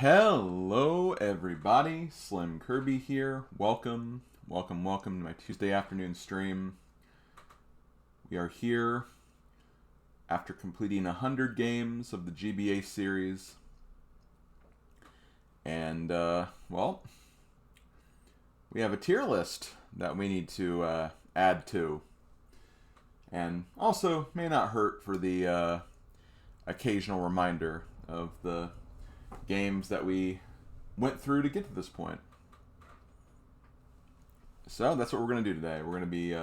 Hello everybody, Slim Kirby here. Welcome to my Tuesday afternoon stream. We are here after completing 100 games of the GBACE series. And, well, we have a tier list that we need to add to. And also, may not hurt for the occasional reminder of the games that we went through to get to this point. So that's what we're going to do today. We're going to be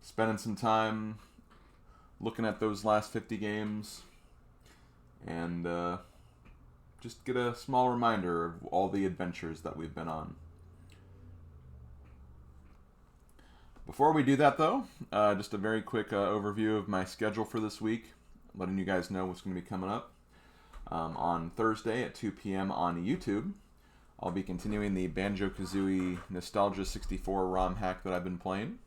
spending some time looking at those last 50 games and just get a small reminder of all the adventures that we've been on. Before we do that though, just a very quick overview of my schedule for this week, letting you guys know what's going to be coming up. On Thursday at 2 p.m. on YouTube, I'll be continuing the Banjo-Kazooie Nostalgia 64 ROM hack that I've been playing.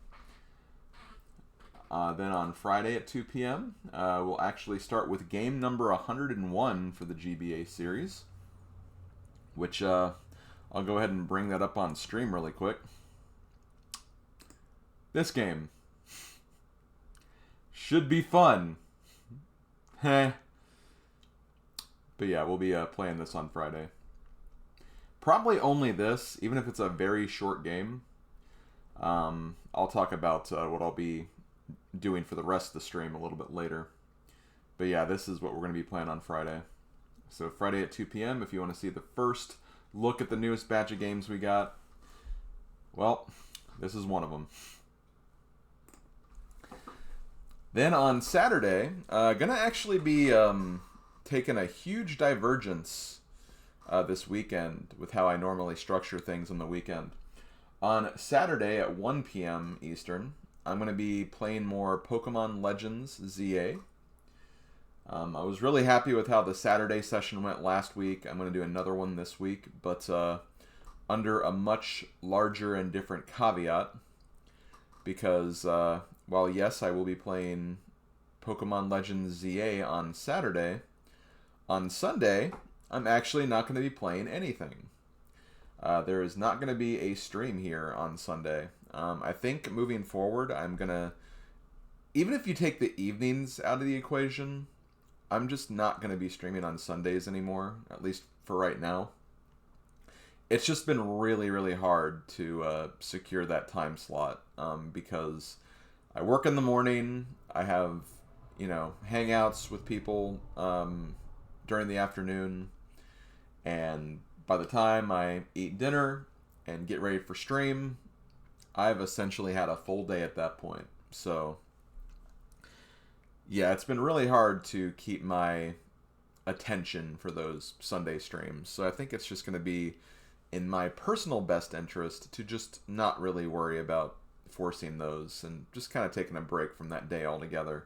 Then on Friday at 2 p.m., we'll actually start with game number 101 for the GBA series, which I'll go ahead and bring that up on stream really quick. This game should be fun. Heh. But yeah, we'll be playing this on Friday. Probably only this, even if it's a very short game. I'll talk about what I'll be doing for the rest of the stream a little bit later. But yeah, this is what we're going to be playing on Friday. So Friday at 2 p.m. if you want to see the first look at the newest batch of games we got. Well, this is one of them. Then on Saturday, gonna actually be taken a huge divergence this weekend with how I normally structure things on the weekend. On Saturday at 1 p.m. Eastern, I'm going to be playing more Pokemon Legends ZA. I was really happy with how the Saturday session went last week. I'm going to do another one this week, but under a much larger and different caveat. Because, while yes, I will be playing Pokemon Legends ZA on Saturday, on Sunday, I'm actually not going to be playing anything. There is not going to be a stream here on Sunday. I think moving forward, I'm going to, even if you take the evenings out of the equation, I'm just not going to be streaming on Sundays anymore, at least for right now. It's just been really, really hard to secure that time slot because I work in the morning, I have, hangouts with people during the afternoon, and by the time I eat dinner and get ready for stream, I've essentially had a full day at that point. So yeah, it's been really hard to keep my attention for those Sunday streams. So I think it's just going to be in my personal best interest to just not really worry about forcing those and just kind of taking a break from that day altogether.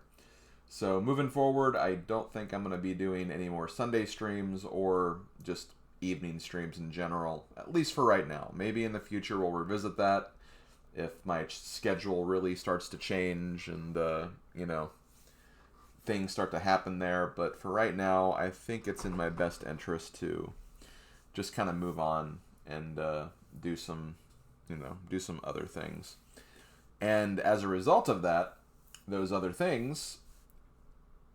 So moving forward, I don't think I'm going to be doing any more Sunday streams or just evening streams in general, at least for right now. Maybe in the future we'll revisit that if my schedule really starts to change and, things start to happen there. But for right now, I think it's in my best interest to just kind of move on and do some other things. And as a result of that, those other things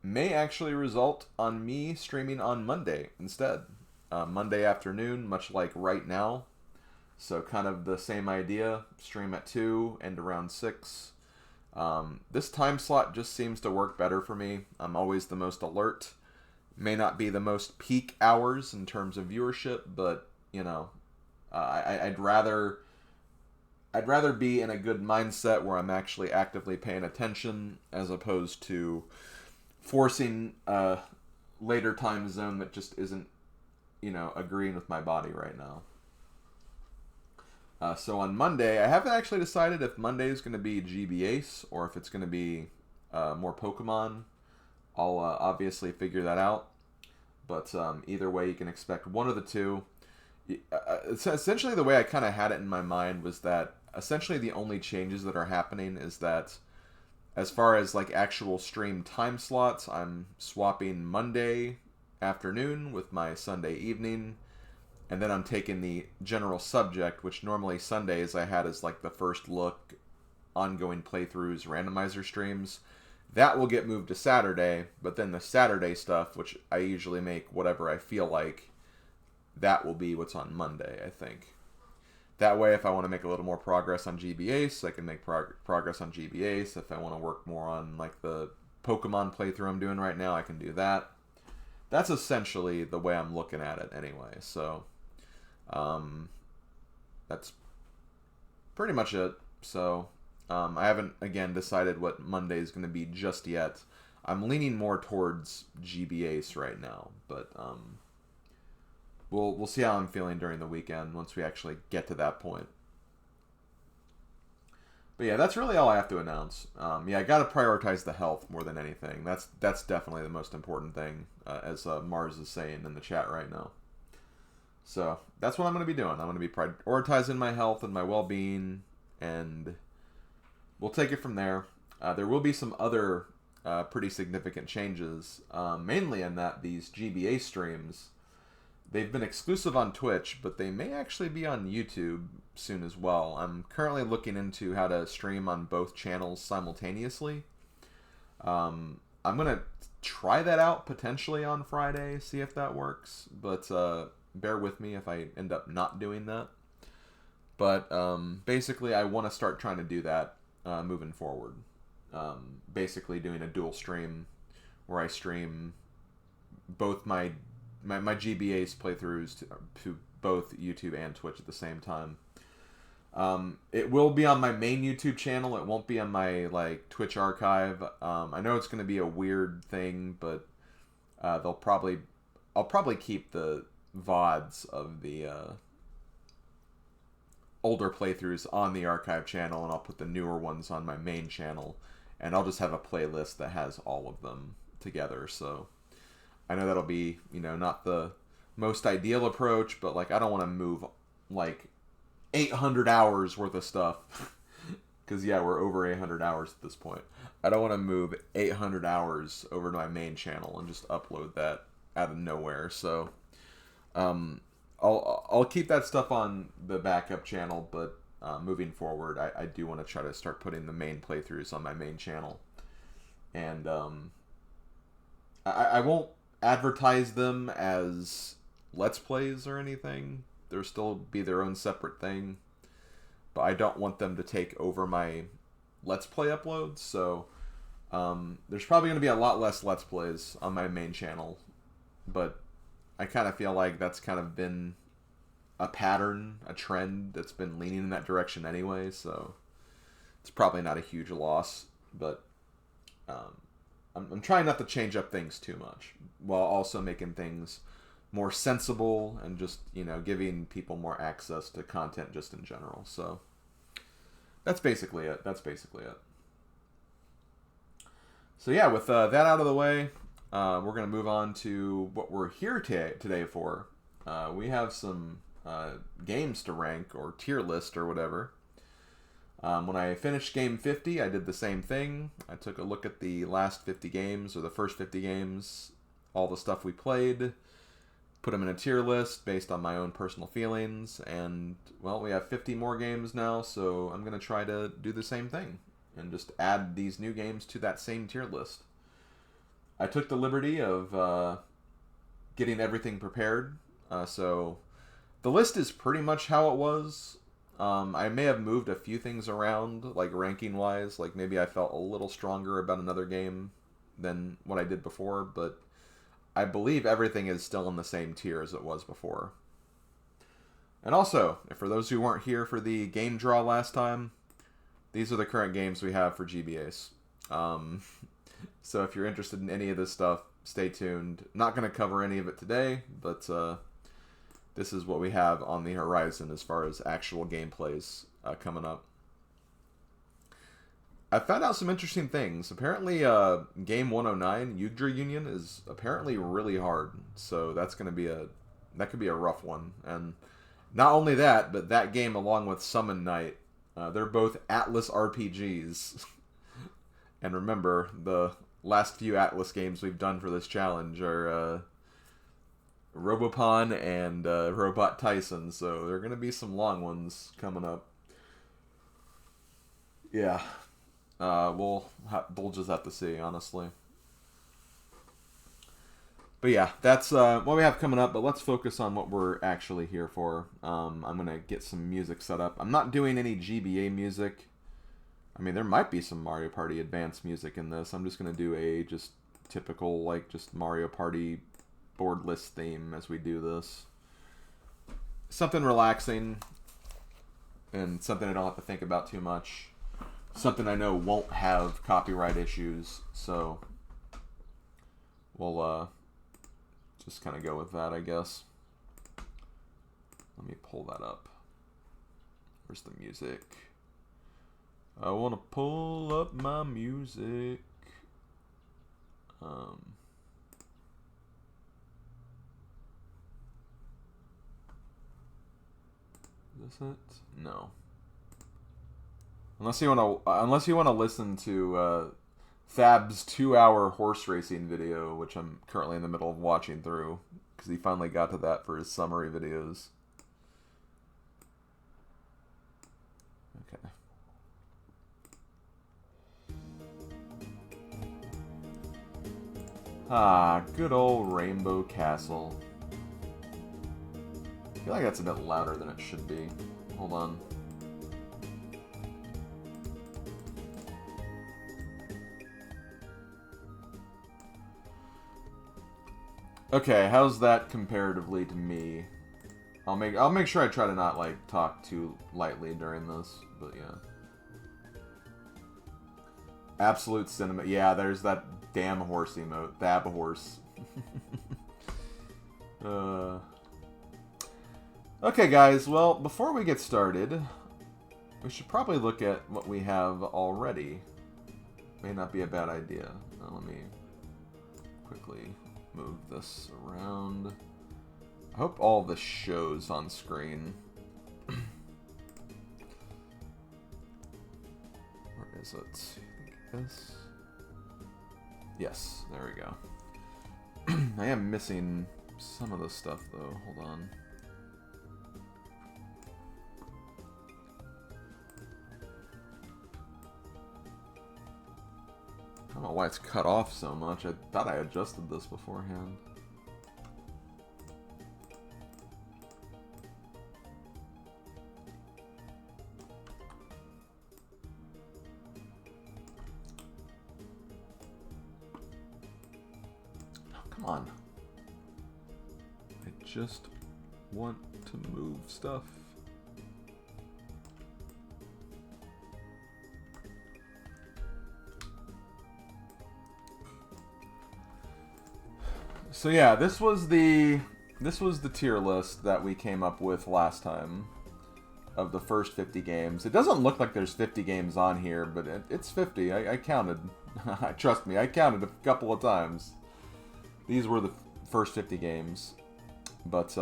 may actually result on me streaming on Monday instead. Monday afternoon, much like right now. So kind of the same idea, stream at 2, end around 6. This time slot just seems to work better for me. I'm always the most alert. May not be the most peak hours in terms of viewership, but, I'd rather be in a good mindset where I'm actually actively paying attention as opposed to forcing a later time zone that just isn't, agreeing with my body right now. So on Monday, I haven't actually decided if Monday is going to be GBACE or if it's going to be more Pokemon. I'll obviously figure that out. But either way, you can expect one of the two. Essentially, the way I kind of had it in my mind was that essentially the only changes that are happening is that as far as like actual stream time slots, I'm swapping Monday afternoon with my Sunday evening. And then I'm taking the general subject, which normally Sundays I had as like the first look, ongoing playthroughs, randomizer streams. That will get moved to Saturday, but then the Saturday stuff, which I usually make whatever I feel like, that will be what's on Monday, I think. That way, if I want to make a little more progress on GBACE, I can make progress on GBACE. If I want to work more on like the Pokemon playthrough I'm doing right now, I can do that. That's essentially the way I'm looking at it anyway. So, that's pretty much it. So, I haven't, again, decided what Monday is going to be just yet. I'm leaning more towards GBACE right now, but we'll see how I'm feeling during the weekend once we actually get to that point. But yeah, that's really all I have to announce. Yeah, I got to prioritize the health more than anything. That's definitely the most important thing, as Mars is saying in the chat right now. So that's what I'm going to be doing. I'm going to be prioritizing my health and my well-being, and we'll take it from there. There will be some other pretty significant changes, mainly in that these GBA streams, they've been exclusive on Twitch, but they may actually be on YouTube soon as well. I'm currently looking into how to stream on both channels simultaneously. I'm going to try that out potentially on Friday, see if that works, but bear with me if I end up not doing that. But basically, I want to start trying to do that moving forward. Basically doing a dual stream where I stream both my GBA's playthroughs to both YouTube and Twitch at the same time. It will be on my main YouTube channel. It won't be on my like Twitch archive. I know it's going to be a weird thing, but I'll probably keep the VODs of the older playthroughs on the archive channel, and I'll put the newer ones on my main channel, and I'll just have a playlist that has all of them together. So I know that'll be, not the most ideal approach, but like I don't want to move like 800 hours worth of stuff because yeah, we're over 800 hours at this point. I don't want to move 800 hours over to my main channel and just upload that out of nowhere. So I'll keep that stuff on the backup channel, but moving forward, I do want to try to start putting the main playthroughs on my main channel, and I won't advertise them as Let's Plays or anything. They'll still be their own separate thing, but I don't want them to take over my Let's Play uploads, so there's probably going to be a lot less Let's Plays on my main channel, but I kind of feel like that's kind of been a pattern, a trend that's been leaning in that direction anyway, so it's probably not a huge loss, but I'm trying not to change up things too much, while also making things more sensible and just, giving people more access to content just in general. So that's basically it. So yeah, with that out of the way, we're going to move on to what we're here today for. We have some games to rank, or tier list, or whatever. When I finished game 50, I did the same thing. I took a look at the last 50 games, or the first 50 games, all the stuff we played, put them in a tier list based on my own personal feelings, and, well, we have 50 more games now, so I'm going to try to do the same thing, and just add these new games to that same tier list. I took the liberty of getting everything prepared, so the list is pretty much how it was. I may have moved a few things around, like ranking-wise, like maybe I felt a little stronger about another game than what I did before, but I believe everything is still in the same tier as it was before. And also, for those who weren't here for the game draw last time, these are the current games we have for GBACE. So if you're interested in any of this stuff, stay tuned. Not going to cover any of it today, but this is what we have on the horizon as far as actual gameplays coming up. I found out some interesting things. Apparently, game 109, Yggdra Union, is apparently really hard. So that could be a rough one. And not only that, but that game along with Summon Night, they're both Atlas RPGs. And remember, the last few Atlas games we've done for this challenge are Robopon and Robot Tyson, so there are going to be some long ones coming up. Yeah. We'll just have to see, honestly. But yeah, that's what we have coming up, but let's focus on what we're actually here for. I'm going to get some music set up. I'm not doing any GBA music. I mean, there might be some Mario Party Advance music in this. I'm just going to do a just typical, like, just Mario Party board list theme as we do this. Something relaxing and something I don't have to think about too much. Something I know won't have copyright issues, so we'll just kind of go with that, I guess. Let me pull that up. Where's the music? I want to pull up my music. Is this it? No. Unless you want to listen to Fab's 2-hour horse racing video, which I'm currently in the middle of watching through, because he finally got to that for his summary videos. Okay. Ah, good old Rainbow Castle. I feel like that's a bit louder than it should be. Hold on. Okay, how's that comparatively to me? I'll make sure I try to not like talk too lightly during this, but yeah. Absolute cinema. Yeah, there's that damn horse emote. Dab horse. Okay, guys. Well, before we get started, we should probably look at what we have already. May not be a bad idea. Now, let me quickly move this around. I hope all this shows on screen. Where is it? Yes. Yes, there we go. I am missing some of the stuff though. Hold on. I don't know why it's cut off so much. I thought I adjusted this beforehand. Oh, come on. I just want to move stuff. So yeah, this was the tier list that we came up with last time of the first 50 games. It doesn't look like there's 50 games on here, but it's 50. I counted. Trust me, I counted a couple of times. These were the first 50 games. But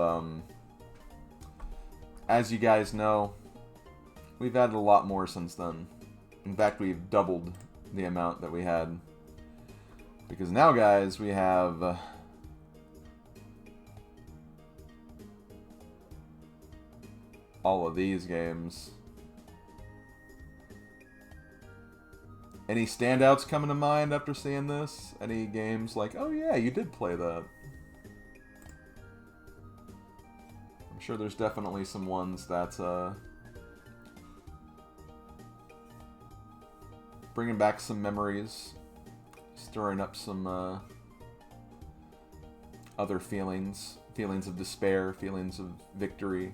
as you guys know, we've added a lot more since then. In fact, we've doubled the amount that we had. Because now, guys, we have all of these games. Any standouts coming to mind after seeing this? Any games like, oh yeah, you did play that? I'm sure there's definitely some ones that bringing back some memories, stirring up some other feelings of despair, feelings of victory.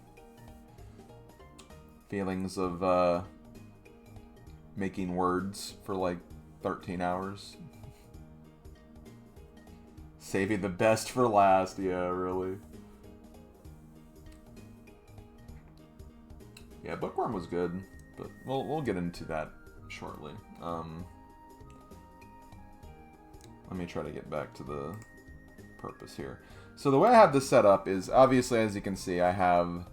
Feelings of making words for like 13 hours. Saving the best for last, yeah, really. Yeah, Bookworm was good, but we'll get into that shortly. Let me try to get back to the purpose here. So the way I have this set up is, obviously, as you can see, I have,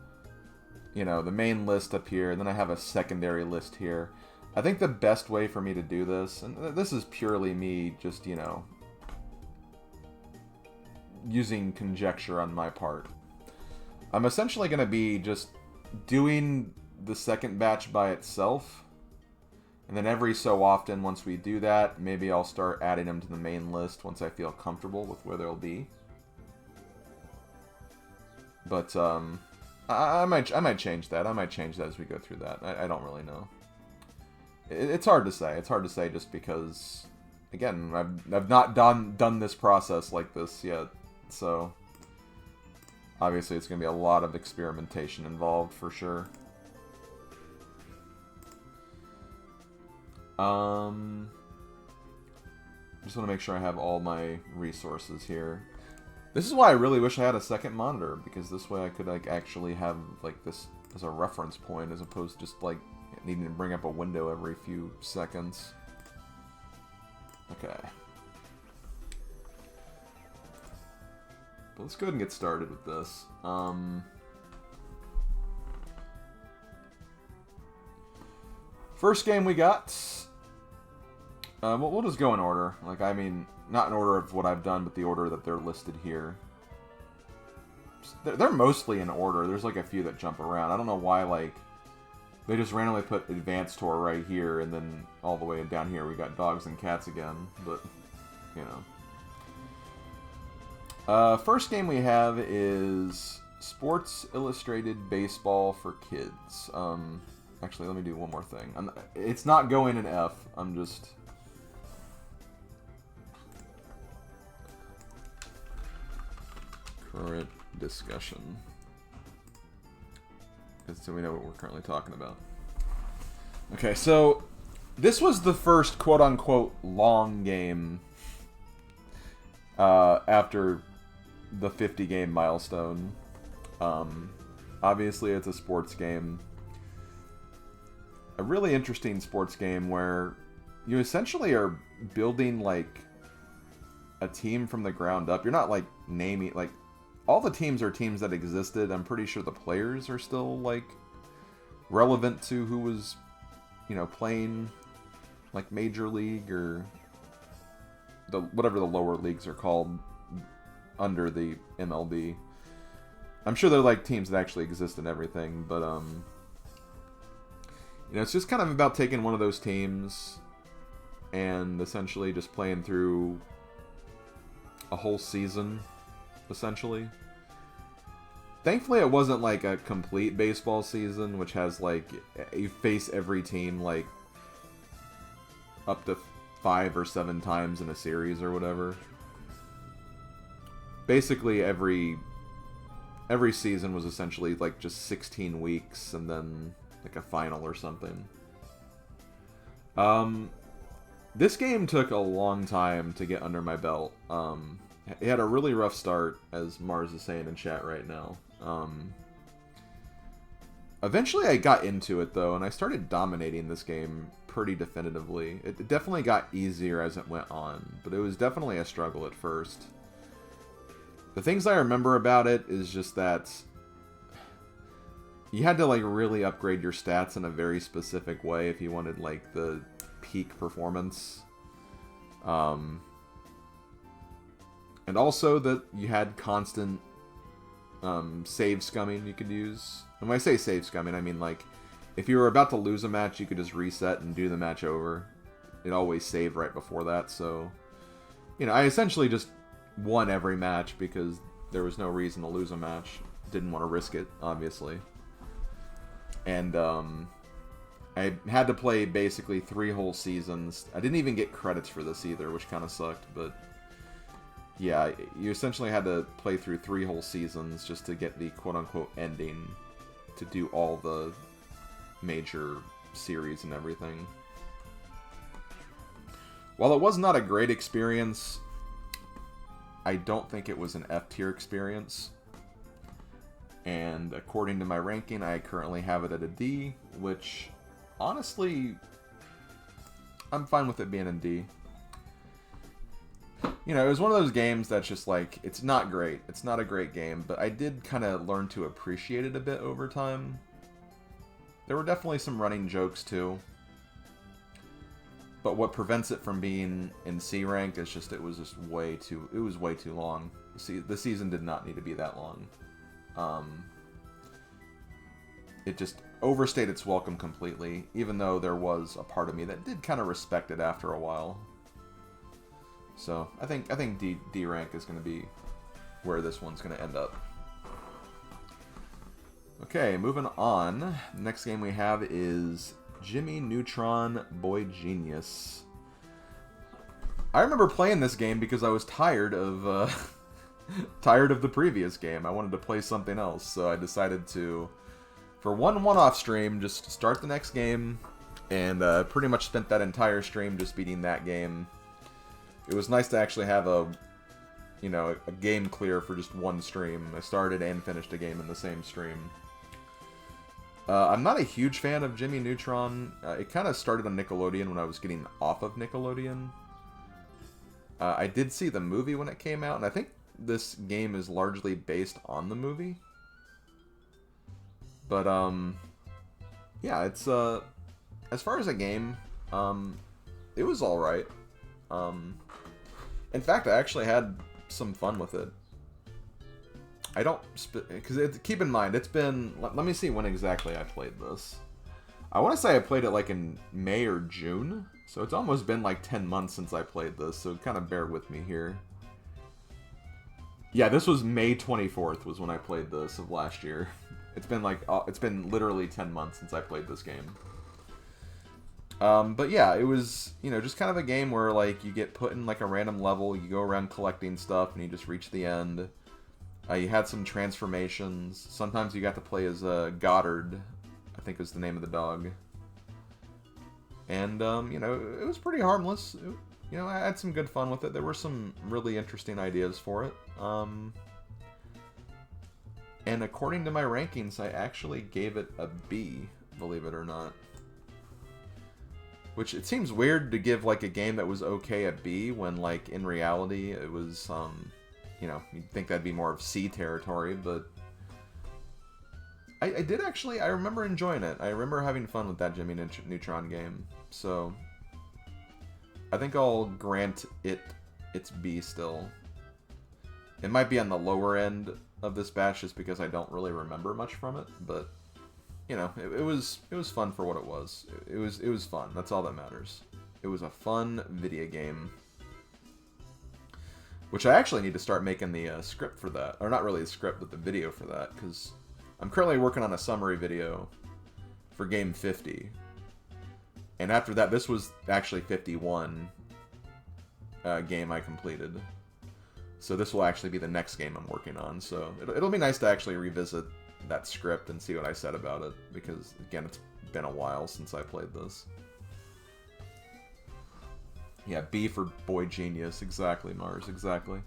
you know, the main list up here, and then I have a secondary list here. I think the best way for me to do this, and this is purely me just, you know, using conjecture on my part. I'm essentially going to be just doing the second batch by itself. And then every so often, once we do that, maybe I'll start adding them to the main list once I feel comfortable with where they'll be. But, I might change that. I might change that as we go through that. I don't really know. It's hard to say. It's hard to say just because, again, I've not done this process like this yet. So, obviously it's going to be a lot of experimentation involved for sure. Just want to make sure I have all my resources here. This is why I really wish I had a second monitor, because this way I could like actually have like this as a reference point as opposed to just like needing to bring up a window every few seconds. Okay. But let's go ahead and get started with this. First game we got. We'll just go in order. Like, I mean, not in order of what I've done, but the order that they're listed here. They're mostly in order. There's like a few that jump around. I don't know why, like, they just randomly put Advanced Tour right here, and then all the way down here we got Dogs and Cats again. But, you know. First game we have is Sports Illustrated Baseball for Kids. Actually, let me do one more thing. It's not going in F. I'm just... Current discussion. So we know what we're currently talking about. Okay, so this was the first quote-unquote long game after the 50-game milestone. Obviously, it's a sports game. A really interesting sports game where you essentially are building, like, a team from the ground up. You're not, like, naming... like, all the teams are teams that existed. I'm pretty sure the players are still, like, relevant to who was, you know, playing, like, Major League or whatever the lower leagues are called under the MLB. I'm sure they're, like, teams that actually exist and everything, but, you know, it's just kind of about taking one of those teams and essentially just playing through a whole season, essentially. Thankfully, it wasn't like a complete baseball season, which has like, you face every team like up to 5 or 7 times in a series or whatever. Basically, every season was essentially like just 16 weeks and then like a final or something. This game took a long time to get under my belt. It had a really rough start, as Mars is saying in chat right now. Eventually I got into it, though, and I started dominating this game pretty definitively. It definitely got easier as it went on, but it was definitely a struggle at first. The things I remember about it is just that you had to, like, really upgrade your stats in a very specific way if you wanted, like, the peak performance. And also that you had constant save scumming you could use. And when I say save scumming, I mean, like, if you were about to lose a match, you could just reset and do the match over. It always saved right before that, so... You know, I essentially just won every match because there was no reason to lose a match. Didn't want to risk it, obviously. And, I had to play basically 3 whole seasons. I didn't even get credits for this either, which kind of sucked, but... Yeah, you essentially had to play through 3 whole seasons just to get the quote-unquote ending to do all the major series and everything. While it was not a great experience, I don't think it was an F-tier experience. And according to my ranking, I currently have it at a D, which, honestly, I'm fine with it being in D. You know, it was one of those games that's just like, it's not great. It's not a great game, but I did kind of learn to appreciate it a bit over time. There were definitely some running jokes, too. But what prevents it from being in C rank is just, it was way too long. the season did not need to be that long. It just overstayed its welcome completely, even though there was a part of me that did kind of respect it after a while. So I think D rank is going to be where this one's going to end up. Okay, moving on. The next game we have is Jimmy Neutron Boy Genius. I remember playing this game because I was tired of tired of the previous game. I wanted to play something else, so I decided to, for one-off stream, just start the next game, and pretty much spent that entire stream just beating that game. It was nice to actually have a game clear for just one stream. I started and finished a game in the same stream. I'm not a huge fan of Jimmy Neutron. It kind of started on Nickelodeon when I was getting off of Nickelodeon. I did see the movie when it came out, and I think this game is largely based on the movie. But, yeah, it's, as far as a game, it was alright. In fact, I actually had some fun with it. I don't, because keep in mind, it's been, let me see when exactly I played this. I want to say I played it like in May or June, so it's almost been like 10 months since I played this, so kind of bear with me here. Yeah, this was May 24th was when I played this of last year. It's been literally 10 months since I played this game. But yeah, it was, just kind of a game where, like, you get put in, like, a random level, you go around collecting stuff, and you just reach the end. You had some transformations. Sometimes you got to play as Goddard, I think was the name of the dog. And, it was pretty harmless. I had some good fun with it. There were some really interesting ideas for it. And according to my rankings, I actually gave it a B, believe it or not. Which, it seems weird to give, like, a game that was okay a B when, like, in reality, it was, you'd think that'd be more of C territory, but I did actually, I remember enjoying it. I remember having fun with that Jimmy Neutron game, so I think I'll grant it its B still. It might be on the lower end of this batch just because I don't really remember much from it, but it was fun for what it was. It was fun. That's all that matters. It was a fun video game. Which I actually need to start making the script for that. Or not really the script, but the video for that. Because I'm currently working on a summary video for game 50. And after that, this was actually 51 game I completed. So this will actually be the next game I'm working on. So it'll be nice to actually revisit that script and see what I said about it. Because, again, it's been a while since I played this. Yeah, B for Boy Genius. Exactly, Mars. Exactly.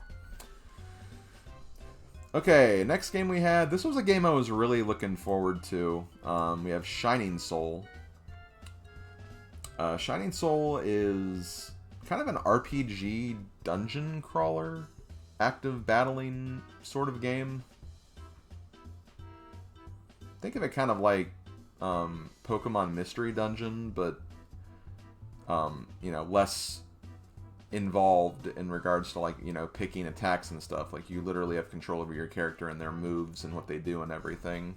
Okay, next game we had. This was a game I was really looking forward to. We have Shining Soul. Shining Soul is kind of an RPG dungeon crawler, active battling sort of game. Think of it kind of like Pokemon Mystery Dungeon, but less involved in regards to, like, picking attacks and stuff. Like, you literally have control over your character and their moves and what they do and everything.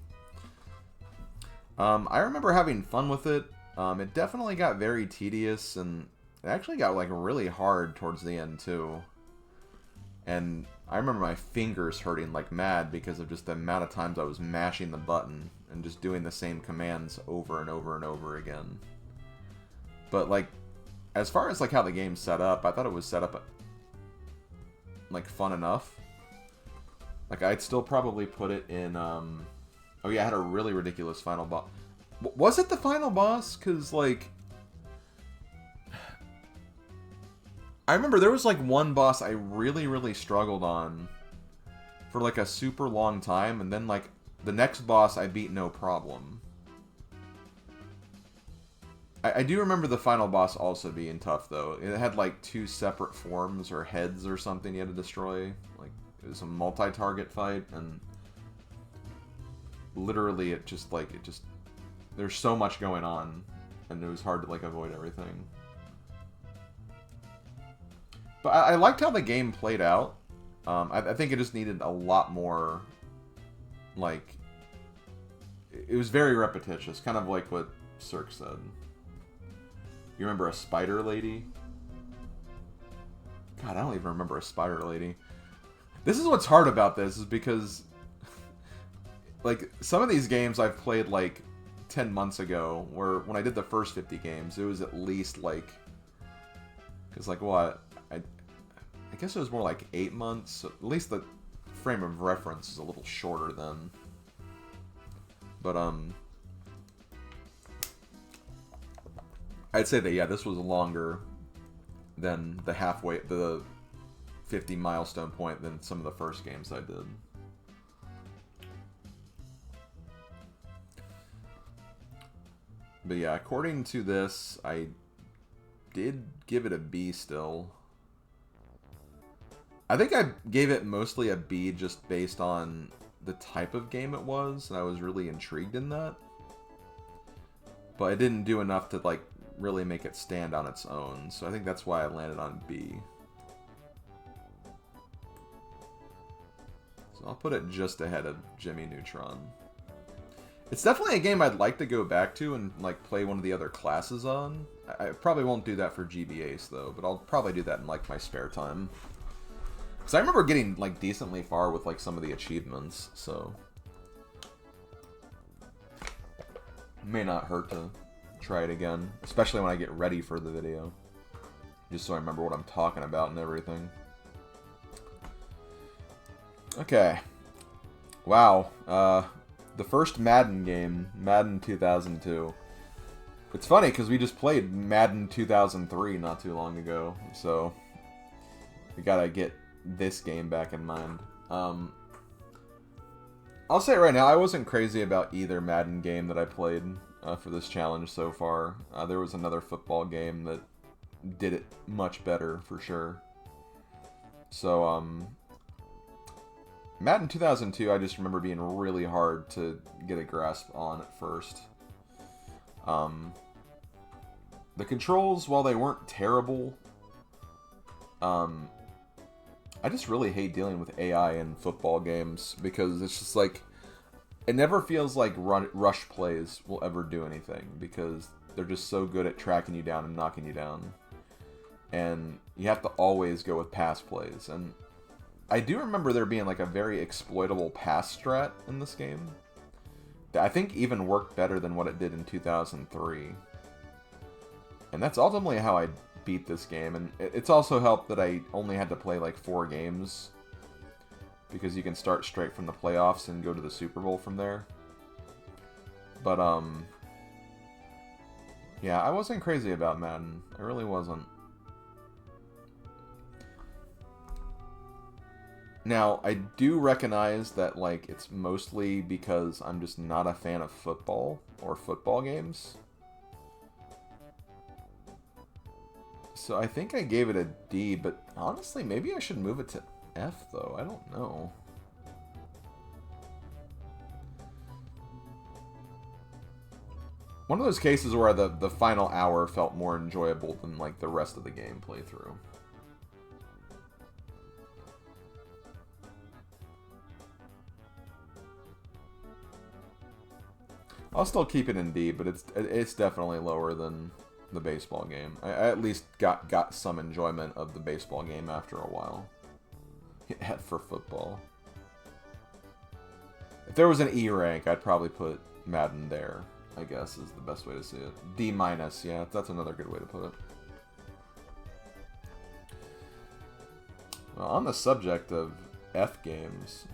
I remember having fun with it. It definitely got very tedious, and it actually got, like, really hard towards the end, too. And I remember my fingers hurting like mad because of just the amount of times I was mashing the button and just doing the same commands over and over and over again. But, like, as far as, like, how the game's set up, I thought it was set up, like, fun enough. Like, I'd still probably put it in, oh yeah, it had a really ridiculous final boss. Was it the final boss? Because, like, I remember there was, like, one boss I really, really struggled on for, like, a super long time, and then, like, the next boss I beat no problem. I do remember the final boss also being tough, though. It had, like, 2 separate forms or heads or something you had to destroy. Like, it was a multi-target fight, and literally it just, there's so much going on, and it was hard to, like, avoid everything. But I liked how the game played out. I think it just needed a lot more, like, it was very repetitious, kind of like what Cirque said. You remember a spider lady? God, I don't even remember a spider lady. This is what's hard about this, is because, like, some of these games I've played, like, 10 months ago, where when I did the first 50 games, it was at least, like, because, like, what? I guess it was more like 8 months. So at least the frame of reference is a little shorter then. But, I'd say that, yeah, this was longer than the 50 milestone point than some of the first games I did. But yeah, according to this, I did give it a B still. I think I gave it mostly a B just based on the type of game it was, and I was really intrigued in that. But I didn't do enough to, like, really make it stand on its own, so I think that's why I landed on B. So I'll put it just ahead of Jimmy Neutron. It's definitely a game I'd like to go back to and, like, play one of the other classes on. I probably won't do that for GBACE, though, but I'll probably do that in, like, my spare time. Because I remember getting, like, decently far with, like, some of the achievements, so it may not hurt to try it again, especially when I get ready for the video, just so I remember what I'm talking about and everything. Okay. Wow. The first Madden game, Madden 2002. It's funny because we just played Madden 2003 not too long ago, so we gotta get this game back in mind. I'll say it right now, I wasn't crazy about either Madden game that I played for this challenge so far. There was another football game that did it much better, for sure. So, Madden 2002, I just remember being really hard to get a grasp on at first. The controls, while they weren't terrible, I just really hate dealing with AI in football games, because it's just like, it never feels like rush plays will ever do anything, because they're just so good at tracking you down and knocking you down. And you have to always go with pass plays, and I do remember there being, like, a very exploitable pass strat in this game that I think even worked better than what it did in 2003. And that's ultimately how I beat this game, and it's also helped that I only had to play, like, 4 games, because you can start straight from the playoffs and go to the Super Bowl from there. But, yeah, I wasn't crazy about Madden. I really wasn't. Now, I do recognize that, like, it's mostly because I'm just not a fan of football or football games. So I think I gave it a D, but honestly, maybe I should move it to F, though. I don't know. One of those cases where the final hour felt more enjoyable than, like, the rest of the game playthrough. I'll still keep it in D, but it's definitely lower than the baseball game. I at least got some enjoyment of the baseball game after a while. Yeah, for football. If there was an E rank, I'd probably put Madden there, I guess, is the best way to see it. D minus, yeah, that's another good way to put it. Well, on the subject of F games,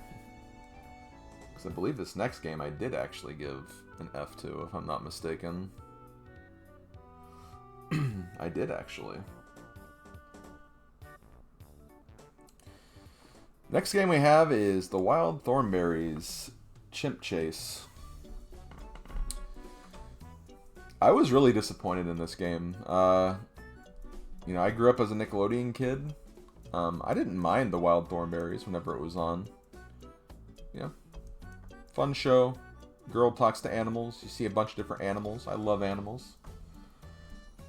because I believe this next game I did actually give an F to, if I'm not mistaken. I did, actually. Next game we have is the Wild Thornberrys Chimp Chase. I was really disappointed in this game. You know, I grew up as a Nickelodeon kid. I didn't mind the Wild Thornberrys whenever it was on. Yeah. Fun show. Girl talks to animals. You see a bunch of different animals. I love animals.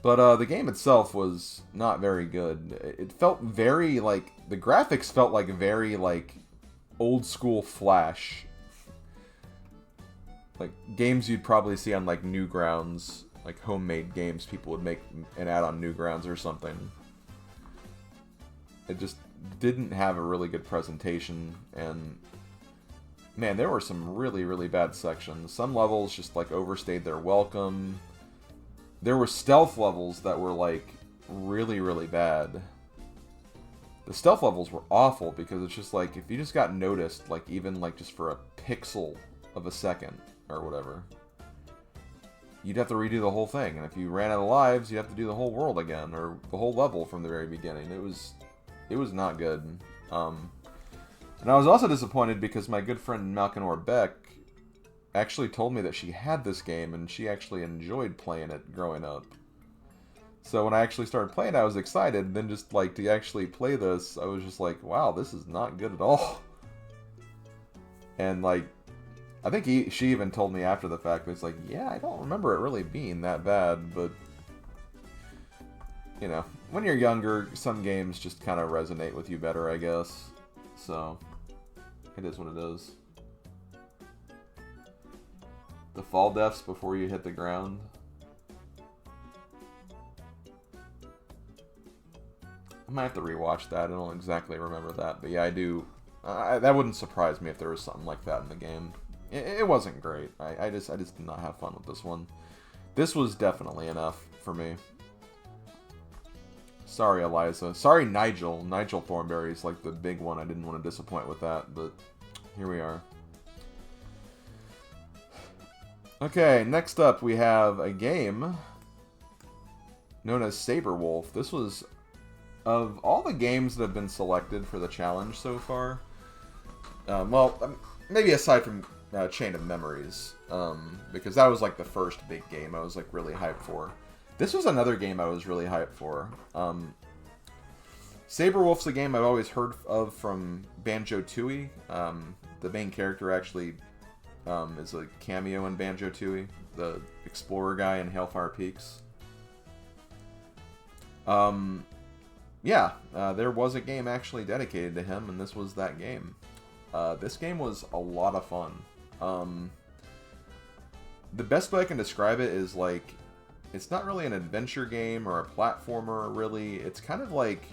But the game itself was not very good. It felt very, like, the graphics felt like very, like, old school Flash. Like, games you'd probably see on, like, Newgrounds. Like, homemade games people would make and add on Newgrounds or something. It just didn't have a really good presentation, and man, there were some really, really bad sections. Some levels just, like, overstayed their welcome. There were stealth levels that were, like, really, really bad. The stealth levels were awful because it's just, like, if you just got noticed, like, even, like, just for a pixel of a second or whatever, you'd have to redo the whole thing. And if you ran out of lives, you'd have to do the whole world again, or the whole level from the very beginning. It was not good. And I was also disappointed because my good friend Malkinor Beck actually told me that she had this game and she actually enjoyed playing it growing up. So when I actually started playing, I was excited. And then just, like, to actually play this, I was just like, wow, this is not good at all. And, like, I think she even told me after the fact that it's like, yeah, I don't remember it really being that bad, but, you know, when you're younger, some games just kind of resonate with you better, I guess. So, it is what it is. The fall deaths before you hit the ground. I might have to rewatch that. I don't exactly remember that, but yeah, I do. That wouldn't surprise me if there was something like that in the game. It wasn't great. I just did not have fun with this one. This was definitely enough for me. Sorry, Eliza. Sorry, Nigel. Nigel Thornberry is like the big one. I didn't want to disappoint with that, but here we are. Okay, next up we have a game known as Saberwolf. This was, of all the games that have been selected for the challenge so far, well, maybe aside from Chain of Memories, because that was like the first big game I was like really hyped for. This was another game I was really hyped for. Saberwolf's a game I've always heard of from Banjo-Tooie. The main character actually is a cameo in Banjo-Tooie, the explorer guy in Hailfire Peaks. Yeah, there was a game actually dedicated to him, and this was that game. This game was a lot of fun. The best way I can describe it is, like, it's not really an adventure game or a platformer, really. It's kind of like,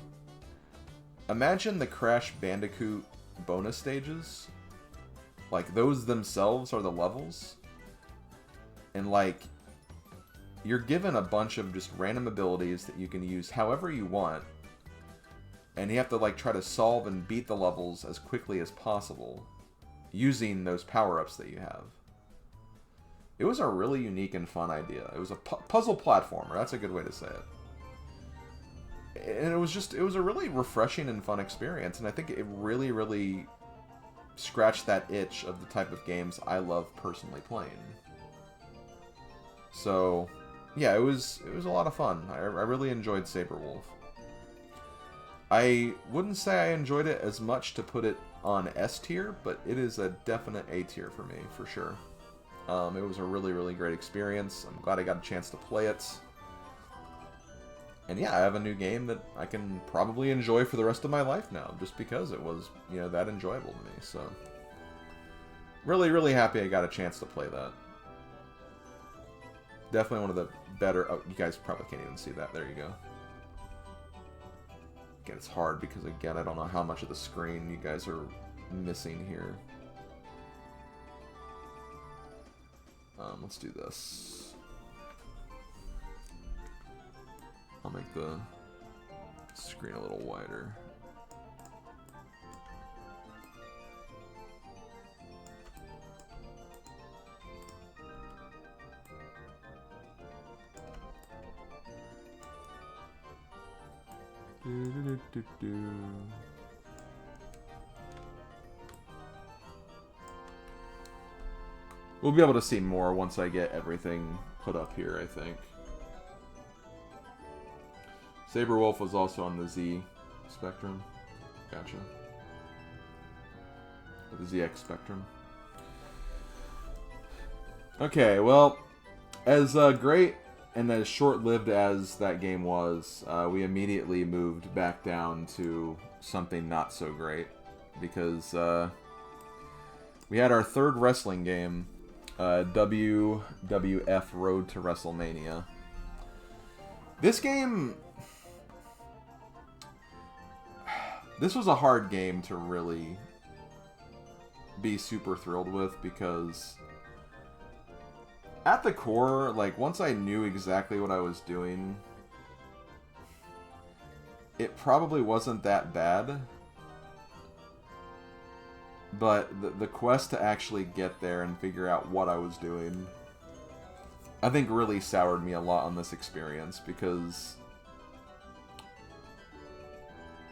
imagine the Crash Bandicoot bonus stages. Like, those themselves are the levels. And, like, you're given a bunch of just random abilities that you can use however you want. And you have to, like, try to solve and beat the levels as quickly as possible using those power-ups that you have. It was a really unique and fun idea. It was a puzzle platformer. That's a good way to say it. And it was a really refreshing and fun experience. And I think it really, really scratched that itch of the type of games I love personally playing. So, yeah, it was a lot of fun. I really enjoyed Saberwolf. I wouldn't say I enjoyed it as much to put it on S tier, but it is a definite A tier for me, for sure. It was a really, really great experience. I'm glad I got a chance to play it. And yeah, I have a new game that I can probably enjoy for the rest of my life now, just because it was, you know, that enjoyable to me. So, really, really happy I got a chance to play that. Definitely one of the better... Oh, you guys probably can't even see that. There you go. Again, it's hard because, again, I don't know how much of the screen you guys are missing here. Let's do this. I'll make the screen a little wider. We'll be able to see more once I get everything put up here, I think. Saberwolf was also on the Z spectrum. Gotcha. The ZX spectrum. Okay, well, as great And as short-lived as that game was, we immediately moved back down to something not so great. Because we had our third wrestling game, WWF Road to WrestleMania. This game... This was a hard game to really be super thrilled with, because at the core, like, once I knew exactly what I was doing, it probably wasn't that bad. But the quest to actually get there and figure out what I was doing, I think really soured me a lot on this experience, because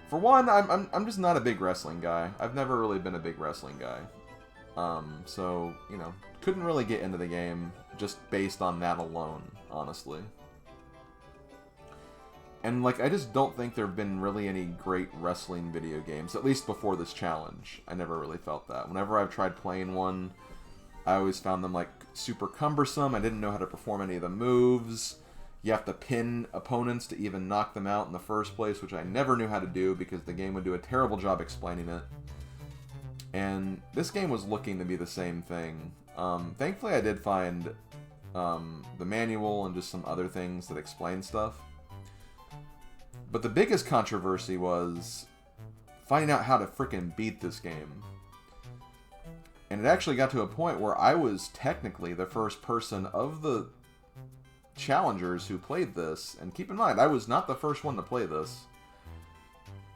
for one, I'm just not a big wrestling guy. I've never really been a big wrestling guy. So, you know, couldn't really get into the game just based on that alone, honestly. And, like, I just don't think there have been really any great wrestling video games, at least before this challenge. I never really felt that. Whenever I've tried playing one, I always found them, like, super cumbersome. I didn't know how to perform any of the moves. You have to pin opponents to even knock them out in the first place, which I never knew how to do because the game would do a terrible job explaining it. And this game was looking to be the same thing. Thankfully, I did find the manual and just some other things that explain stuff. But the biggest controversy was finding out how to frickin' beat this game. And it actually got to a point where I was technically the first person of the challengers who played this. And keep in mind, I was not the first one to play this.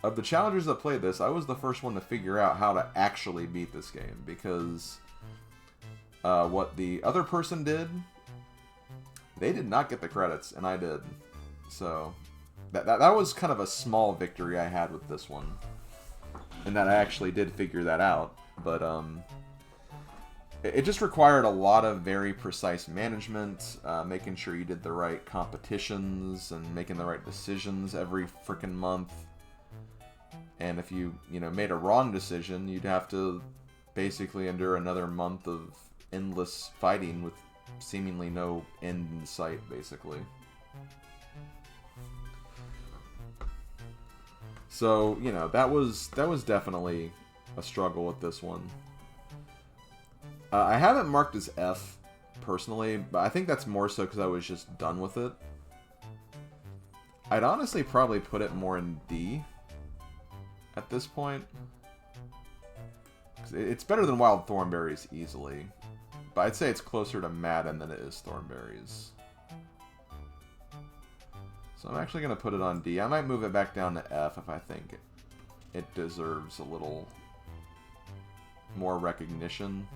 Of the challengers that played this, I was the first one to figure out how to actually beat this game. Because what the other person did, they did not get the credits, and I did. So that was kind of a small victory I had with this one. And that I actually did figure that out. But it just required a lot of very precise management, making sure you did the right competitions and making the right decisions every freaking month. And if you made a wrong decision, you'd have to basically endure another month of endless fighting with seemingly no end in sight, basically. So, that was definitely a struggle with this one. I have it marked as F, personally, but I think that's more so because I was just done with it. I'd honestly probably put it more in D at this point. It's better than Wild Thornberries, easily. But I'd say it's closer to Madden than it is Thornberries. So I'm actually going to put it on D. I might move it back down to F if I think it deserves a little more recognition.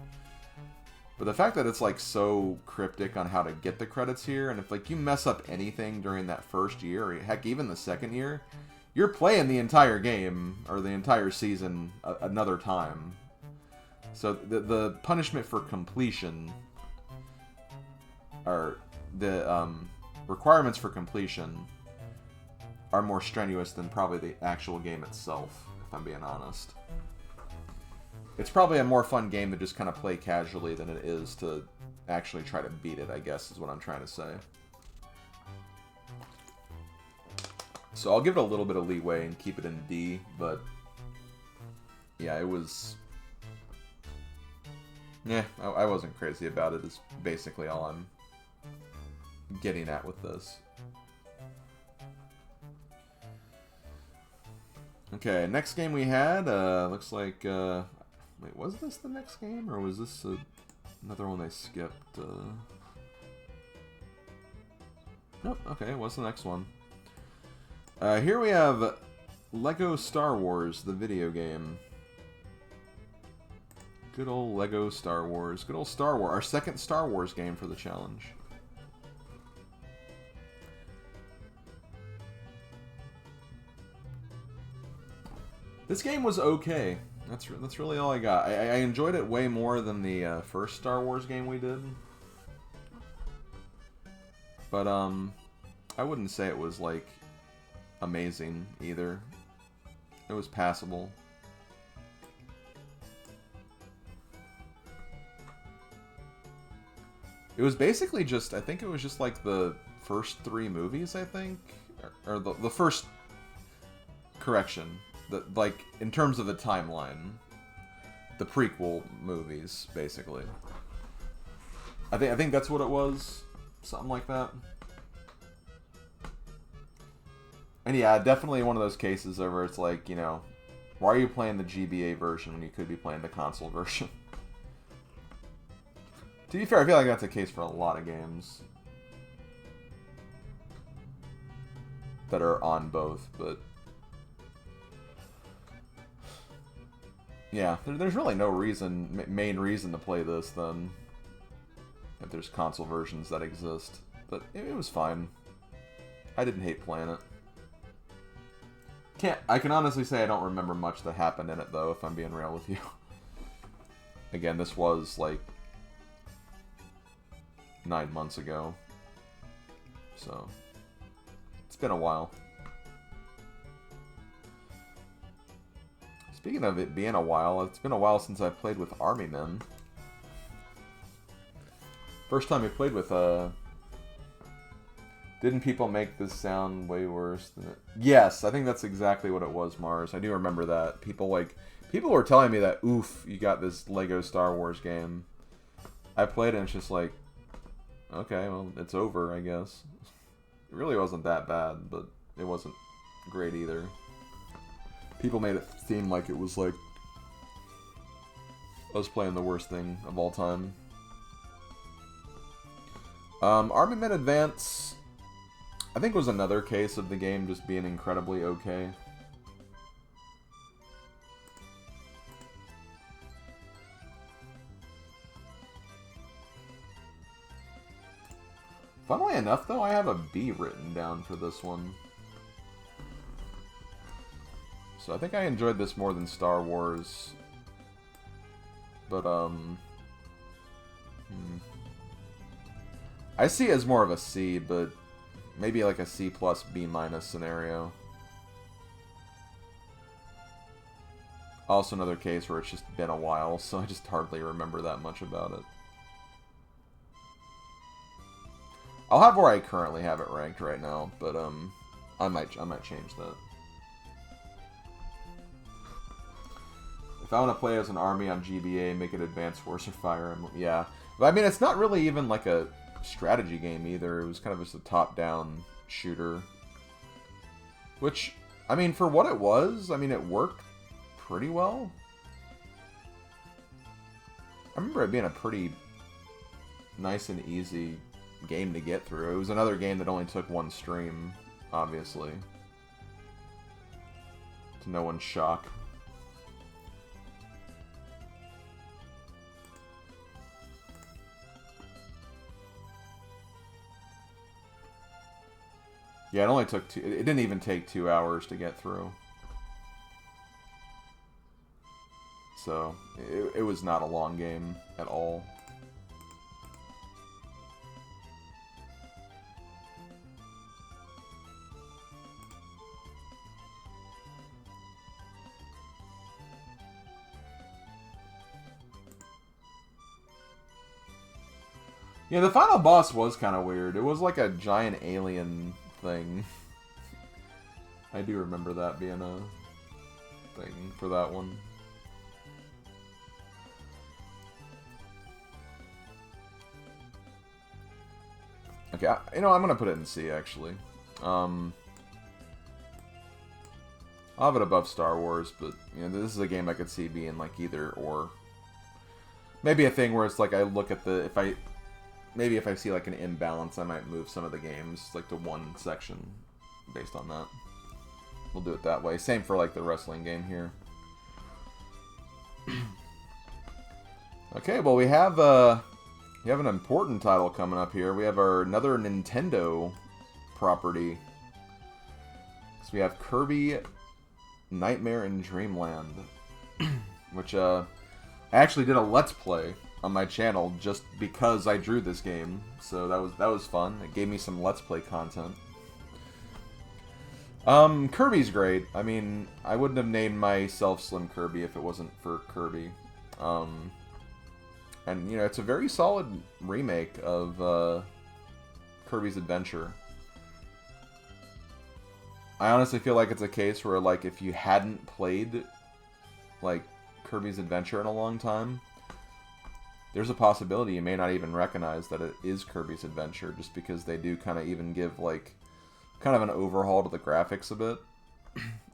But the fact that it's like so cryptic on how to get the credits here, and if like you mess up anything during that first year, or heck, even the second year, you're playing the entire game, or the entire season, another time. So the punishment for completion, or the requirements for completion, are more strenuous than probably the actual game itself, if I'm being honest. It's probably a more fun game to just kind of play casually than it is to actually try to beat it, I guess, is what I'm trying to say. So I'll give it a little bit of leeway and keep it in D, but yeah, it was... Yeah, I wasn't crazy about it, is basically all I'm getting at with this. Okay, next game we had, looks like, wait, was this the next game, or was this another one they skipped? Nope, okay, what's the next one? Here we have Lego Star Wars, the video game. Good old Lego Star Wars. Good old Star Wars. Our second Star Wars game for the challenge. This game was okay. That's really all I got. I enjoyed it way more than the first Star Wars game we did. But, I wouldn't say it was, like, amazing either. It was passable. It was basically just, I think it was just like the first 3 movies, I think, or the first correction, like in terms of the timeline, the prequel movies, basically. I think that's what it was, something like that. And yeah, definitely one of those cases where it's like, you know, why are you playing the GBA version when you could be playing the console version? To be fair, I feel like that's the case for a lot of games that are on both, but yeah, there's really no main reason to play this then, if there's console versions that exist. But it was fine. I didn't hate playing it. I can honestly say I don't remember much that happened in it, though, if I'm being real with you. Again, this was, like, 9 months ago. So, it's been a while. Speaking of it being a while, it's been a while since I played with Army Men. First time I played with, Didn't people make this sound way worse than it? Yes, I think that's exactly what it was, Mars. I do remember that. People were telling me that, oof, you got this Lego Star Wars game. I played it and it's just like, okay, well, it's over, I guess. It really wasn't that bad, but it wasn't great either. People made it seem like it was like I was playing the worst thing of all time. Army Men Advance, I think, was another case of the game just being incredibly okay. Funnily enough, though, I have a B written down for this one. So I think I enjoyed this more than Star Wars. But, I see it as more of a C, but maybe like a C plus B minus scenario. Also another case where it's just been a while, so I just hardly remember that much about it. I'll have where I currently have it ranked right now, but I might change that. If I want to play as an army on GBA, make it Advanced Force or Fire Emblem, yeah. But I mean, it's not really even like a strategy game either. It was kind of just a top-down shooter. Which, I mean, for what it was, I mean, it worked pretty well. I remember it being a pretty nice and easy game to get through. It was another game that only took one stream, obviously. To no one's shock. Yeah, it only took it didn't even take 2 hours to get through. So, it was not a long game at all. Yeah, the final boss was kind of weird. It was like a giant alien thing. I do remember that being a thing for that one. Okay, you know, I'm gonna put it in C, actually. I'll have it above Star Wars, but, you know, this is a game I could see being, like, either or. Maybe a thing where it's like I look at the... Maybe if I see, like, an imbalance, I might move some of the games, like, to one section based on that. We'll do it that way. Same for, like, the wrestling game here. Okay, well, we have an important title coming up here. We have another Nintendo property. So we have Kirby Nightmare in Dreamland, which I actually did a Let's Play on my channel just because I drew this game, so that was fun. It gave me some Let's Play content. Kirby's great. I mean, I wouldn't have named myself Slim Kirby if it wasn't for Kirby. And, you know, it's a very solid remake of Kirby's Adventure. I honestly feel like it's a case where, like, if you hadn't played, like, Kirby's Adventure in a long time, there's a possibility you may not even recognize that it is Kirby's Adventure, just because they do kind of even give, like, kind of an overhaul to the graphics a bit.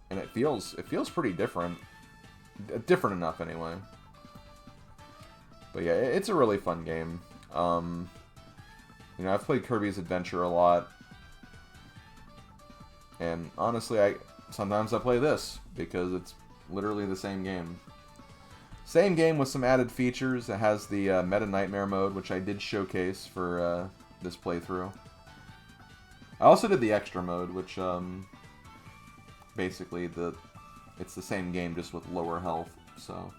And it feels pretty different. Different enough, anyway. But yeah, it's a really fun game. You know, I've played Kirby's Adventure a lot. And honestly, sometimes I play this, because it's literally the same game. Same game with some added features. It has the Meta Nightmare mode, which I did showcase for this playthrough. I also did the extra mode, which basically it's the same game just with lower health. So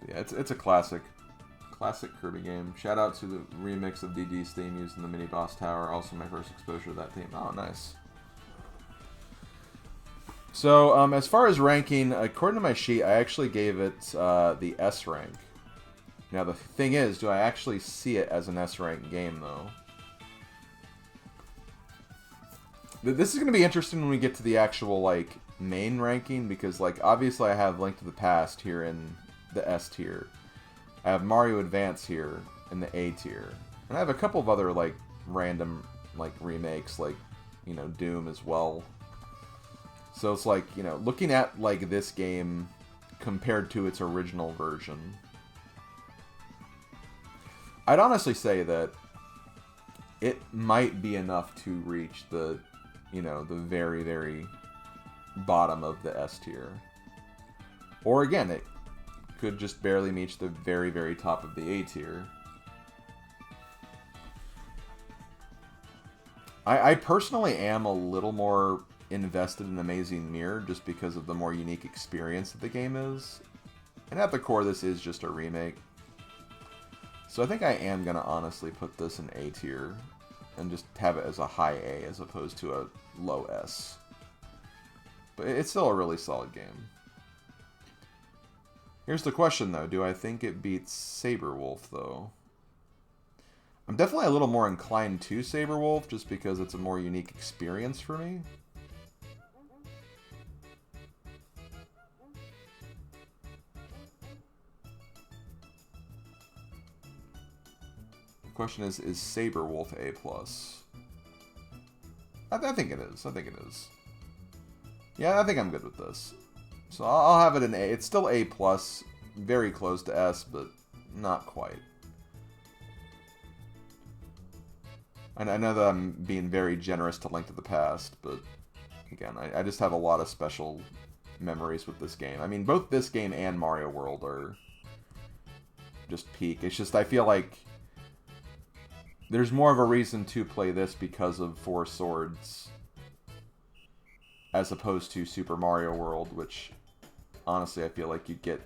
yeah, it's a classic Kirby game. Shout out to the remix of DD's theme used in the mini boss tower. Also my first exposure to that theme. Oh, nice. So, as far as ranking, according to my sheet, I actually gave it the S rank. Now, the thing is, do I actually see it as an S rank game, though? This is going to be interesting when we get to the actual, like, main ranking, because, like, obviously I have Link to the Past here in the S tier. I have Mario Advance here in the A tier. And I have a couple of other, like, random, like, remakes, like, you know, Doom as well. So it's like, you know, looking at, like, this game compared to its original version, I'd honestly say that it might be enough to reach the, you know, the very, very bottom of the S tier. Or again, it could just barely reach the very, very top of the A tier. I personally am a little more invested in Amazing Mirror just because of the more unique experience that the game is. And at the core, this is just a remake. So I think I am going to honestly put this in A tier and just have it as a high A as opposed to a low S. But it's still a really solid game. Here's the question, though. Do I think it beats Saberwolf, though? I'm definitely a little more inclined to Saberwolf just because it's a more unique experience for me. The question is Saberwolf A+? I think it is. I think it is. Yeah, I think I'm good with this. So I'll have it in A. It's still A+, very close to S, but not quite. And I know that I'm being very generous to Link to the Past, but again, I just have a lot of special memories with this game. I mean, both this game and Mario World are just peak. It's just, I feel like there's more of a reason to play this because of Four Swords as opposed to Super Mario World, which honestly I feel like you'd get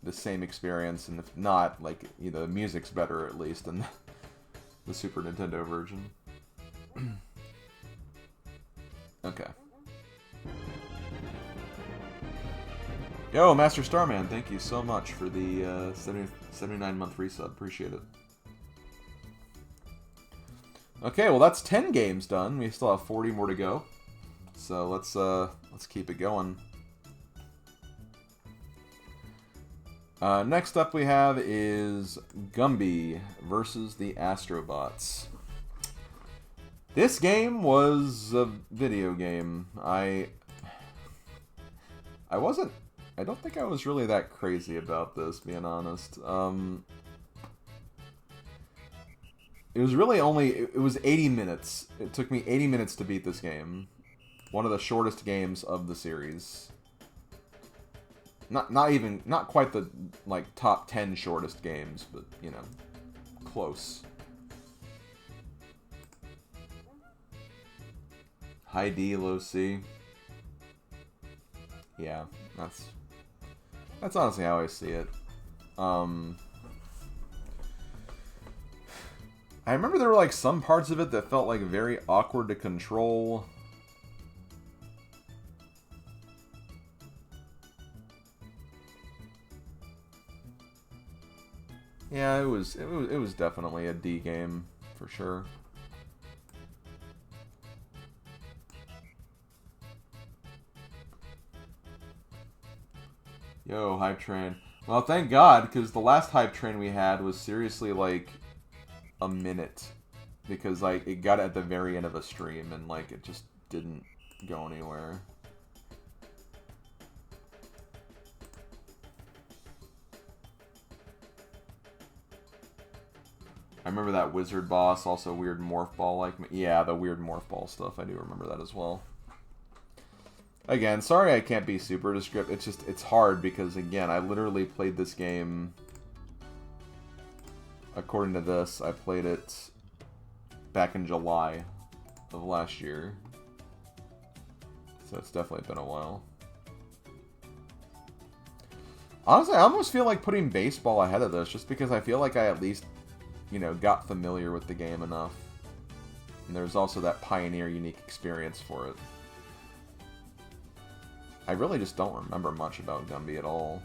the same experience, and if not, like, you know, the music's better at least than the Super Nintendo version. Okay. Yo, Master Starman, thank you so much for the 79-month resub. Appreciate it. Okay, well that's 10 games done. We still have 40 more to go. So let's keep it going. Next up we have is Gumby versus the Astrobots. This game was a video game. I don't think I was really that crazy about this, being honest. It was really it was 80 minutes. It took me 80 minutes to beat this game. One of the shortest games of the series. Not quite the, like, top 10 shortest games, but, you know, close. High D, low C. Yeah, that's honestly how I see it. I remember there were, like, some parts of it that felt, like, very awkward to control. Yeah, it was definitely a D game for sure. Yo, hype train. Well, thank God, because the last hype train we had was seriously like a minute, because like it got at the very end of a stream and like it just didn't go anywhere. I remember that wizard boss, also weird morph ball like me. Yeah, the weird morph ball stuff. I do remember that as well. Again, sorry I can't be super descriptive. It's hard because, again, I literally played this game, according to this, I played it back in July of last year. So it's definitely been a while. Honestly, I almost feel like putting baseball ahead of this, just because I feel like I at least, you know, got familiar with the game enough. And there's also that pioneer unique experience for it. I really just don't remember much about Gumby at all.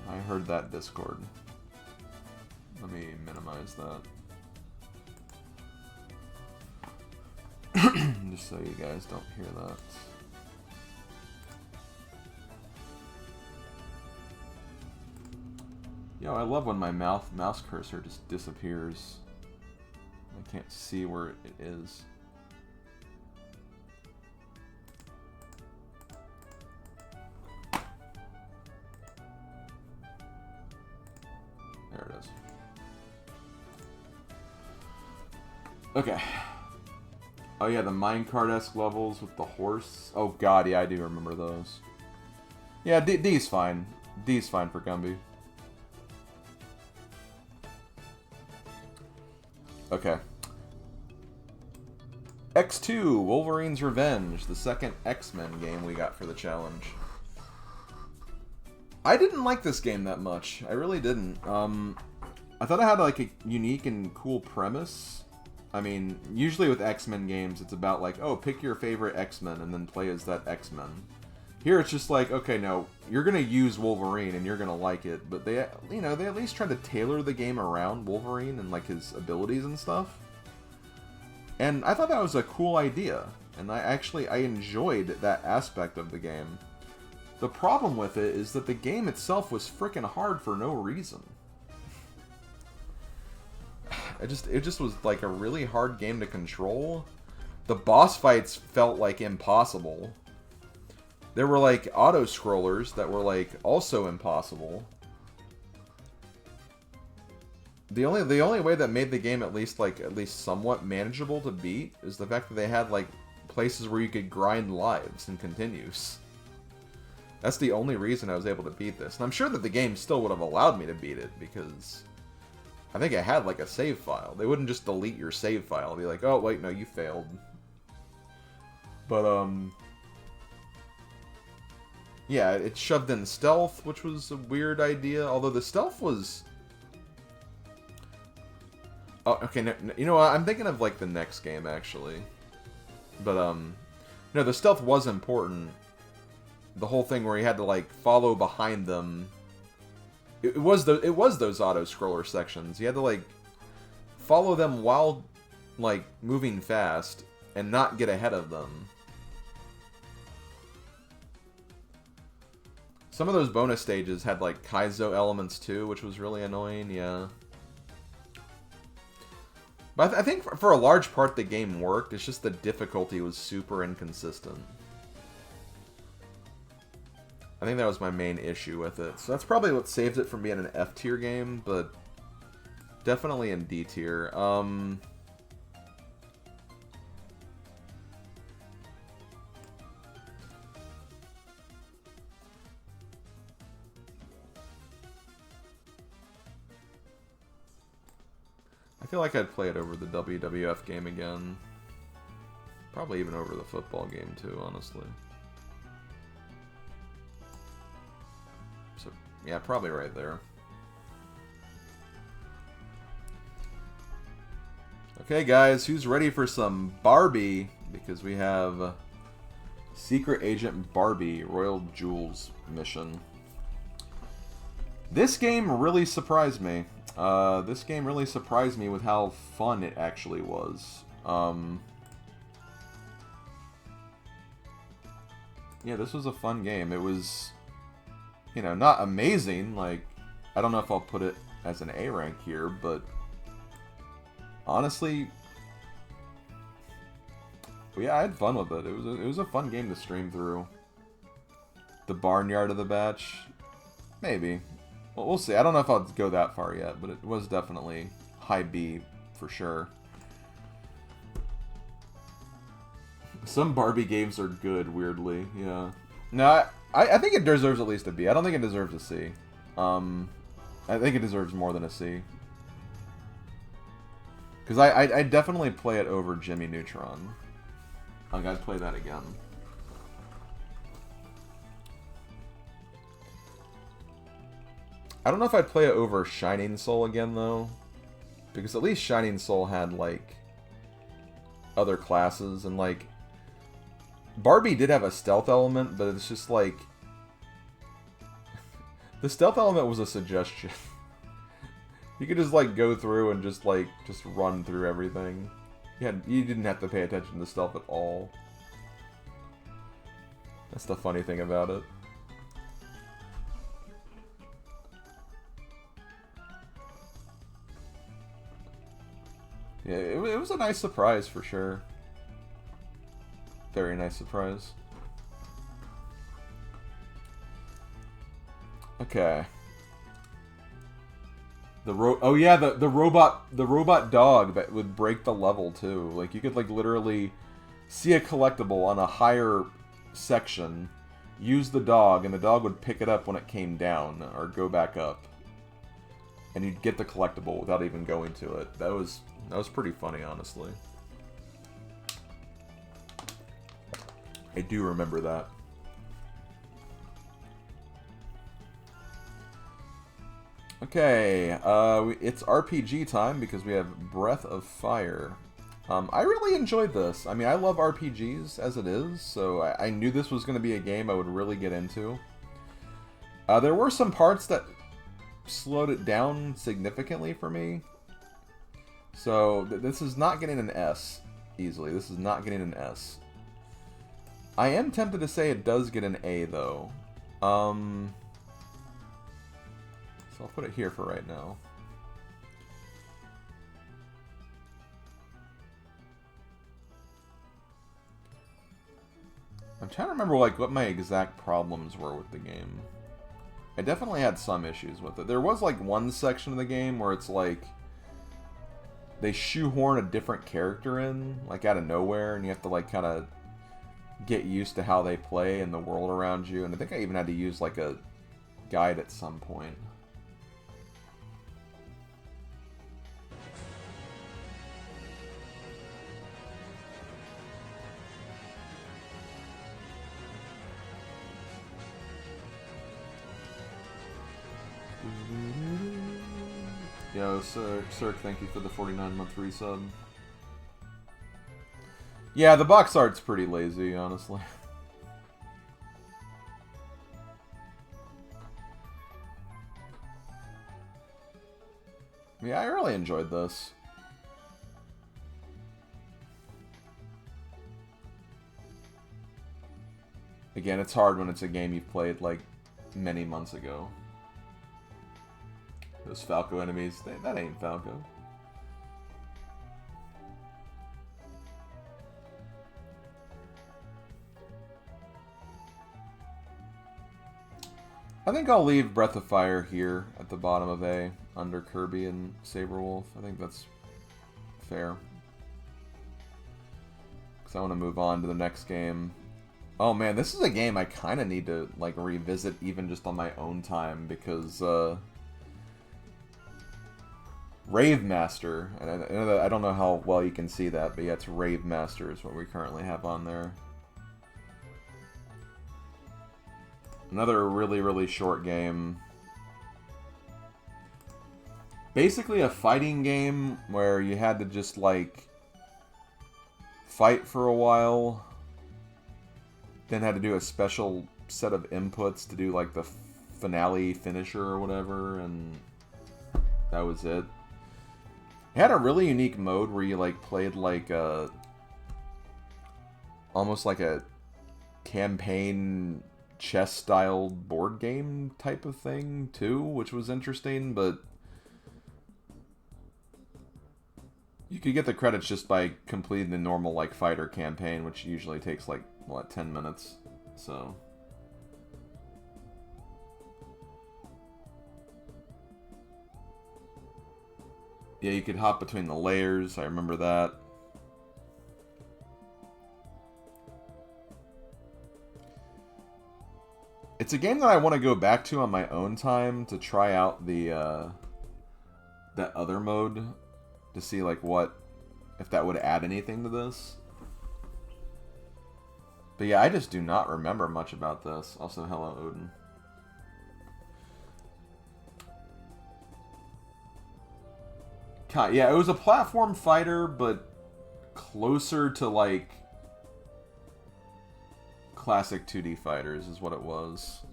I heard that Discord. Let me minimize that. Just so you guys don't hear that. Yo, I love when my mouse cursor just disappears. I can't see where it is. There it is. Okay. Oh yeah, the minecart-esque levels with the horse. Oh god, yeah, I do remember those. Yeah, D's fine. D's fine for Gumby. Okay. X2, Wolverine's Revenge, the second X-Men game we got for the challenge. I didn't like this game that much. I really didn't. I thought it had like a unique and cool premise. I mean, usually with X-Men games, it's about like, oh, pick your favorite X-Men and then play as that X-Men. Here it's just like, okay, no, you're gonna use Wolverine and you're gonna like it, but they, you know, they at least tried to tailor the game around Wolverine and like his abilities and stuff. And I thought that was a cool idea, and I enjoyed that aspect of the game. The problem with it is that the game itself was frickin' hard for no reason. It just was like a really hard game to control. The boss fights felt like impossible. There were like auto-scrollers that were like also impossible. The only way that made the game at least somewhat manageable to beat is the fact that they had like places where you could grind lives and continues. That's the only reason I was able to beat this. And I'm sure that the game still would have allowed me to beat it because I think it had like a save file. They wouldn't just delete your save file and be like, "Oh, wait, no, you failed." But yeah, it shoved in stealth, which was a weird idea. Although the stealth was... Oh, okay, no, you know what? I'm thinking of, like, the next game, actually. But, no, the stealth was important. The whole thing where you had to, like, follow behind them. It was those auto-scroller sections. You had to, like, follow them while, like, moving fast and not get ahead of them. Some of those bonus stages had, like, Kaizo elements, too, which was really annoying, yeah. But I think for a large part the game worked, it's just the difficulty was super inconsistent. I think that was my main issue with it. So that's probably what saved it from being an F tier game, but definitely in D tier. I feel like I'd play it over the WWF game again. Probably even over the football game too, honestly. So, yeah, probably right there. Okay, guys, who's ready for some Barbie? Because we have Secret Agent Barbie Royal Jewels mission. This game really surprised me. This game really surprised me with how fun it actually was. Yeah, this was a fun game. It was, you know, not amazing. Like, I don't know if I'll put it as an A rank here, but honestly, yeah, I had fun with it. It was a fun game to stream through. The barnyard of the batch, maybe. Well, we'll see. I don't know if I'll go that far yet, but it was definitely high B for sure. Some Barbie games are good, weirdly. Yeah. No, I think it deserves at least a B. I don't think it deserves a C. I think it deserves more than a C. Because I definitely play it over Jimmy Neutron. I gotta play that again. I don't know if I'd play it over Shining Soul again, though. Because at least Shining Soul had, like, other classes. And, like, Barbie did have a stealth element, but it's just, like... the stealth element was a suggestion. You could just, like, go through and just run through everything. You didn't have to pay attention to stealth at all. That's the funny thing about it. Yeah, it was a nice surprise for sure. Very nice surprise. Okay. The robot dog that would break the level too. Like you could like literally see a collectible on a higher section, use the dog, and the dog would pick it up when it came down or go back up. And you'd get the collectible without even going to it. That was pretty funny, honestly. I do remember that. Okay, it's RPG time because we have Breath of Fire. I really enjoyed this. I mean, I love RPGs as it is, so I knew this was going to be a game I would really get into. There were some parts that slowed it down significantly for me. So, this is not getting an S easily. This is not getting an S. I am tempted to say it does get an A, though. So I'll put it here for right now. I'm trying to remember like what my exact problems were with the game. I definitely had some issues with it. There was like one section of the game where it's like they shoehorn a different character in, like out of nowhere, and you have to like kind of get used to how they play and the world around you. And I think I even had to use like a guide at some point. Yo, Sir, thank you for the 49-month resub. Yeah, the box art's pretty lazy, honestly. Yeah, I really enjoyed this. Again, it's hard when it's a game you've played, like, many months ago. Those Falco enemies, that ain't Falco. I think I'll leave Breath of Fire here at the bottom of A, under Kirby and Saberwolf. I think that's fair. Because I want to move on to the next game. Oh man, this is a game I kind of need to like revisit even just on my own time, because Rave Master, and I don't know how well you can see that, but yeah, it's Rave Master is what we currently have on there. Another really, really short game. Basically a fighting game where you had to just, like, fight for a while. then had to do a special set of inputs to do like the finale finisher or whatever, and that was it. It had a really unique mode where you like played like a almost like a campaign chess style board game type of thing too, which was interesting, but you could get the credits just by completing the normal like fighter campaign, which usually takes like what, 10 minutes. So yeah, you could hop between the layers. I remember that. It's a game that I want to go back to on my own time to try out the that other mode to see like what if that would add anything to this. But yeah, I just do not remember much about this. Also, hello Odin. Yeah, it was a platform fighter, but closer to like classic 2D fighters is what it was.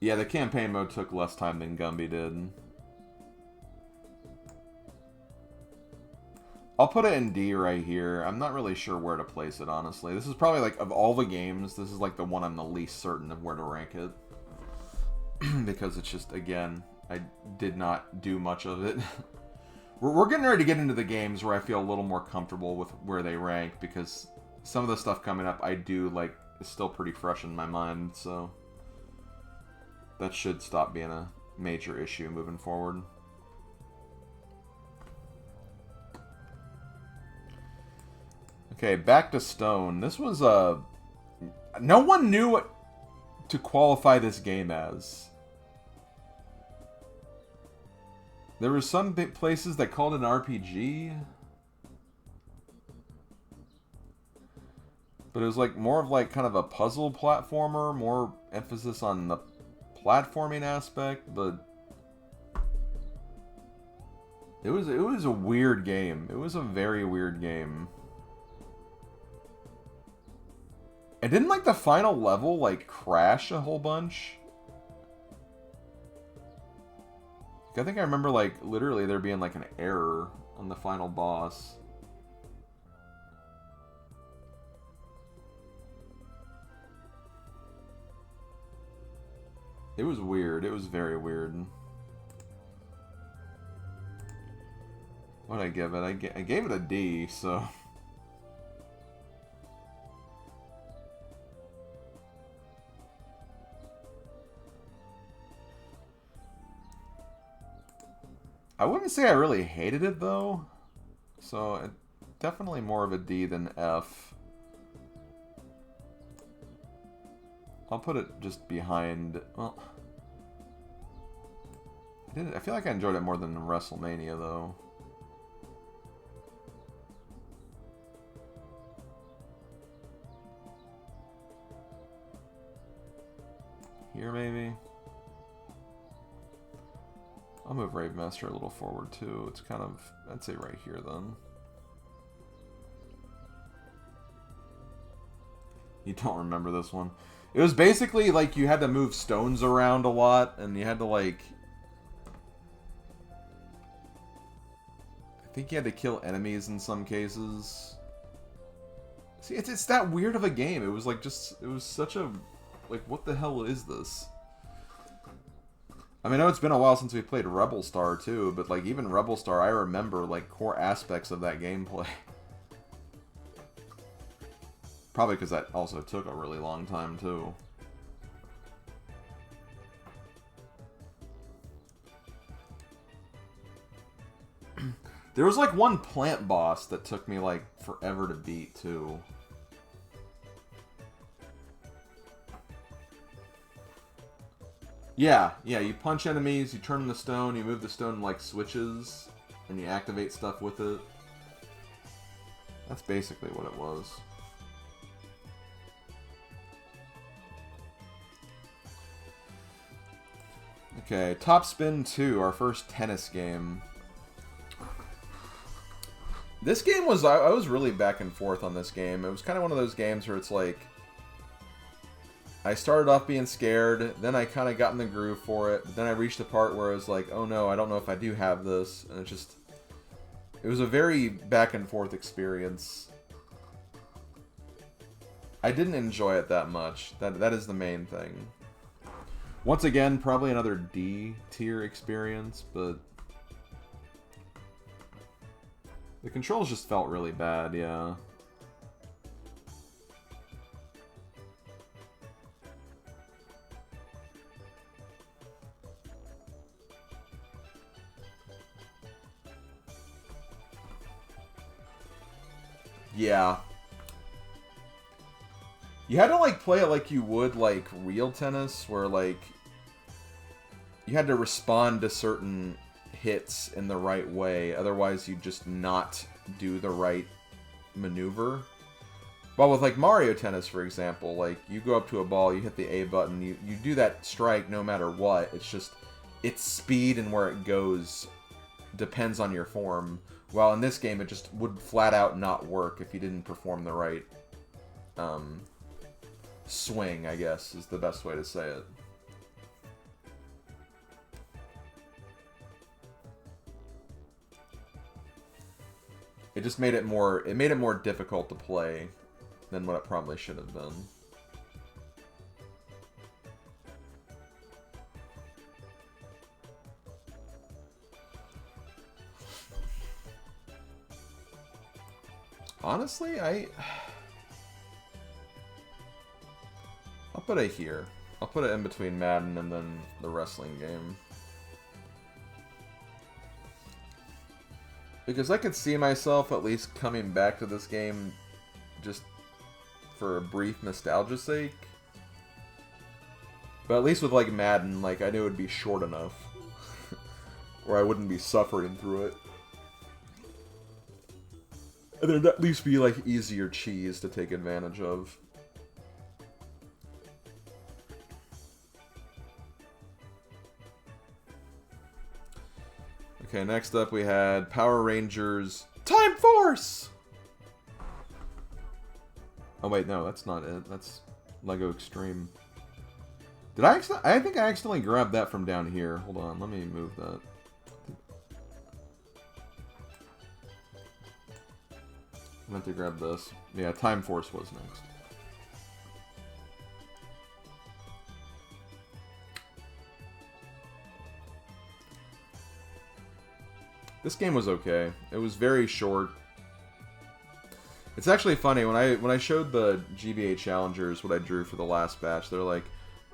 Yeah, the campaign mode took less time than Gumby did. I'll put it in D right here. I'm not really sure where to place it, honestly. This is probably like, of all the games, this is like the one I'm the least certain of where to rank it. Because it's just, again, I did not do much of it. We're getting ready to get into the games where I feel a little more comfortable with where they rank, because some of the stuff coming up I do, like, is still pretty fresh in my mind, so that should stop being a major issue moving forward. Okay, back to Stone. This was no one knew what to qualify this game as. There were some places that called it an RPG. But it was like more of like kind of a puzzle platformer, more emphasis on the platforming aspect, but it was a weird game. It was a very weird game. And didn't like the final level like crash a whole bunch? I think I remember like literally there being like an error on the final boss. It was weird. It was very weird. What'd I give it? I gave it a D, so... I wouldn't say I really hated it, though. So, definitely more of a D than F. I'll put it just behind... Well, I feel like I enjoyed it more than WrestleMania, though. Here, maybe? I'll move Rave Master a little forward, too. It's kind of... I'd say right here, then. You don't remember this one. It was basically like you had to move stones around a lot, and you had to like... I think you had to kill enemies in some cases. See, it's that weird of a game. It was like just... It was such a... Like, what the hell is this? I mean, I know it's been a while since we played Rebel Star, too, but like even Rebel Star, I remember like core aspects of that gameplay. Probably because that also took a really long time, too. There was, like, one plant boss that took me, like, forever to beat, too. Yeah, you punch enemies, you turn them to stone, you move the stone, like, switches, and you activate stuff with it. That's basically what it was. Okay, Top Spin 2, our first tennis game. This game was, I was really back and forth on this game. It was kind of one of those games where it's like, I started off being scared, then I kind of got in the groove for it, but then I reached a part where I was like, oh no, I don't know if I do have this, and it was a very back and forth experience. I didn't enjoy it that much. That is the main thing. Once again, probably another D tier experience, but the controls just felt really bad, yeah. Yeah. You had to, like, play it like you would, like, real tennis, where, like, you had to respond to certain hits in the right way, otherwise you'd just not do the right maneuver. But with, like, Mario Tennis, for example, like, you go up to a ball, you hit the A button, you do that strike no matter what. It's just, its speed and where it goes depends on your form. While in this game, it just would flat out not work if you didn't perform the right swing, I guess, is the best way to say it. It just made it more, difficult to play than what it probably should have been. Honestly, I'll put it here. I'll put it in between Madden and then the wrestling game. Because I could see myself at least coming back to this game just for a brief nostalgia's sake. But at least with, like, Madden, like, I knew it would be short enough where I wouldn't be suffering through it. And there'd at least be, like, easier cheese to take advantage of. Okay, next up we had Power Rangers Time Force! Oh wait, no, that's not it. That's Lego Extreme. Did I think I accidentally grabbed that from down here. Hold on, let me move that. I meant to grab this. Yeah, Time Force was next. This game was okay. It was very short. It's actually funny, when I showed the GBA challengers what I drew for the last batch, they're like,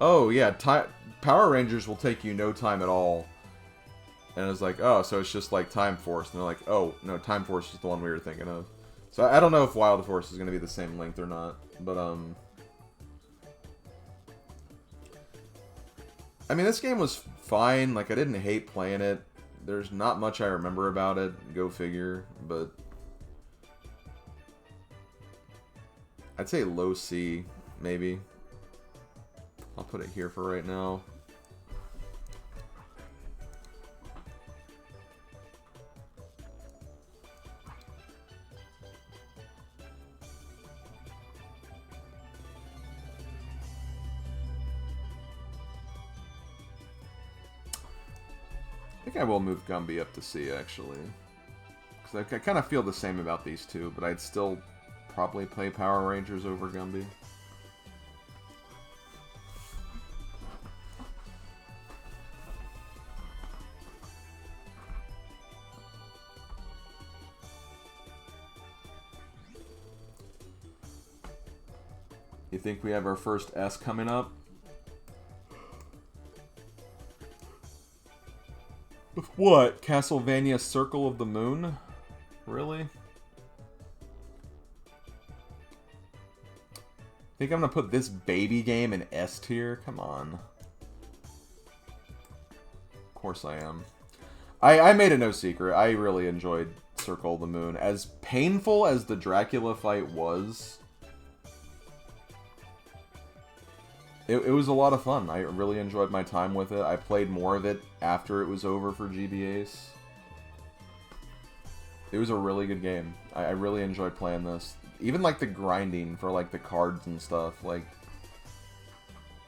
oh yeah, Power Rangers will take you no time at all. And I was like, oh, so it's just like Time Force. And they're like, oh, no, Time Force is the one we were thinking of. So I don't know if Wild Force is going to be the same length or not, but I mean, this game was fine. Like, I didn't hate playing it. There's not much I remember about it. Go figure, but I'd say low C, maybe. I'll put it here for right now. I think I will move Gumby up to C, actually. Because I kind of feel the same about these two, but I'd still probably play Power Rangers over Gumby. You think we have our first S coming up? With what? Castlevania Circle of the Moon? Really? Think I'm gonna put this baby game in S tier? Come on. Of course I am. I made it no secret. I really enjoyed Circle of the Moon. As painful as the Dracula fight was, it was a lot of fun. I really enjoyed my time with it. I played more of it after it was over for GBACE. It was a really good game. I really enjoyed playing this. Even like the grinding for like the cards and stuff. Like,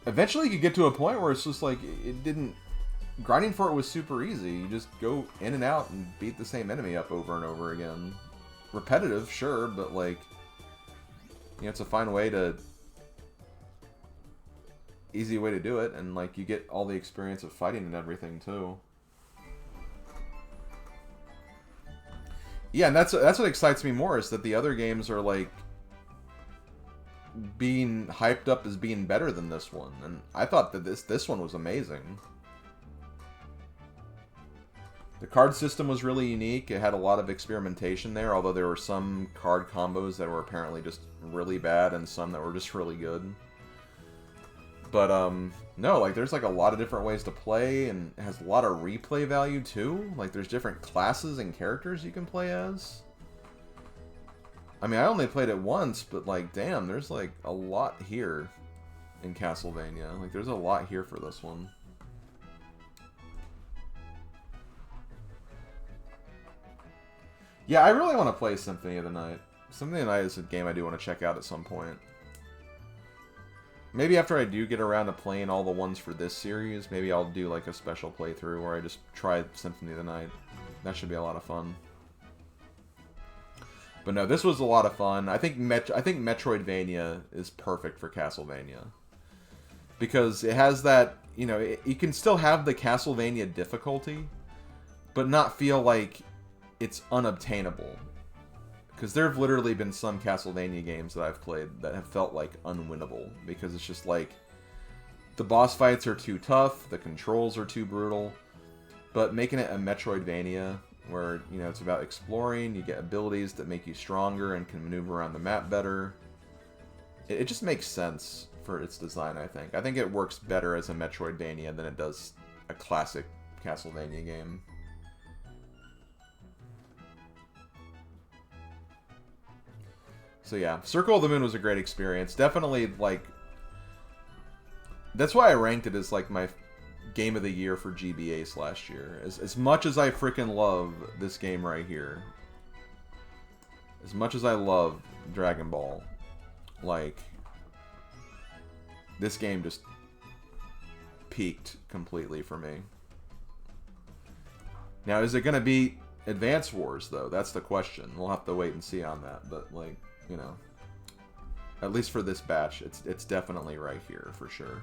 eventually you get to a point where it's just like it didn't. Grinding for it was super easy. You just go in and out and beat the same enemy up over and over again. Repetitive, sure, but like, you know, it's a fine way to. Easy way to do it, and like you get all the experience of fighting and everything too. Yeah, and that's what excites me more, is that the other games are like being hyped up as being better than this one, and I thought that this one was amazing. The card system was really unique. It had a lot of experimentation there, although there were some card combos that were apparently just really bad and some that were just really good. But, no, like, there's, like, a lot of different ways to play, and it has a lot of replay value, too. Like, there's different classes and characters you can play as. I mean, I only played it once, but, like, damn, there's, like, a lot here in Castlevania. Like, there's a lot here for this one. Yeah, I really want to play Symphony of the Night. Symphony of the Night is a game I do want to check out at some point. Maybe after I do get around to playing all the ones for this series, maybe I'll do like a special playthrough where I just try Symphony of the Night. That should be a lot of fun. But no, this was a lot of fun. I think Metroidvania is perfect for Castlevania. Because it has that, you know, you can still have the Castlevania difficulty, but not feel like it's unobtainable. Because there have literally been some Castlevania games that I've played that have felt like unwinnable. Because it's just like, the boss fights are too tough, the controls are too brutal. But making it a Metroidvania, where, you know, it's about exploring, you get abilities that make you stronger and can maneuver around the map better. It just makes sense for its design, I think. I think it works better as a Metroidvania than it does a classic Castlevania game. So yeah, Circle of the Moon was a great experience. Definitely, like, that's why I ranked it as, like, my game of the year for GBACE last year. As much as I freaking love this game right here, as much as I love Dragon Ball, like, this game just peaked completely for me. Now, is it going to beat Advance Wars, though? That's the question. We'll have to wait and see on that, but, like, you know, at least for this batch, it's definitely right here for sure.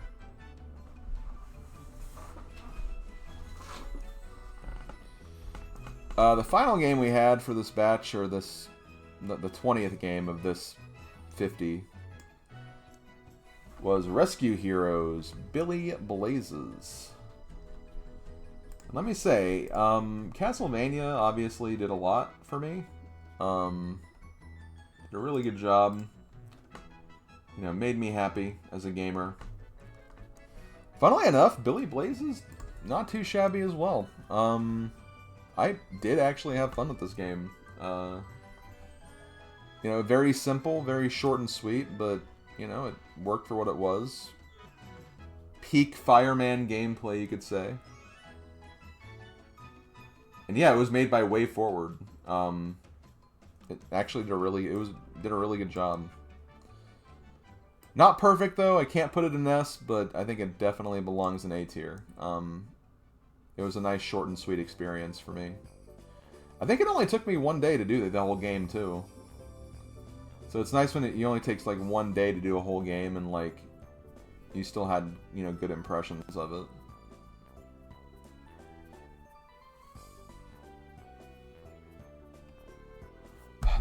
The final game we had for this batch, or the 20th game of this 50, was Rescue Heroes Billy Blazes. Let me say, Castlevania obviously did a lot for me. Did a really good job. You know, made me happy as a gamer. Funnily enough, Billy Blazes, not too shabby as well. I did actually have fun with this game. You know, very simple, very short and sweet, but, you know, it worked for what it was. Peak Fireman gameplay, you could say. And yeah, it was made by Way Forward. It actually did a really good job. Not perfect though. I can't put it in S, but I think it definitely belongs in A tier. It was a nice, short and sweet experience for me. I think it only took me one day to do the whole game too. So it's nice when it only takes like one day to do a whole game, and like you still had, you know, good impressions of it.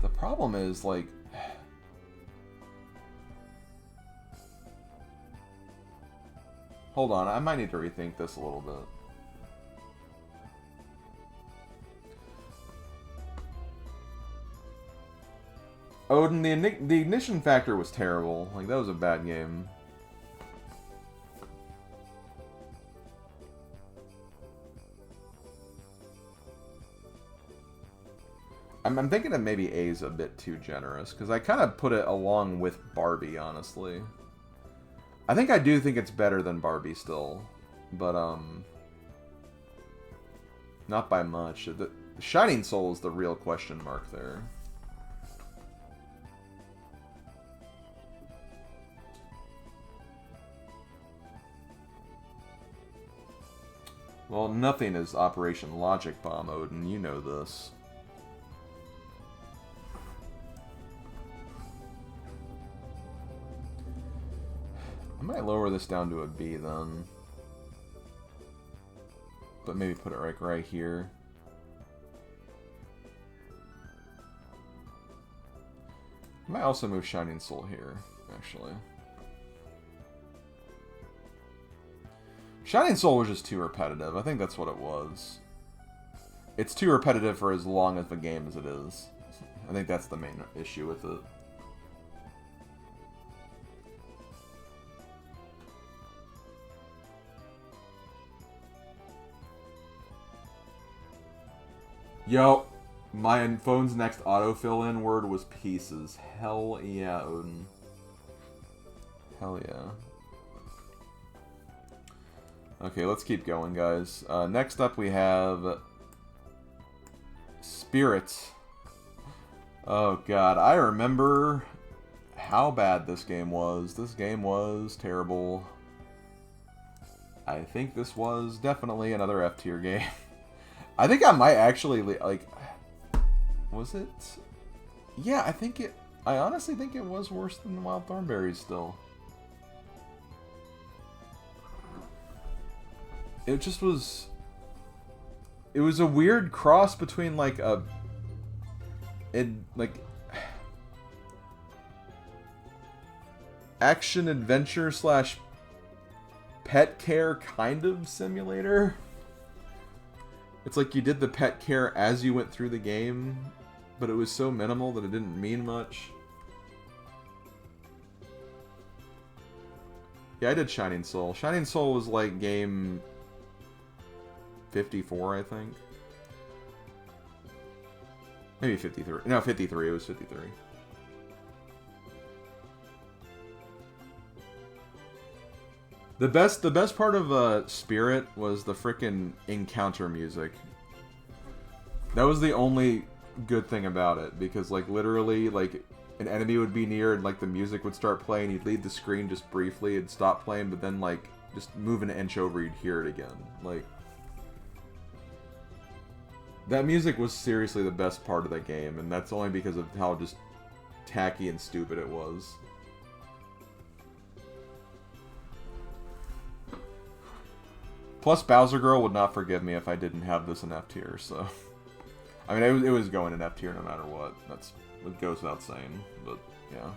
The problem is, like, hold on, I might need to rethink this a little bit. Odin, the ignition factor was terrible. Like, that was a bad game. I'm thinking that maybe A's a bit too generous, because I kind of put it along with Barbie, honestly. I think I do think it's better than Barbie still, but, Not by much. The Shining Soul is the real question mark there. Well, nothing is Operation Logic Bomb, Odin. You know this. I might lower this down to a B then. But maybe put it right here. I might also move Shining Soul here, actually. Shining Soul was just too repetitive. I think that's what it was. It's too repetitive for as long as the game as it is. I think that's the main issue with it. Yo, my phone's next autofill-in word was pieces. Hell yeah, Odin. Hell yeah. Okay, let's keep going, guys. Next up we have Spirit. Oh god, I remember how bad this game was. This game was terrible. I think this was definitely another F-tier game. I think I might actually, like... Was it? Yeah, I think it... I honestly think it was worse than Wild Thornberries still. It just was... It was a weird cross between, like, a... action-adventure slash pet care kind of simulator. It's like you did the pet care as you went through the game, but it was so minimal that it didn't mean much. Yeah, I did Shining Soul. Shining Soul was like game 54, I think. Maybe 53. No, 53. It was 53. The best part of Spirit was the frickin' encounter music. That was the only good thing about it, because like literally like an enemy would be near and like the music would start playing, you'd leave the screen just briefly, it'd stop playing, but then like just move an inch over, you'd hear it again. Like that music was seriously the best part of the game, and that's only because of how just tacky and stupid it was. Plus, Bowser Girl would not forgive me if I didn't have this in F tier, so... I mean, it was going in F tier no matter what. It goes without saying, but, yeah.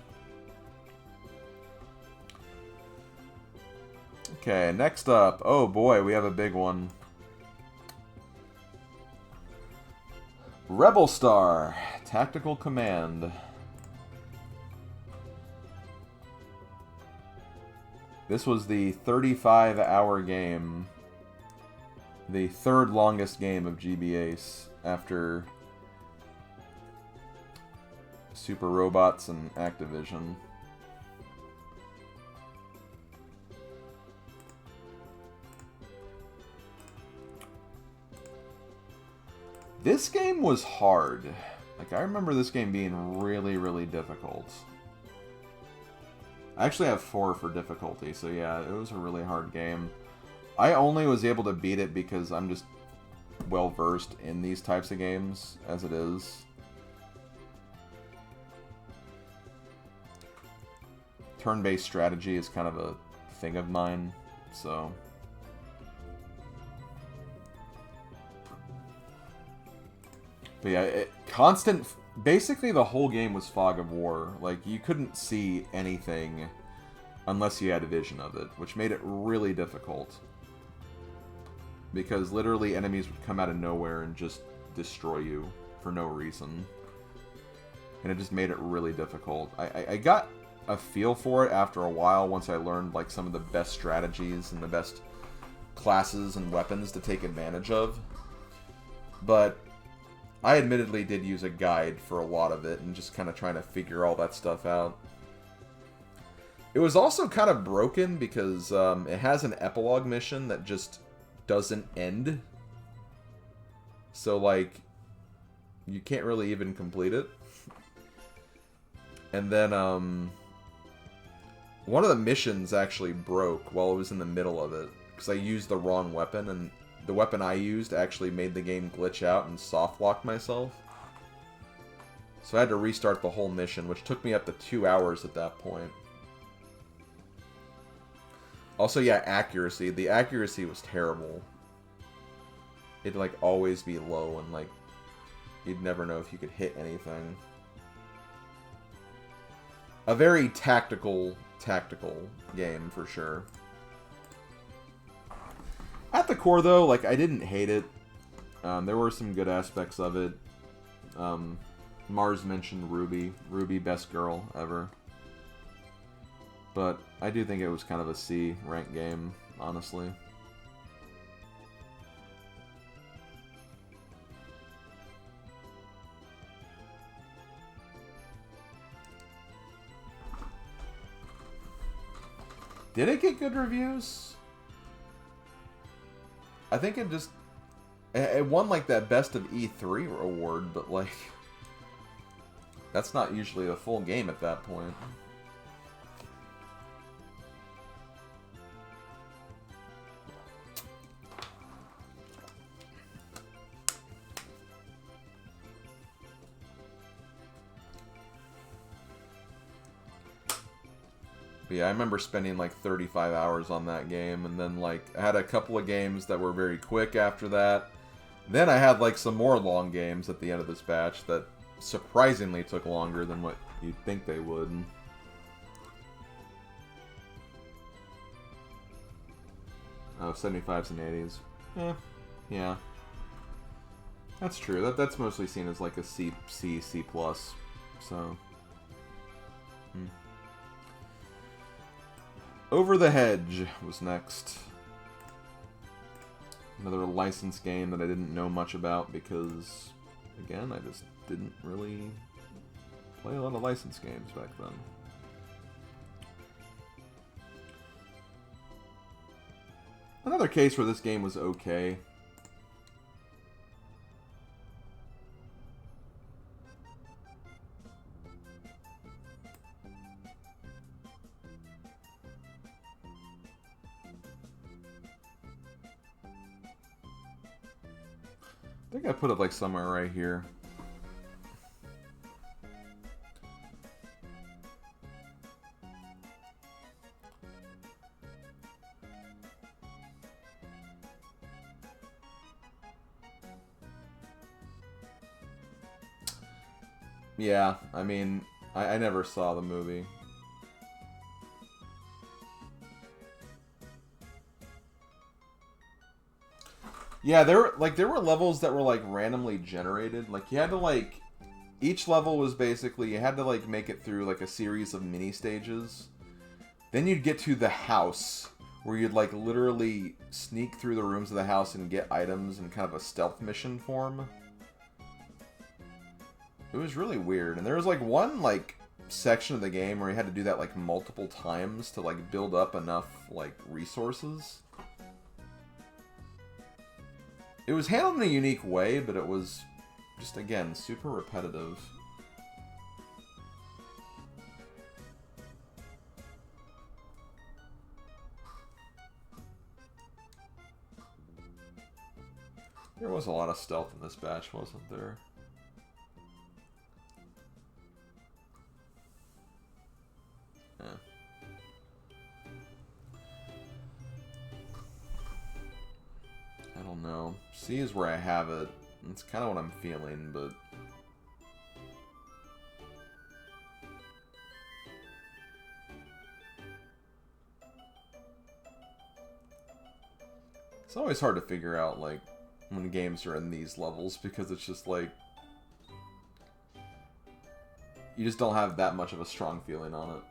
Okay, next up. Oh boy, we have a big one. Rebel Star, Tactical Command. This was the 35-hour game. The third longest game of GBACE after Super Robots and Activision. This game was hard. Like, I remember this game being really, really difficult. I actually have 4 for difficulty, so yeah, it was a really hard game. I only was able to beat it because I'm just well-versed in these types of games, as it is. Turn-based strategy is kind of a thing of mine, so... But yeah, constant... Basically, the whole game was fog of war. Like, you couldn't see anything unless you had a vision of it, which made it really difficult. Because literally enemies would come out of nowhere and just destroy you for no reason. And it just made it really difficult. I got a feel for it after a while once I learned like some of the best strategies and the best classes and weapons to take advantage of. But I admittedly did use a guide for a lot of it and just kind of trying to figure all that stuff out. It was also kind of broken because it has an epilogue mission that just doesn't end. So, like, you can't really even complete it. And then, one of the missions actually broke while I was in the middle of it. Because I used the wrong weapon, and the weapon I used actually made the game glitch out and soft-locked myself. So I had to restart the whole mission, which took me up to 2 hours at that point. Also, yeah, accuracy. The accuracy was terrible. It'd, like, always be low, and, like, you'd never know if you could hit anything. A very tactical game, for sure. At the core, though, like, I didn't hate it. There were some good aspects of it. Mars mentioned Ruby. Ruby, best girl ever. But I do think it was kind of a C rank game, honestly. Did it get good reviews? I think it just... It won, like, that Best of E3 award, but, like... That's not usually a full game at that point. But yeah, I remember spending like 35 hours on that game, and then like I had a couple of games that were very quick after that. Then I had like some more long games at the end of this batch that surprisingly took longer than what you'd think they would. Oh, 75s and 80s. Yeah. That's true. That's mostly seen as like a C+. So... Over the Hedge was next. Another licensed game that I didn't know much about because, again, I just didn't really play a lot of licensed games back then. Another case where this game was okay. I think I put it like somewhere right here. Yeah, I mean, I never saw the movie. Yeah, there were levels that were like randomly generated. Like you had to like each level was basically you had to like make it through like a series of mini stages. Then you'd get to the house where you'd like literally sneak through the rooms of the house and get items in kind of a stealth mission form. It was really weird. And there was like one like section of the game where you had to do that like multiple times to like build up enough like resources. It was handled in a unique way, but it was just, again, super repetitive. There was a lot of stealth in this batch, wasn't there? Yeah. I don't know. C is where I have it. It's kind of what I'm feeling, but... It's always hard to figure out, like, when games are in these levels, because it's just, like... You just don't have that much of a strong feeling on it.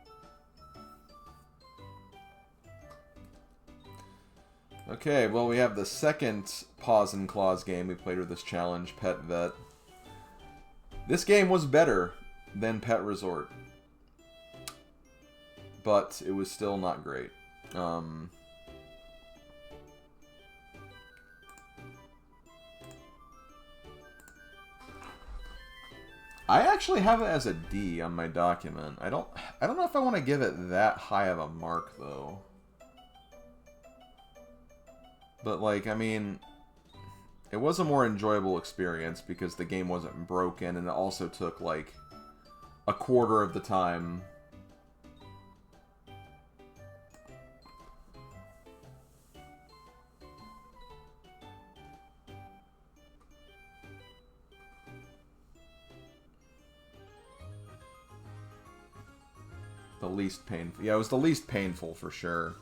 Okay, well, we have the second Paws and Claws game we played with this challenge, Pet Vet. This game was better than Pet Resort, but it was still not great. I actually have it as a D on my document. I don't know if I want to give it that high of a mark though. But like, I mean, it was a more enjoyable experience because the game wasn't broken and it also took like a quarter of the time. The least painful. Yeah, it was the least painful for sure.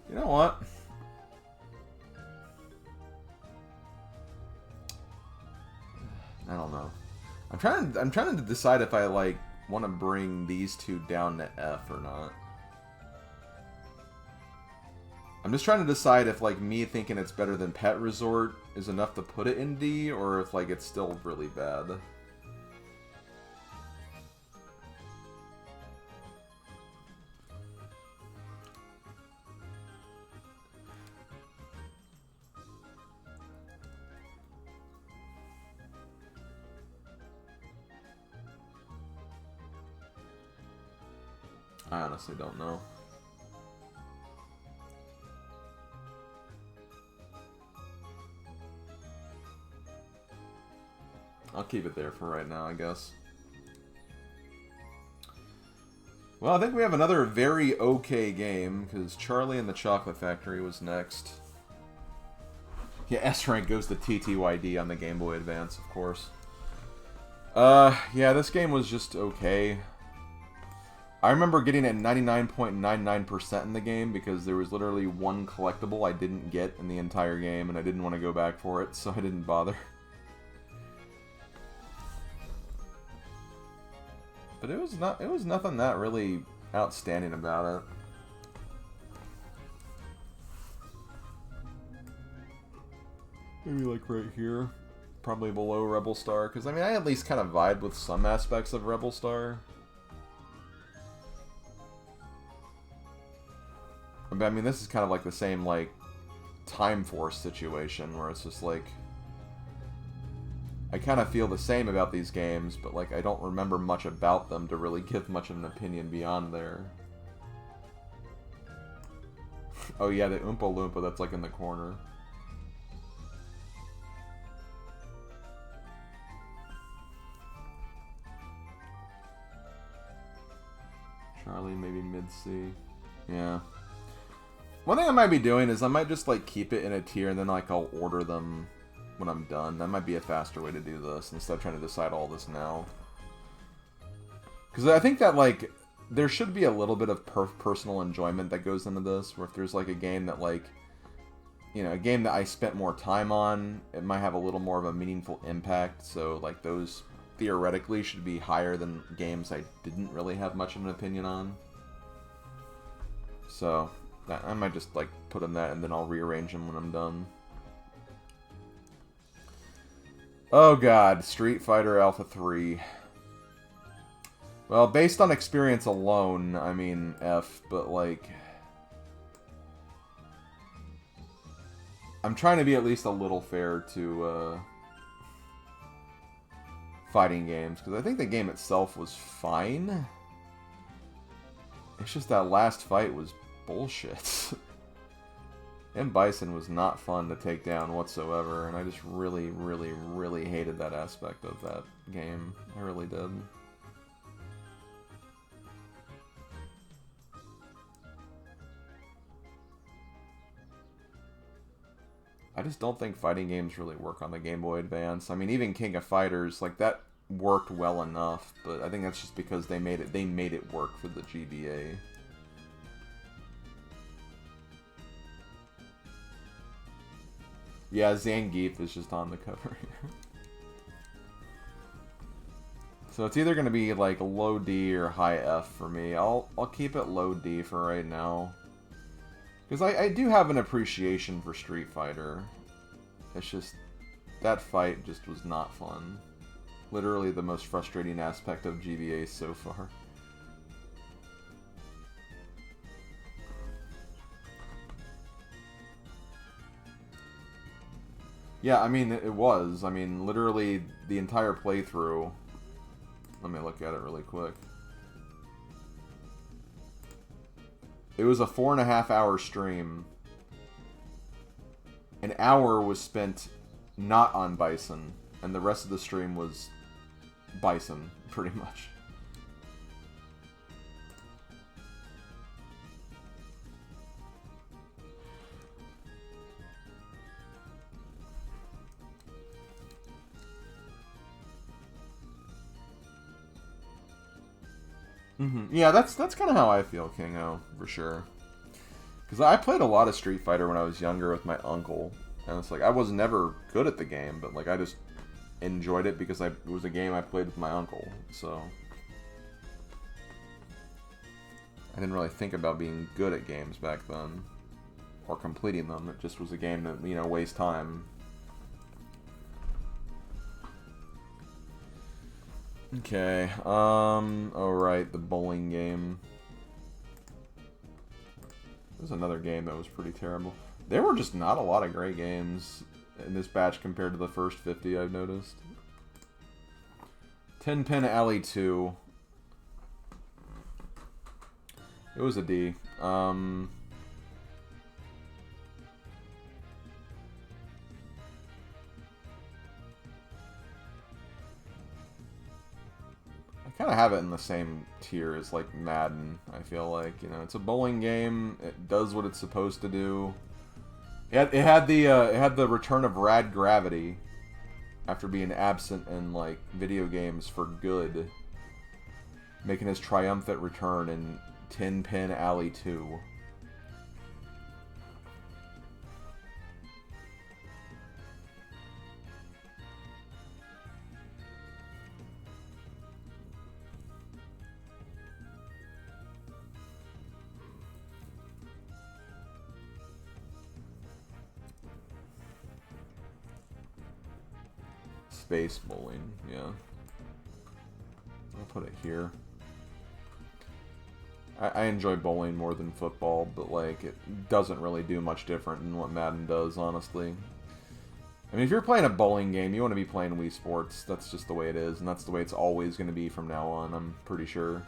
You know what? I don't know. I'm trying to decide if I like want to bring these two down to F or not. I'm just trying to decide if like me thinking it's better than Pet Resort is enough to put it in D or if like it's still really bad. I honestly don't know. I'll keep it there for right now, I guess. Well, I think we have another very okay game, because Charlie and the Chocolate Factory was next. Yeah, S rank goes to TTYD on the Game Boy Advance, of course. Yeah, this game was just okay. I remember getting at 99.99% in the game because there was literally one collectible I didn't get in the entire game, and I didn't want to go back for it, so I didn't bother. But it was nothing that really outstanding about it. Maybe like right here. Probably below Rebel Star, because I mean I at least kind of vibe with some aspects of Rebel Star. But I mean this is kind of like the same like Time Force situation where it's just like I kind of feel the same about these games, but like I don't remember much about them to really give much of an opinion beyond there. Oh yeah, the Oompa Loompa that's like in the corner. Charlie, maybe mid-C. Yeah. One thing I might be doing is I might just like keep it in a tier and then like I'll order them when I'm done. That might be a faster way to do this instead of trying to decide all this now. Because I think that like there should be a little bit of personal enjoyment that goes into this, where if there's like a game that like, you know, a game that I spent more time on, it might have a little more of a meaningful impact. So like those theoretically should be higher than games I didn't really have much of an opinion on. So I might just like put in that and then I'll rearrange them when I'm done. Oh god, Street Fighter Alpha 3. Well, based on experience alone, I mean F, but like I'm trying to be at least a little fair to fighting games, because I think the game itself was fine. It's just that last fight was bullshit. M. Bison was not fun to take down whatsoever, and I just really, really, really hated that aspect of that game. I really did. I just don't think fighting games really work on the Game Boy Advance. I mean, even King of Fighters, like, that worked well enough, but I think that's just because they made it work for the GBA. Yeah, Zangief is just on the cover here. So it's either going to be like low D or high F for me. I'll keep it low D for right now. Because I do have an appreciation for Street Fighter. It's just, that fight just was not fun. Literally the most frustrating aspect of GBACE so far. Yeah, I mean, it was. I mean, literally the entire playthrough. Let me look at it really quick. It was a 4.5-hour stream. An hour was spent not on Bison, and the rest of the stream was Bison, pretty much. Yeah, that's kind of how I feel, Kingo, for sure. Because I played a lot of Street Fighter when I was younger with my uncle, and it's like I was never good at the game, but like I just enjoyed it because it was a game I played with my uncle. So I didn't really think about being good at games back then or completing them. It just was a game that, you know, wastes time. Okay, alright, the bowling game. There's another game that was pretty terrible. There were just not a lot of great games in this batch compared to the first 50, I've noticed. 10 Pin Alley 2. It was a D. Kind of have it in the same tier as like Madden. I feel like, you know, it's a bowling game. It does what it's supposed to do. It had the return of Rad Gravity after being absent in like video games for good, making his triumphant return in 10 Pin Alley 2. Space bowling, yeah. I'll put it here. I enjoy bowling more than football, but like it doesn't really do much different than what Madden does, honestly. I mean, if you're playing a bowling game, you want to be playing Wii Sports. That's just the way it is, and that's the way it's always going to be from now on, I'm pretty sure.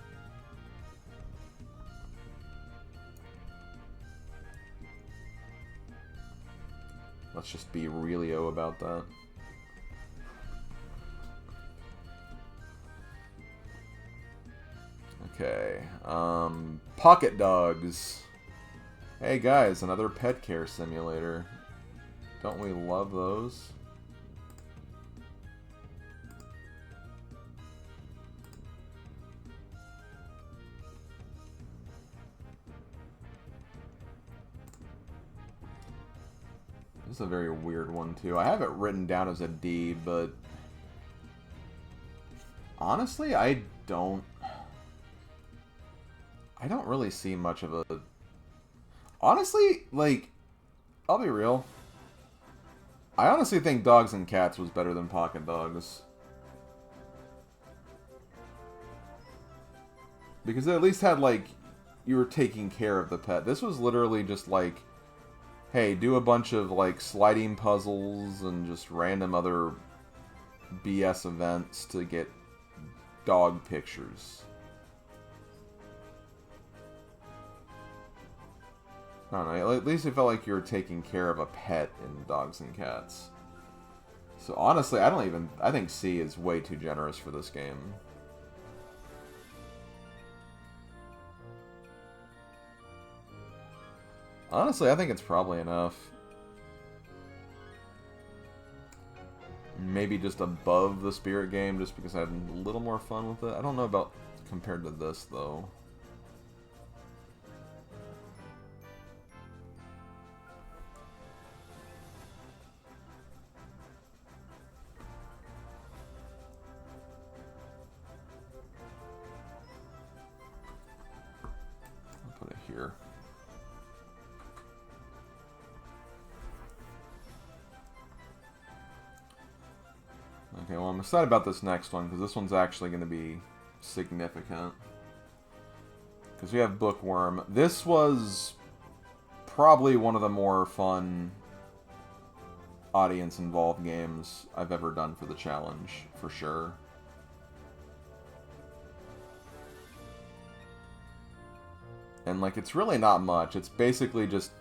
Let's just be realio about that. Okay, Pocket Dogs. Hey guys, another pet care simulator. Don't we love those? This is a very weird one too. I have it written down as a D, but honestly, I don't really see much of a... Honestly, like, I'll be real. I honestly think Dogs and Cats was better than Pocket Dogs. Because it at least had, like, you were taking care of the pet. This was literally just like, hey, do a bunch of, like, sliding puzzles and just random other BS events to get dog pictures. I don't know, at least it felt like you were taking care of a pet in Dogs and Cats. So honestly, I think C is way too generous for this game. Honestly, I think it's probably enough. Maybe just above the Spirit game, just because I had a little more fun with it. I don't know about compared to this, though. Okay, well, I'm excited about this next one, because this one's actually going to be significant. Because we have Bookworm. This was probably one of the more fun audience-involved games I've ever done for the challenge, for sure. And, like, it's really not much. It's basically just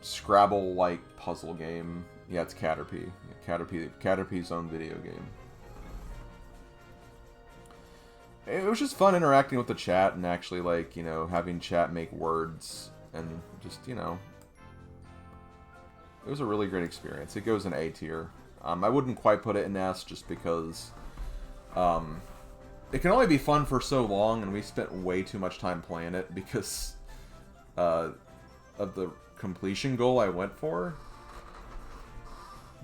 Scrabble-like puzzle game. Yeah, it's Caterpie. Caterpie's own video game. It was just fun interacting with the chat and actually, like, you know, having chat make words and just, you know, it was a really great experience. It goes in A tier. I wouldn't quite put it in S just because it can only be fun for so long, and we spent way too much time playing it because of the completion goal I went for.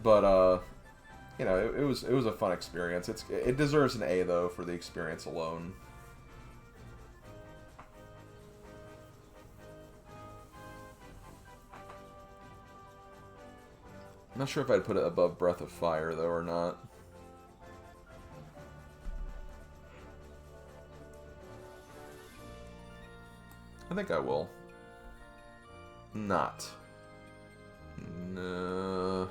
But you know, it was a fun experience. It deserves an A though for the experience alone. I'm not sure if I'd put it above Breath of Fire though or not. I think I will. Not. No.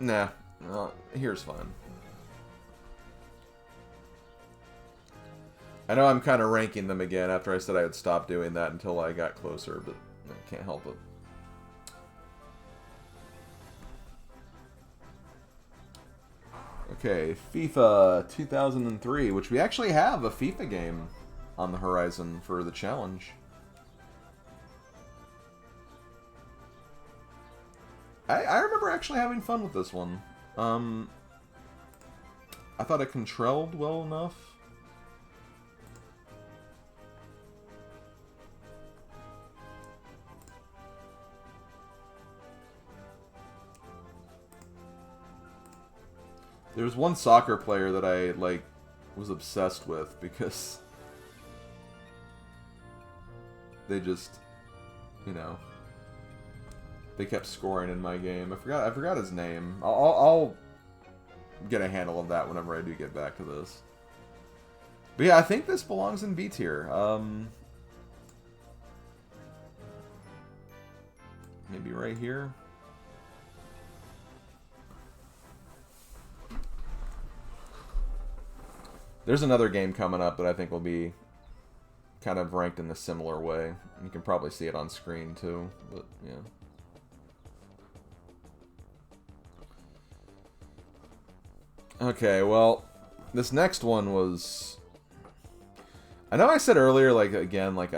Nah. Here's fine. I know I'm kind of ranking them again after I said I would stop doing that until I got closer, but I can't help it. Okay, FIFA 2003, which we actually have a FIFA game on the horizon for the challenge. I remember actually having fun with this one. I thought it controlled well enough. There was one soccer player that I, like, was obsessed with because they just, you know, they kept scoring in my game. I forgot his name. I'll get a handle of that whenever I do get back to this. But yeah, I think this belongs in B tier. Maybe right here. There's another game coming up that I think will be kind of ranked in a similar way. You can probably see it on screen too, but yeah. Okay, well, this next one was... I know I said earlier, like, again, like,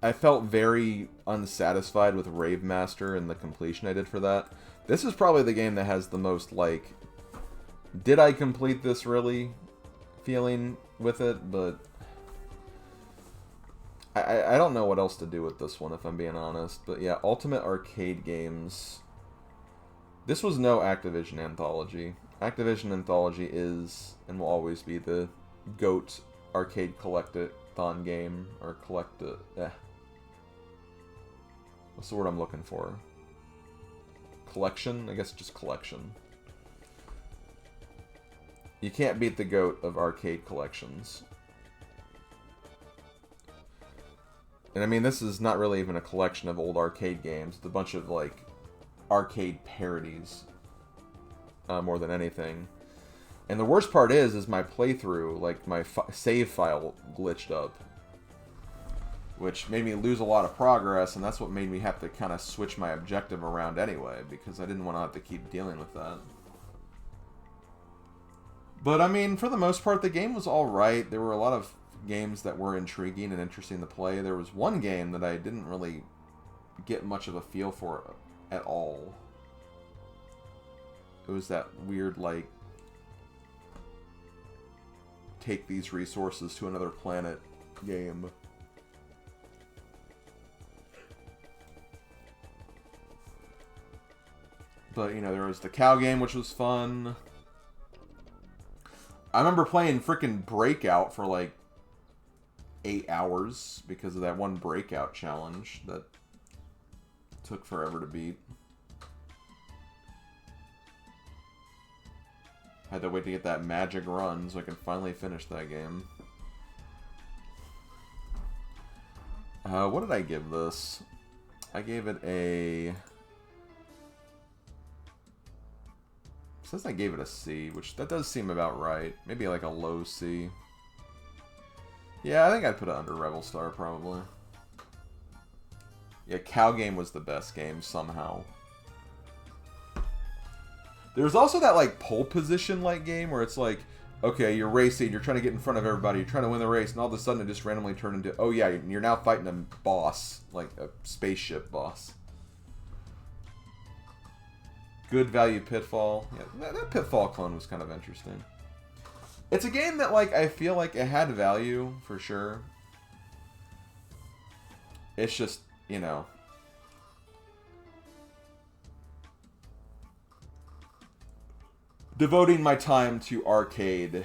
I felt very unsatisfied with Rave Master and the completion I did for that. This is probably the game that has the most, like, did I complete this really feeling with it, but I don't know what else to do with this one, if I'm being honest. But yeah, Ultimate Arcade Games. This was no Activision anthology. Activision anthology is and will always be the GOAT arcade collect-a-thon game, or what's the word I'm looking for? Collection? I guess just collection. You can't beat the GOAT of arcade collections. And I mean, this is not really even a collection of old arcade games. It's a bunch of, like, arcade parodies. More than anything. And the worst part is my playthrough, like, my save file glitched up. Which made me lose a lot of progress, and that's what made me have to kind of switch my objective around anyway, because I didn't want to have to keep dealing with that. But, I mean, for the most part, the game was alright. There were a lot of games that were intriguing and interesting to play. There was one game that I didn't really get much of a feel for at all. It was that weird, like, take these resources to another planet game. But, you know, there was the cow game, which was fun. I remember playing frickin' Breakout for, like, 8 hours because of that one Breakout challenge that took forever to beat. Had to wait to get that magic run so I can finally finish that game. What did I give this? I gave it a... It says I gave it a C, which that does seem about right. Maybe like a low C. Yeah, I think I'd put it under Rebel Star, probably. Yeah, Cow Game was the best game, somehow. There's also that, like, pole position-like game where it's like, okay, you're racing, you're trying to get in front of everybody, you're trying to win the race, and all of a sudden it just randomly turned into, oh yeah, you're now fighting a boss, like a spaceship boss. Good value Pitfall. Yeah, that Pitfall clone was kind of interesting. It's a game that, like, I feel like it had value, for sure. It's just, you know... devoting my time to arcade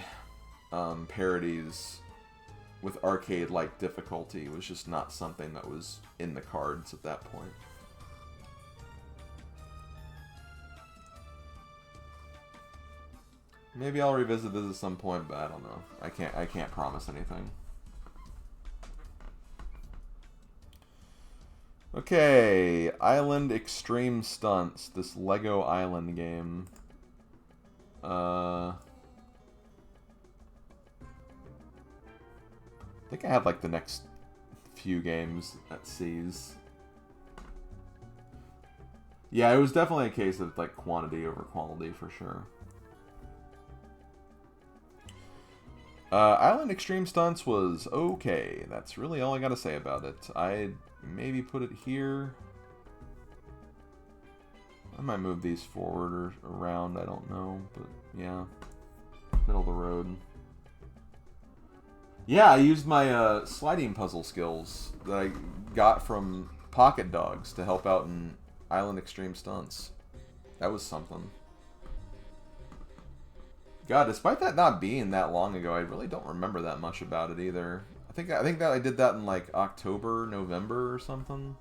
parodies with arcade-like difficulty was just not something that was in the cards at that point. Maybe I'll revisit this at some point, but I don't know. I can't promise anything. Okay, Island Extreme Stunts, this Lego Island game. I think I have like the next few games at C's. Yeah, it was definitely a case of like quantity over quality for sure. Island Extreme Stunts was okay. That's really all I gotta say about it. I'd maybe put it here. I might move these forward or around, I don't know, but yeah, middle of the road. Yeah, I used my sliding puzzle skills that I got from Pocket Dogs to help out in Island Extreme Stunts. That was something. God, despite that not being that long ago, I really don't remember that much about it either. I think that I did that in like October, November or something.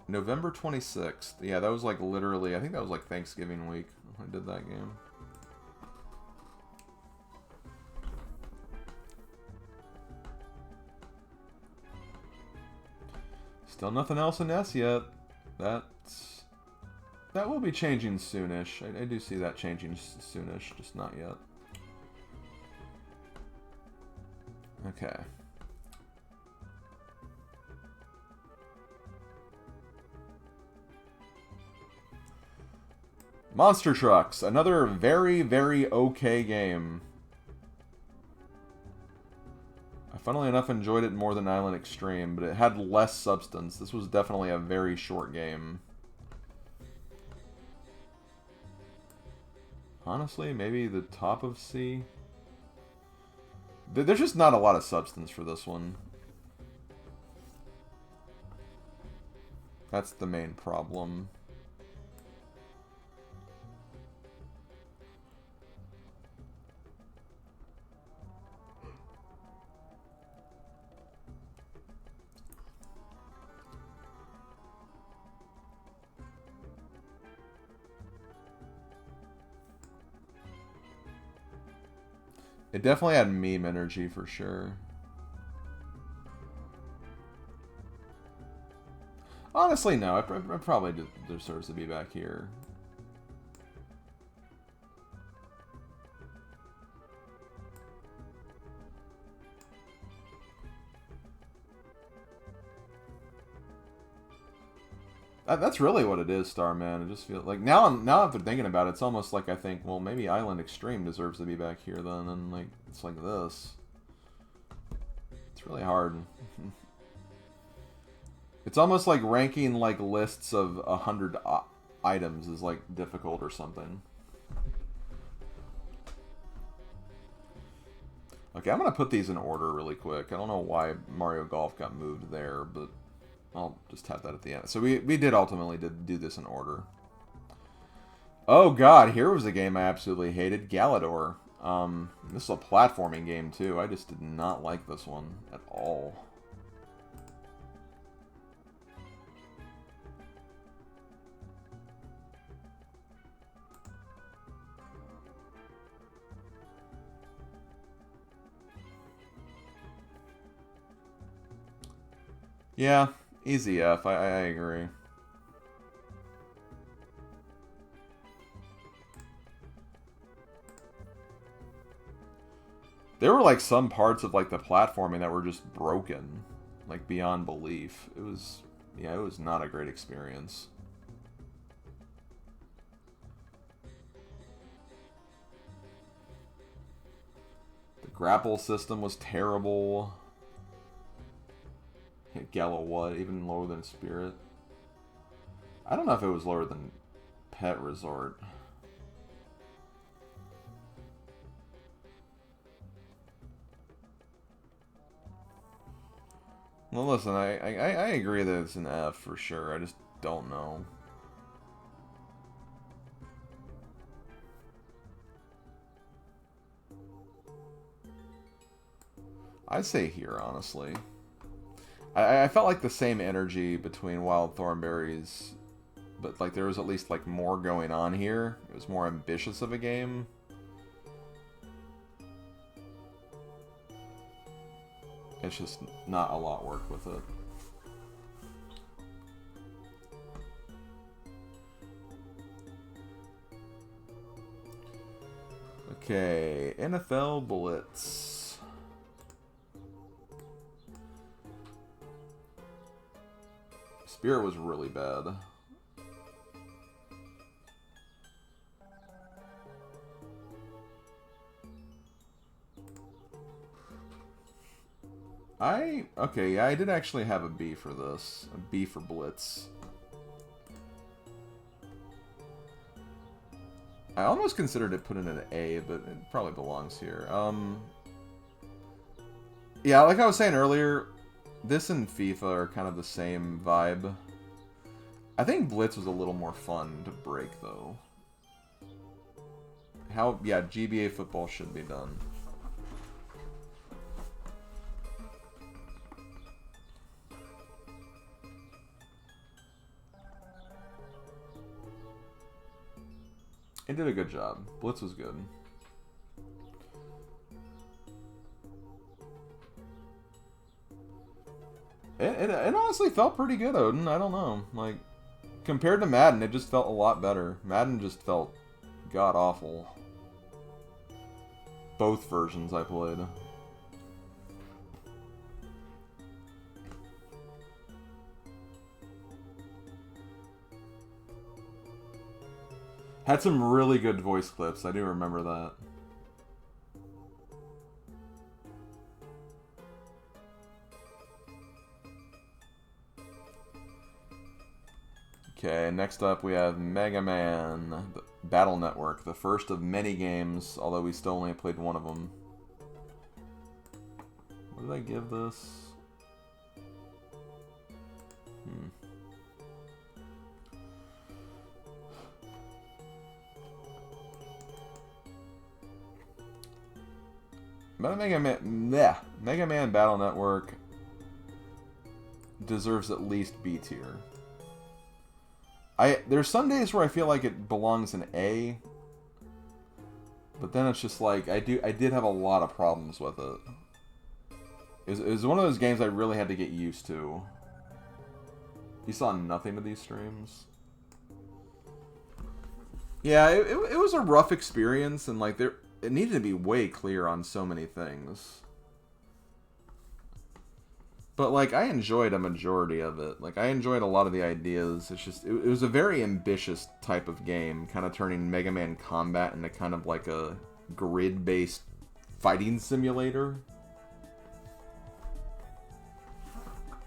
November 26th. Yeah, that was like literally, I think that was like Thanksgiving week I did that game. Still nothing else in S yet. That will be changing soonish. I do see that changing soonish, just not yet. Okay. Monster Trucks, another very, very okay game. I funnily enough enjoyed it more than Island Extreme, but it had less substance. This was definitely a very short game. Honestly, maybe the top of C. There's just not a lot of substance for this one. That's the main problem. It definitely had meme energy for sure. Honestly, no. It probably deserves to be back here. That's really what it is, Starman. It just feels like now after thinking about it, it's almost like I think, well, maybe Island Extreme deserves to be back here then, and like it's like this. It's really hard. It's almost like ranking like lists of 100 items is like difficult or something. Okay, I'm gonna put these in order really quick. I don't know why Mario Golf got moved there, but I'll just have that at the end. So we did ultimately do this in order. Oh god, here was a game I absolutely hated. Galador. This is a platforming game too. I just did not like this one at all. Yeah, easy F. I agree. There were like some parts of like the platforming that were just broken, like beyond belief. It was, yeah, it was not a great experience. The grapple system was terrible. Gala what? Even lower than Spirit? I don't know if it was lower than Pet Resort. Well, listen, I agree that it's an F for sure. I just don't know. I'd say here, honestly. I felt like the same energy between Wild Thornberries, but like there was at least like more going on here. It was more ambitious of a game. It's just not a lot work with it. Okay, NFL Blitz. Spirit was really bad. Okay, yeah, I did actually have a B for this. A B for Blitz. I almost considered it put in an A, but it probably belongs here. Yeah, like I was saying earlier, this and FIFA are kind of the same vibe. I think Blitz was a little more fun to break, though. Yeah, GBA football should be done. It did a good job. Blitz was good. It honestly felt pretty good, Odin. I don't know. Like, compared to Madden, it just felt a lot better. Madden just felt god-awful. Both versions I played. Had some really good voice clips. I do remember that. Okay, next up we have Mega Man Battle Network, the first of many games, although we still only played one of them. What did I give this? Mega Man Battle Network deserves at least B tier. There's some days where I feel like it belongs in A, but then it's just like I did have a lot of problems with it. It was one of those games I really had to get used to. You saw nothing of these streams. Yeah, it was a rough experience, and like it needed to be way clear on so many things. But, like, I enjoyed a majority of it. Like, I enjoyed a lot of the ideas. It's just, it was a very ambitious type of game, kind of turning Mega Man Combat into kind of like a grid-based fighting simulator.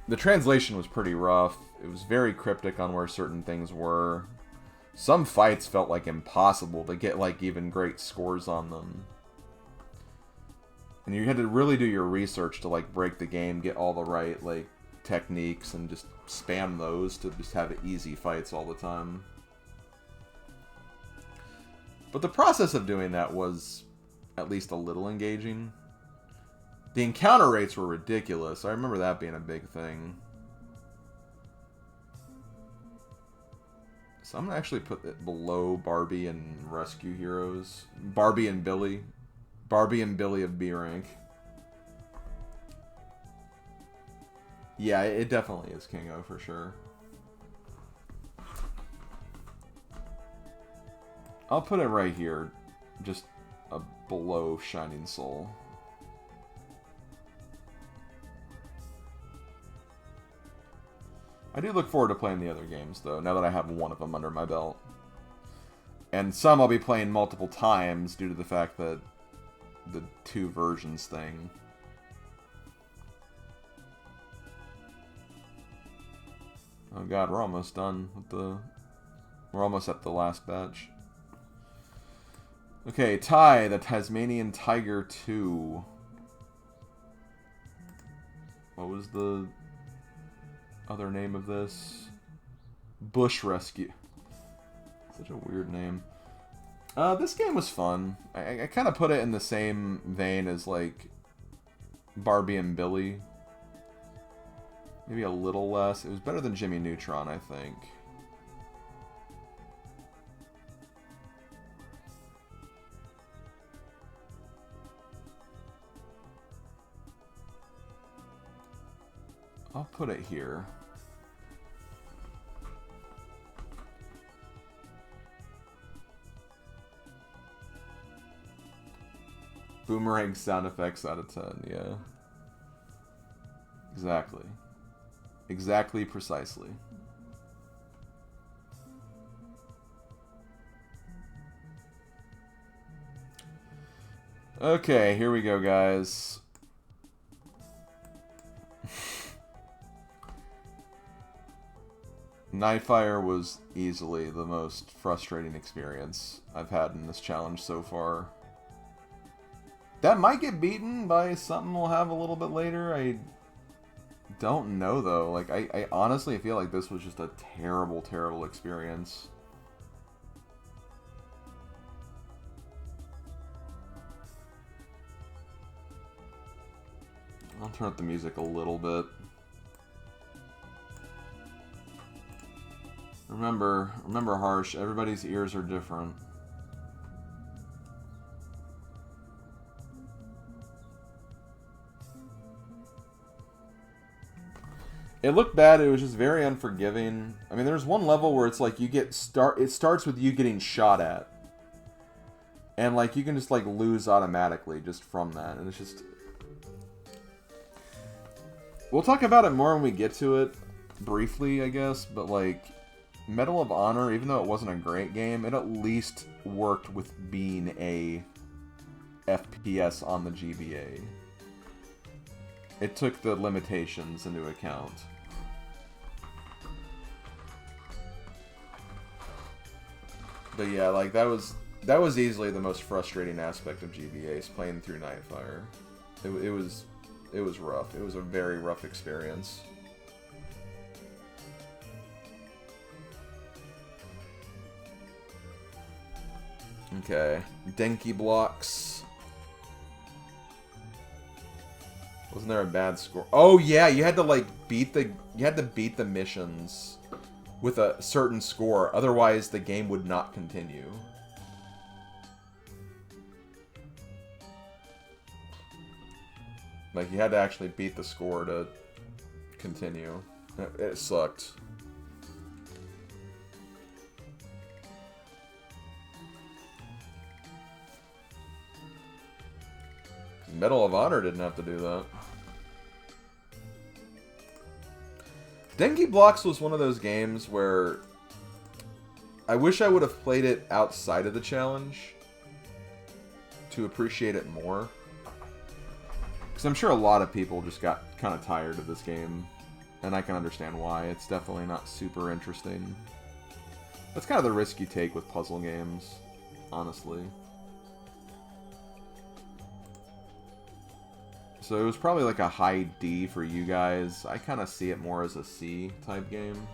The translation was pretty rough. It was very cryptic on where certain things were. Some fights felt like impossible to get, like, even great scores on them. And you had to really do your research to, like, break the game, get all the right, like, techniques, and just spam those to just have easy fights all the time. But the process of doing that was at least a little engaging. The encounter rates were ridiculous. I remember that being a big thing. So I'm going to actually put it below Barbie and Rescue Heroes. Barbie and Billy. Barbie and Billy of B rank. Yeah, it definitely is Kingo for sure. I'll put it right here, just below Shining Soul. I do look forward to playing the other games, though, now that I have one of them under my belt. And some I'll be playing multiple times due to the fact that the 2 versions thing. Oh god, we're almost done with the... We're almost at the last batch. Okay, Ty, the Tasmanian Tiger 2. What was the other name of this? Bush Rescue. Such a weird name. This game was fun. I kind of put it in the same vein as, like, Barbie and Billy. Maybe a little less. It was better than Jimmy Neutron, I think. I'll put it here. Boomerang sound effects out of 10, yeah. Exactly. Exactly, precisely. Okay, here we go, guys. Nightfire was easily the most frustrating experience I've had in this challenge so far. That might get beaten by something we'll have a little bit later. I don't know, though. Like, I honestly feel like this was just a terrible, terrible experience. I'll turn up the music a little bit. Remember, Harsh, everybody's ears are different. It looked bad, it was just very unforgiving. I mean, there's one level where it's like it starts with you getting shot at. And like you can just like lose automatically just from that. And it's just... We'll talk about it more when we get to it, briefly, I guess, but like... Medal of Honor, even though it wasn't a great game, it at least worked with being a FPS on the GBA. It took the limitations into account. But yeah, like that was easily the most frustrating aspect of GBACE, playing through Nightfire. It was rough. It was a very rough experience. Okay, Denki blocks. Wasn't there a bad score? Oh yeah, you had to like beat the missions with a certain score, otherwise the game would not continue. Like you had to actually beat the score to continue. It sucked. Medal of Honor didn't have to do that. Denki Blocks was one of those games where I wish I would have played it outside of the challenge to appreciate it more. Because I'm sure a lot of people just got kind of tired of this game, and I can understand why. It's definitely not super interesting. That's kind of the risk you take with puzzle games, honestly. So it was probably like a high D for you guys. I kind of see it more as a C type game.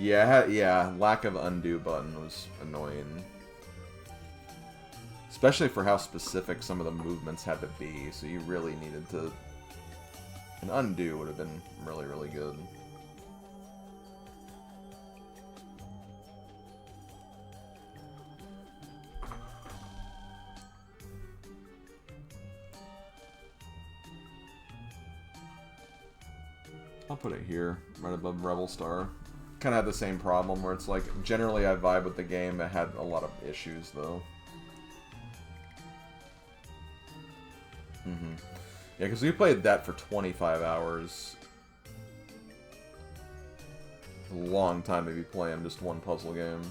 Yeah, lack of undo button was annoying. Especially for how specific some of the movements had to be, so you really needed to... An undo would have been really, really good. I'll put it here, right above Rebel Star. Kind of had the same problem where it's like, generally I vibe with the game, it had a lot of issues though. Yeah, because we played that for 25 hours. A long time to be playing just one puzzle game.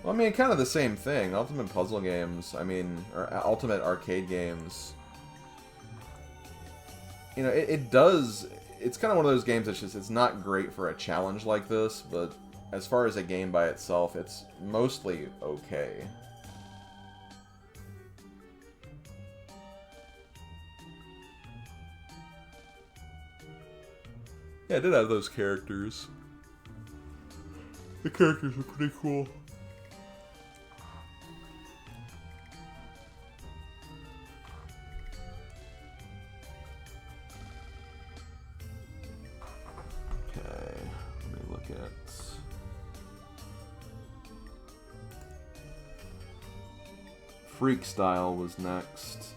Well, I mean, kind of the same thing. Ultimate puzzle games, I mean, or ultimate arcade games. You know, it does... It's kind of one of those games that's just, it's not great for a challenge like this, but as far as a game by itself, it's mostly okay. Yeah, it did have those characters. The characters are pretty cool. Okay, let me look at... Freak Style was next.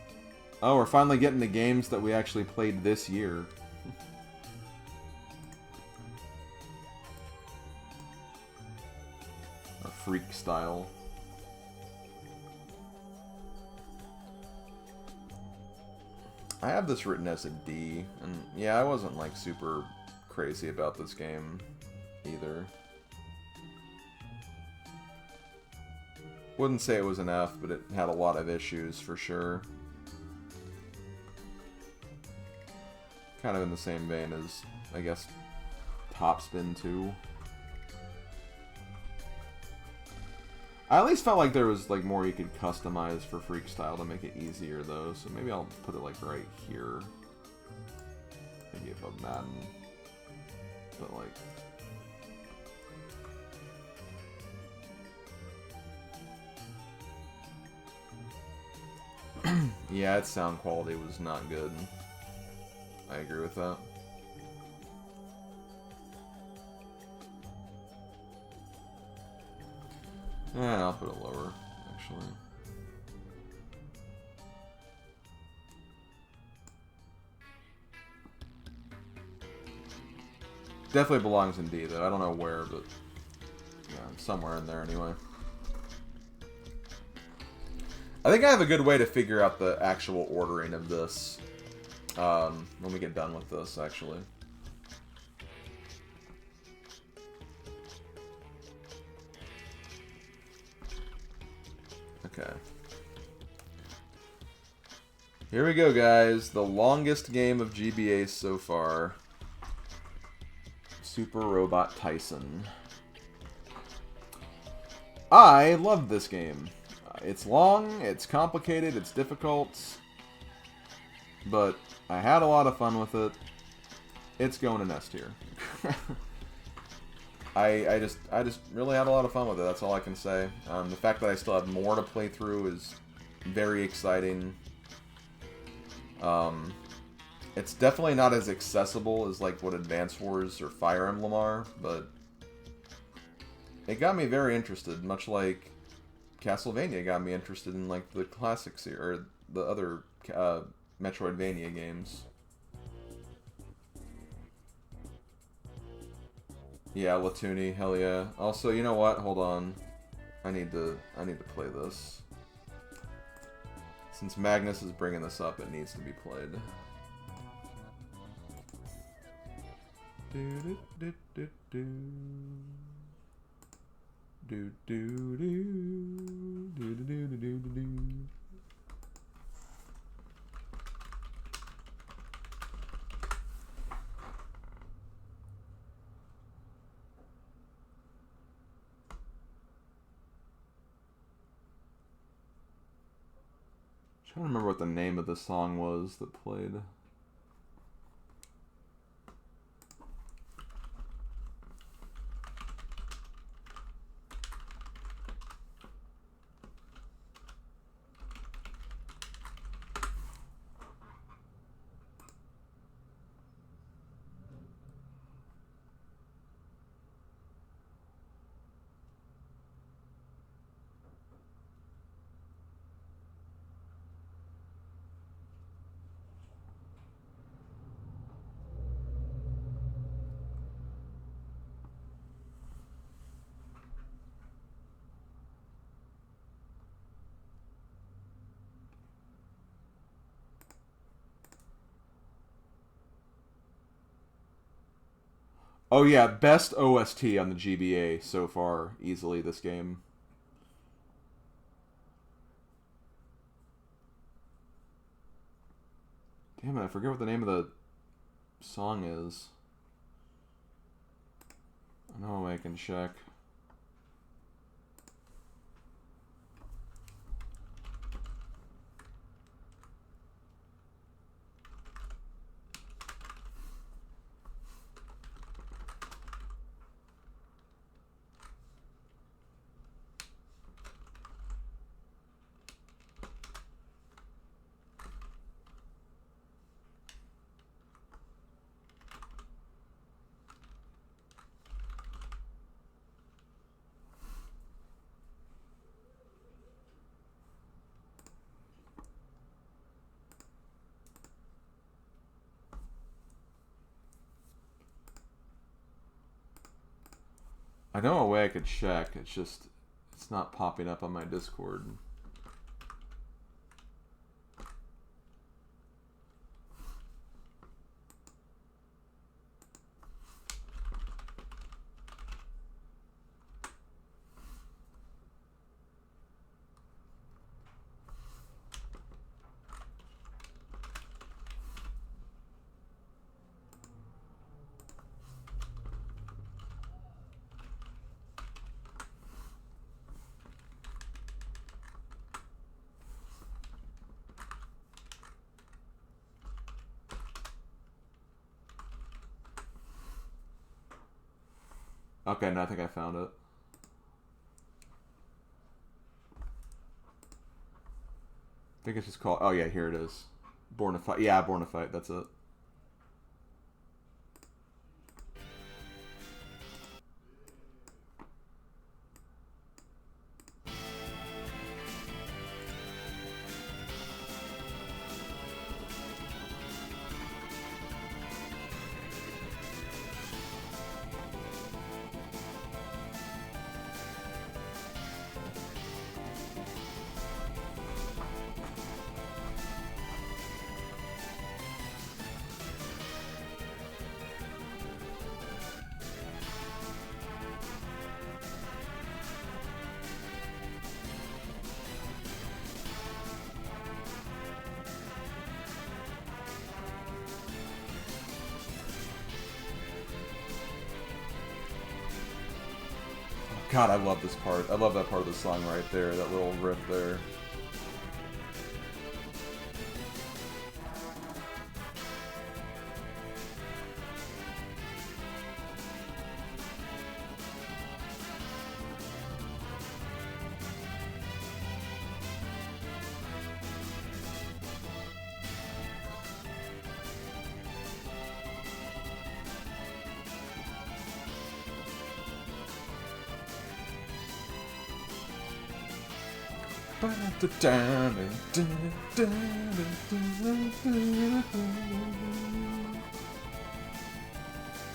Oh, we're finally getting the games that we actually played this year. Or Freak Style. I have this written as a D, and yeah, I wasn't like super crazy about this game either. Wouldn't say it was an F, but it had a lot of issues for sure. Kind of in the same vein as, I guess, Topspin 2. I at least felt like there was like more you could customize for Freak Style to make it easier though, so maybe I'll put it like right here. Maybe above Madden. But like... yeah, its sound quality was not good. I agree with that. Yeah, I'll put it lower, actually. Definitely belongs in D, though. I don't know where, but yeah, somewhere in there anyway. I think I have a good way to figure out the actual ordering of this when we get done with this, actually. Okay. Here we go, guys. The longest game of GBACE so far. Super Robot Tyson. I love this game. It's long, it's complicated, it's difficult, but I had a lot of fun with it. It's going to S tier. I just really had a lot of fun with it. That's all I can say. The fact that I still have more to play through is very exciting. It's definitely not as accessible as like what Advance Wars or Fire Emblem are, but it got me very interested, much like Castlevania got me interested in like the classics or the other Metroidvania games. Yeah, Latuni, hell yeah. Also, you know what? Hold on. I need to play this. Since Magnus is bringing this up, it needs to be played. Do do do do do do do do do do do do do. trying to remember what the name of the song was that played. Oh yeah, best OST on the GBA so far, easily, this game. Damn it, I forget what the name of the song is. I know I can check. I know a way I could check, it's just, it's not popping up on my Discord. Okay, no, I think I found it. I think it's just called... Oh, yeah, here it is. Born to Fight. Yeah, Born to Fight, that's it. God, I love this part. I love that part of the song right there, that little riff there.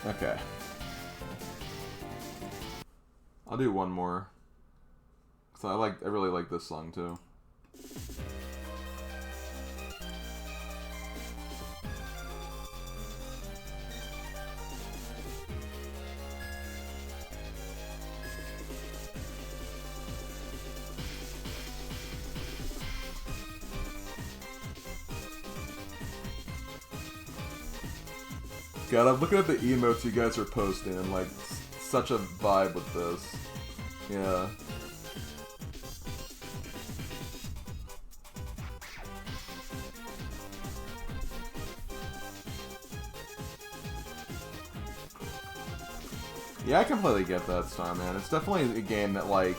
Okay. I'll do one more. Cause I really like this song too. God, I'm looking at the emotes you guys are posting and like such a vibe with this. Yeah. Yeah, I completely get that, Starman. It's definitely a game that, like...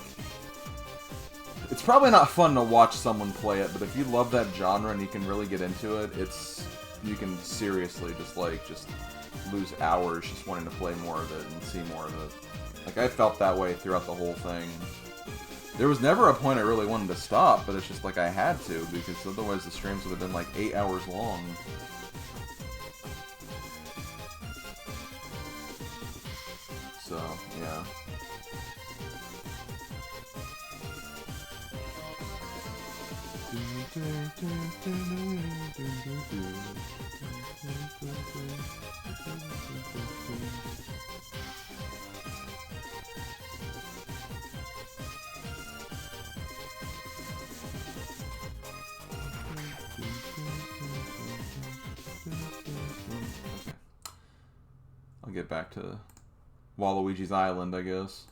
It's probably not fun to watch someone play it, but if you love that genre and you can really get into it, it's... You can seriously just lose hours just wanting to play more of it and see more of it. Like, I felt that way throughout the whole thing. There was never a point I really wanted to stop, but it's just like I had to, because otherwise the streams would have been like 8 hours long. So, yeah. I'll get back to Waluigi's Island, I guess.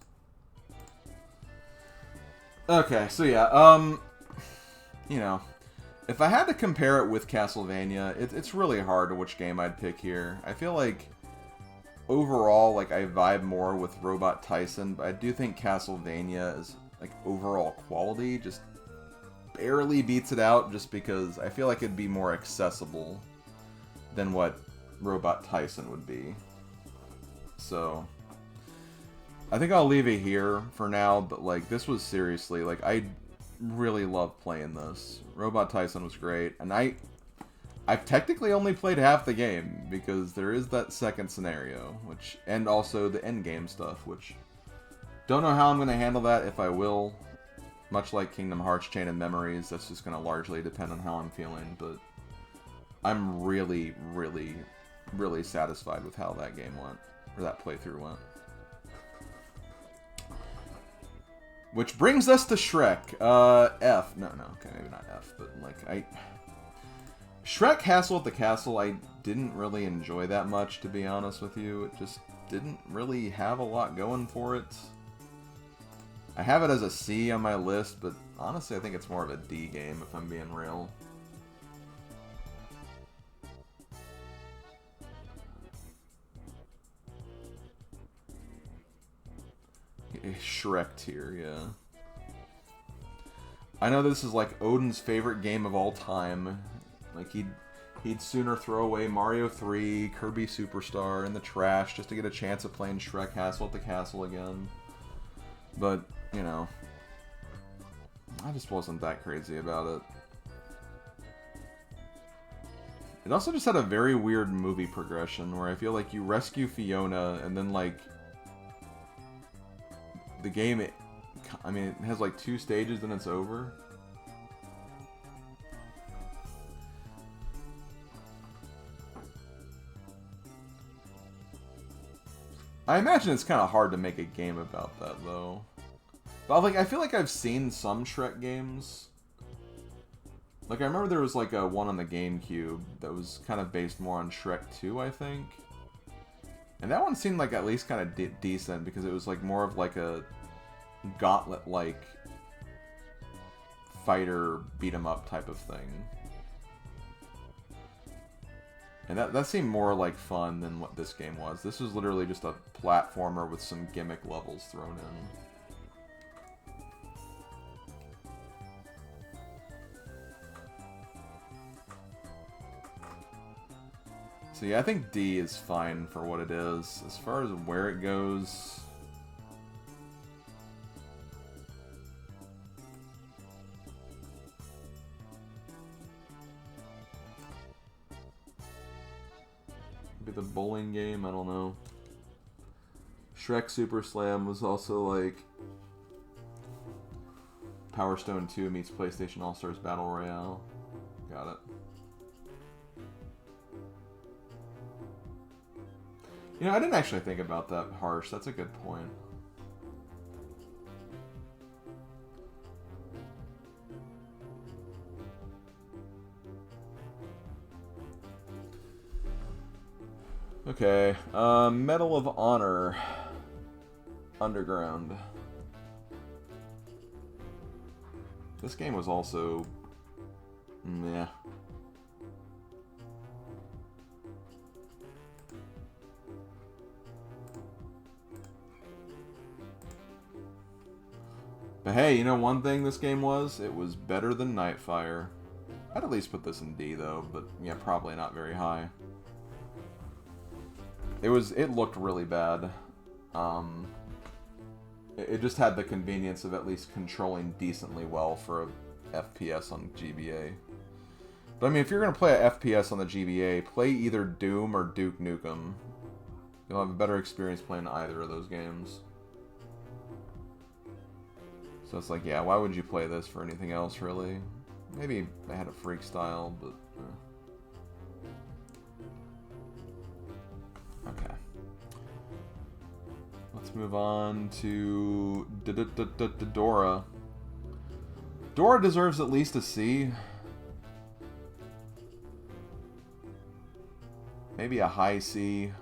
Okay, so yeah, you know, if I had to compare it with Castlevania, it's really hard to which game I'd pick here. I feel like, overall, like, I vibe more with Robot Tyson, but I do think Castlevania is, like, overall quality just barely beats it out, just because I feel like it'd be more accessible than what Robot Tyson would be. So, I think I'll leave it here for now, but, like, this was seriously, like, I really loved playing this. Robot Tyson was great, and I've technically only played half the game, because there is that second scenario, which, and also the end game stuff, which, don't know how I'm going to handle that, if I will. Much like Kingdom Hearts Chain of Memories, that's just going to largely depend on how I'm feeling, but I'm really, really, really satisfied with how that game went, or that playthrough went. Which brings us to Shrek. F. No, okay, maybe not F, but, like, Shrek Castle at the Castle, I didn't really enjoy that much, to be honest with you. It just didn't really have a lot going for it. I have it as a C on my list, but honestly, I think it's more of a D game, if I'm being real. Shrek tier, yeah. I know this is like Odin's favorite game of all time. Like, he'd sooner throw away Mario 3, Kirby Superstar in the trash just to get a chance at playing Shrek Castle at the Castle again. But, you know, I just wasn't that crazy about it. It also just had a very weird movie progression where I feel like you rescue Fiona and then, like, the game, it has like 2 stages and it's over. I imagine it's kind of hard to make a game about that, though. But, like, I feel like I've seen some Shrek games. Like, I remember there was, like, a one on the GameCube that was kind of based more on Shrek 2, I think. And that one seemed like at least kind of decent, because it was, like, more of, like, a gauntlet-like fighter beat-em-up type of thing. And that seemed more like fun than what this game was. This was literally just a platformer with some gimmick levels thrown in. So yeah, I think D is fine for what it is. As far as where it goes... maybe the bowling game, I don't know. Shrek Super Slam was also like... Power Stone 2 meets PlayStation All-Stars Battle Royale. Got it. You know, I didn't actually think about that harsh. That's a good point. Okay, Medal of Honor. Underground. This game was also... meh. But hey, you know one thing this game was? It was better than Nightfire. I'd at least put this in D though, but yeah, probably not very high. It looked really bad. It just had the convenience of at least controlling decently well for a FPS on GBA. But I mean, if you're going to play a FPS on the GBA, play either Doom or Duke Nukem. You'll have a better experience playing either of those games. So it's like, yeah, why would you play this for anything else, really? Maybe they had a freak style, but... Okay. Let's move on to Dora. Dora deserves at least a C. Maybe a high C.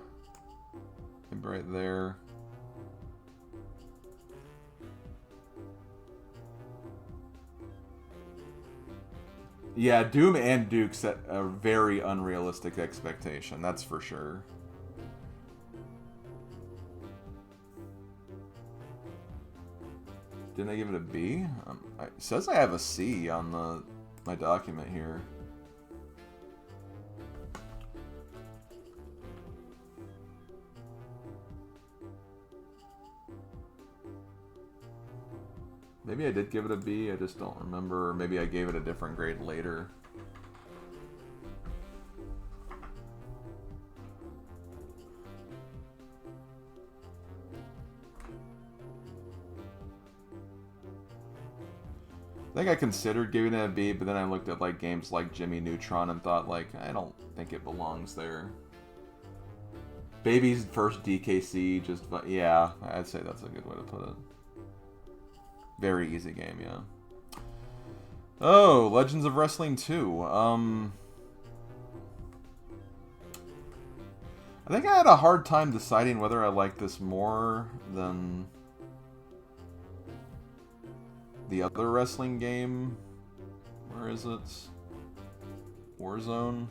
Maybe right there. Yeah, Doom and Duke set a very unrealistic expectation, that's for sure. Didn't I give it a B? It says I have a C on my document here. Maybe I did give it a B, I just don't remember. Or maybe I gave it a different grade later. I think I considered giving it a B, but then I looked at like games like Jimmy Neutron and thought like, I don't think it belongs there. Baby's first DKC, just, yeah, I'd say that's a good way to put it. Very easy game, yeah. Oh, Legends of Wrestling 2. I think I had a hard time deciding whether I liked this more than the other wrestling game. Where is it? Warzone.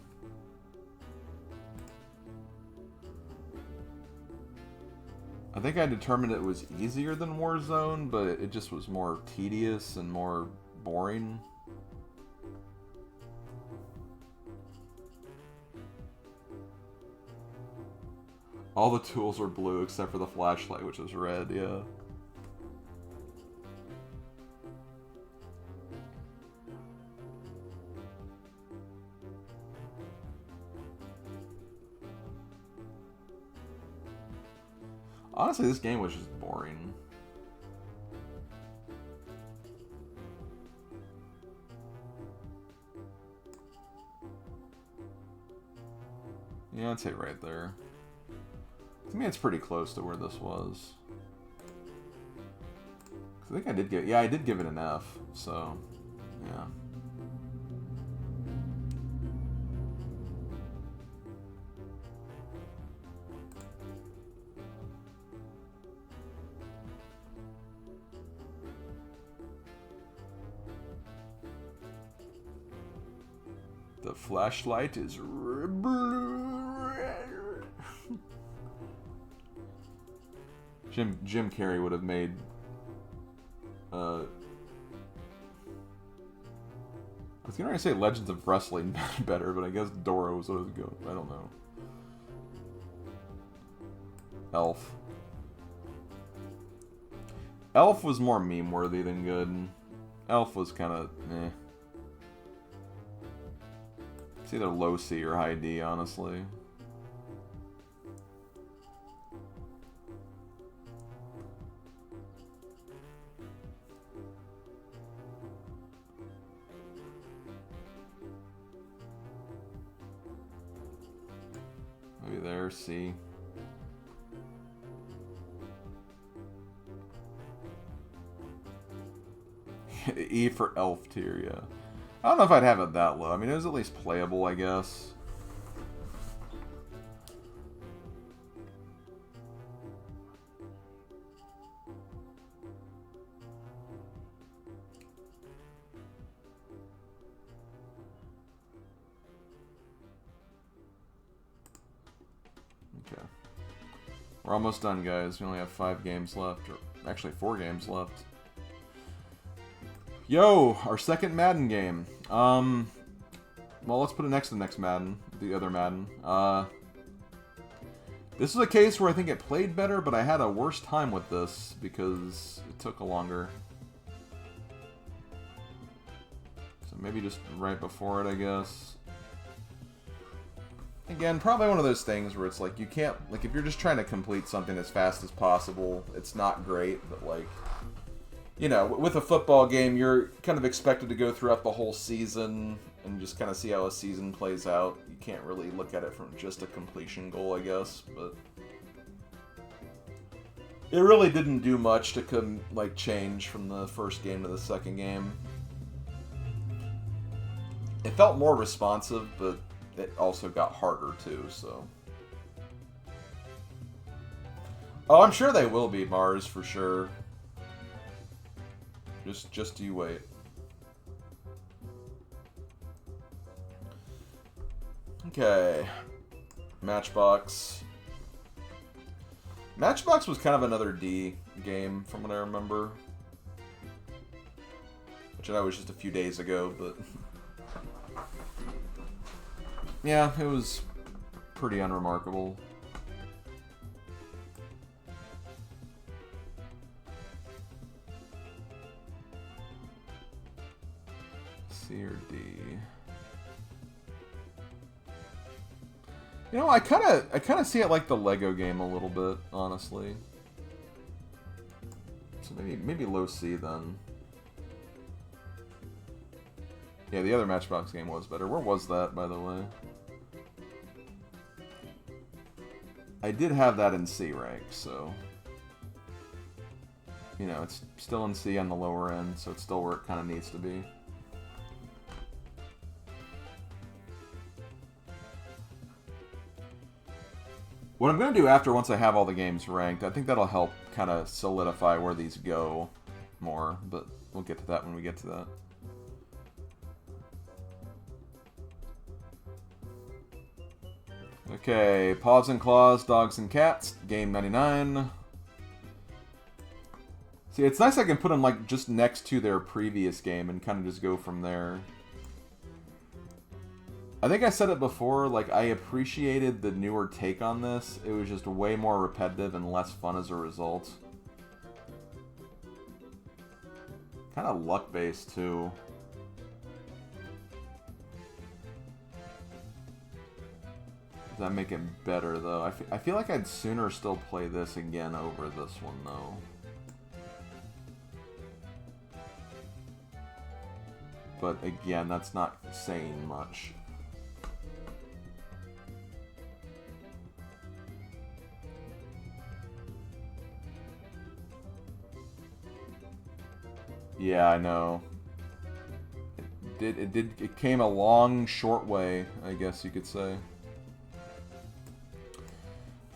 I think I determined it was easier than Warzone, but it just was more tedious and more boring. All the tools were blue except for the flashlight, which was red, yeah. Honestly, this game was just boring. Yeah, I'd say right there. I mean, it's pretty close to where this was. I think I did give, yeah, I did give it an F, so, yeah. The flashlight is Jim Carrey would have made I was gonna say Legends of Wrestling better, but I guess Dora was what I was going. I don't know. Elf. Elf was more meme worthy than good. Elf was kind of eh. It's either low C or high D, honestly. Maybe there, C. E for Elf tier, yeah. I don't know if I'd have it that low. I mean, it was at least playable, I guess. Okay. We're almost done, guys. We only have 5 games left, or actually 4 games left. Yo, our second Madden game. Well, let's put it next to the next Madden, the other Madden. This is a case where I think it played better, but I had a worse time with this because it took longer. So maybe just right before it, I guess. Again, probably one of those things where it's like you can't, like if you're just trying to complete something as fast as possible, it's not great, but like, you know, with a football game, you're kind of expected to go throughout the whole season and just kind of see how a season plays out. You can't really look at it from just a completion goal, I guess, but it really didn't do much to change from the first game to the second game. It felt more responsive, but it also got harder too, so. Oh, I'm sure they will be, Mars, for sure. Just you wait. Okay. Matchbox. Matchbox was kind of another D game, from what I remember. Which I know was just a few days ago, but... yeah, it was pretty unremarkable. C or D? You know, I kind of see it like the Lego game a little bit, honestly. So maybe low C then. Yeah, the other Matchbox game was better. Where was that, by the way? I did have that in C rank, so... you know, it's still in C on the lower end, so it's still where it kind of needs to be. What I'm going to do after, once I have all the games ranked, I think that'll help kind of solidify where these go more, but we'll get to that when we get to that. Okay, Paws and Claws, Dogs and Cats, game 99. See, it's nice I can put them like just next to their previous game and kind of just go from there. I think I said it before, like, I appreciated the newer take on this. It was just way more repetitive and less fun as a result. Kind of luck-based, too. Does that make it better, though? I feel like I'd sooner still play this again over this one, though. But, again, that's not saying much. Yeah, I know. It came a long, short way, I guess you could say.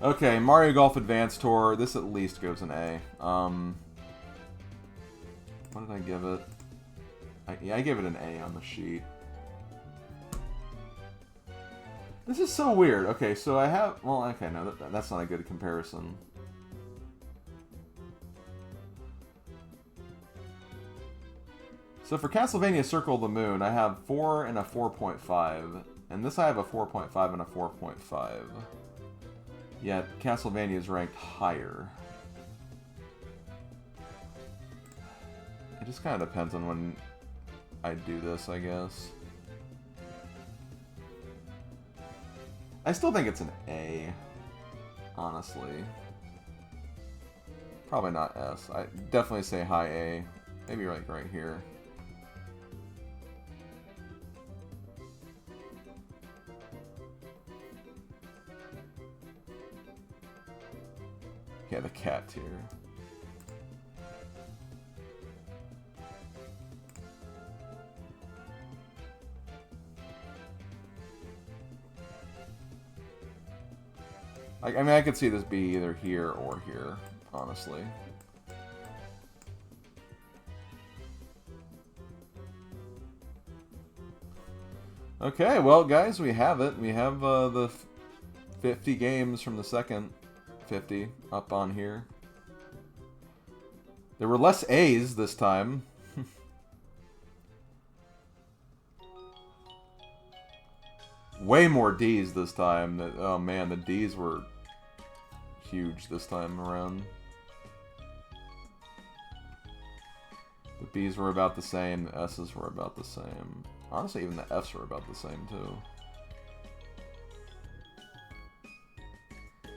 Okay, Mario Golf Advance Tour. This at least goes an A. What did I give it? Yeah, I gave it an A on the sheet. This is so weird. Okay, so I have... well, okay, no, that's not a good comparison. So for Castlevania Circle of the Moon, I have 4 and a 4.5. And this I have a 4.5 and a 4.5. Yet Castlevania is ranked higher. It just kind of depends on when I do this, I guess. I still think it's an A, honestly. Probably not S. I definitely say high A. Maybe like right here. Yeah, the cat tier. I mean, I could see this be either here or here, honestly. Okay, well, guys, we have it. We have the 50 games from the second 50 up on here. There were less A's this time. way more Ds this time. Oh man, the Ds were huge this time around. The Bs were about the same, the S's were about the same. Honestly, even the F's were about the same too.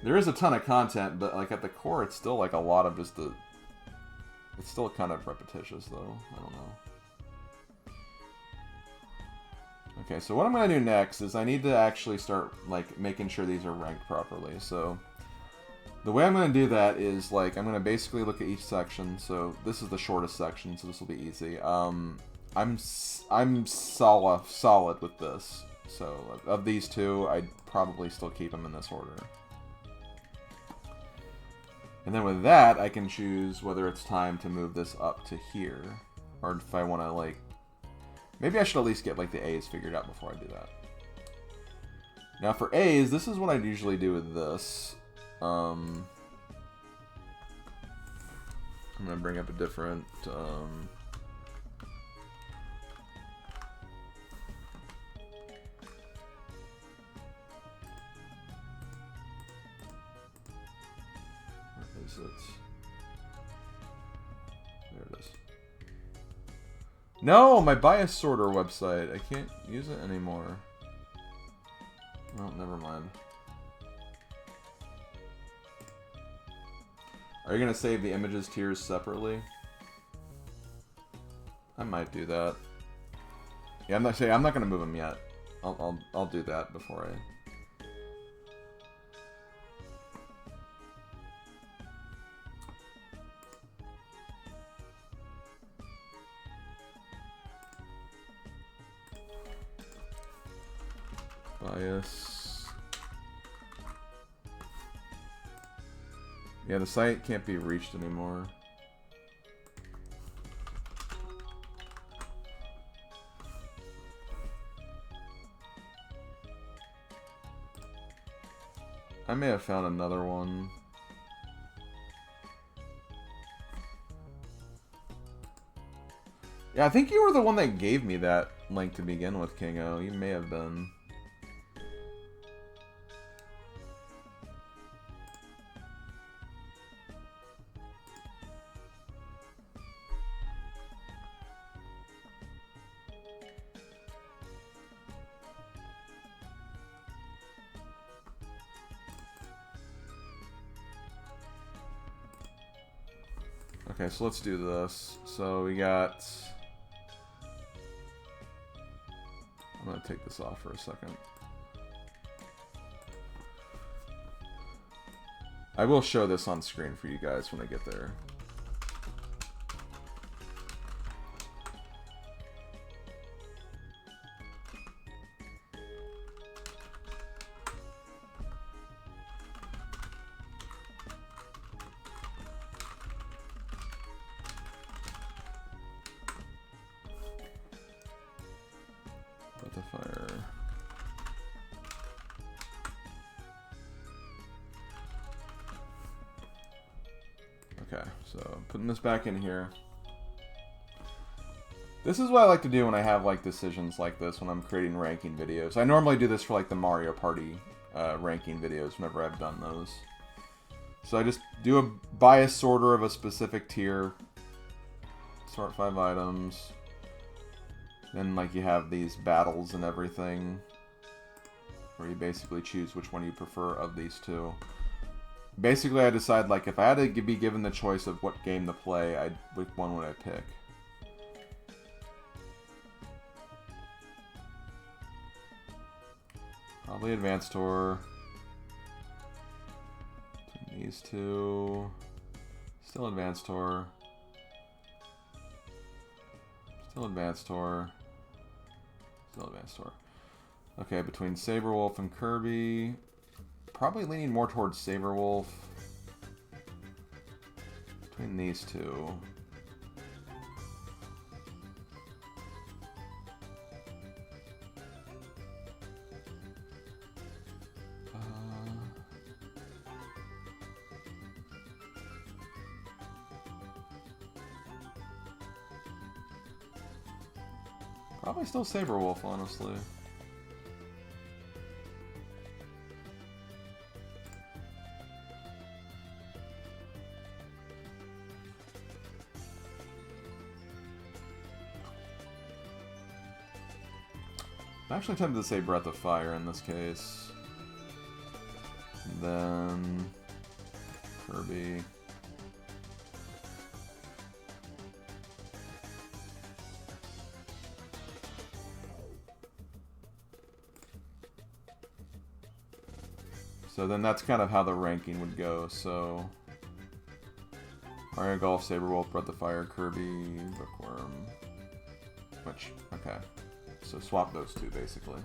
There is a ton of content, but like at the core, it's still like a lot of just the... It's still kind of repetitious though. I don't know. Okay, so what I'm going to do next is I need to actually start, like, making sure these are ranked properly. So, the way I'm going to do that is, like, I'm going to basically look at each section. So, this is the shortest section, so this will be easy. I'm solid with this. So, of these two, I'd probably still keep them in this order. And then with that, I can choose whether it's time to move this up to here. Or if I want to, like... Maybe I should at least get, like, the A's figured out before I do that. Now, for A's, this is what I'd usually do with this. I'm going to bring up a different... where is it? There it is. No, my bias sorter website. I can't use it anymore. Well, never mind. Are you gonna save the images tiers separately? I might do that. Yeah, I'm not gonna move them yet. I'll do that before I. Bias. Yeah, the site can't be reached anymore. I may have found another one. Yeah, I think you were the one that gave me that link to begin with, Kingo. You may have been. Okay, so let's do this. So we got... I'm going to take this off for a second. I will show this on screen for you guys when I get there. Okay, so putting this back in here. This is what I like to do when I have like decisions like this when I'm creating ranking videos. I normally do this for like the Mario Party ranking videos whenever I've done those. So I just do a bias sorter of a specific tier. Sort 5 items. Then like you have these battles and everything. Where you basically choose which one you prefer of these two. Basically, I decide, like, if I had to be given the choice of what game to play, which one would I pick? Probably Advanced Tour. Between these two. Still Advanced Tour. Still Advanced Tour. Still Advanced Tour. Okay, between Saberwolf and Kirby. Probably leaning more towards Saberwolf. Between these two. Probably still Saberwolf, honestly. I'm actually tempted to say Breath of Fire in this case. And then Kirby. So then that's kind of how the ranking would go. So Mario Golf, Saber Wolf, Breath of Fire, Kirby, Bookworm. Which, okay. So swap those two, basically.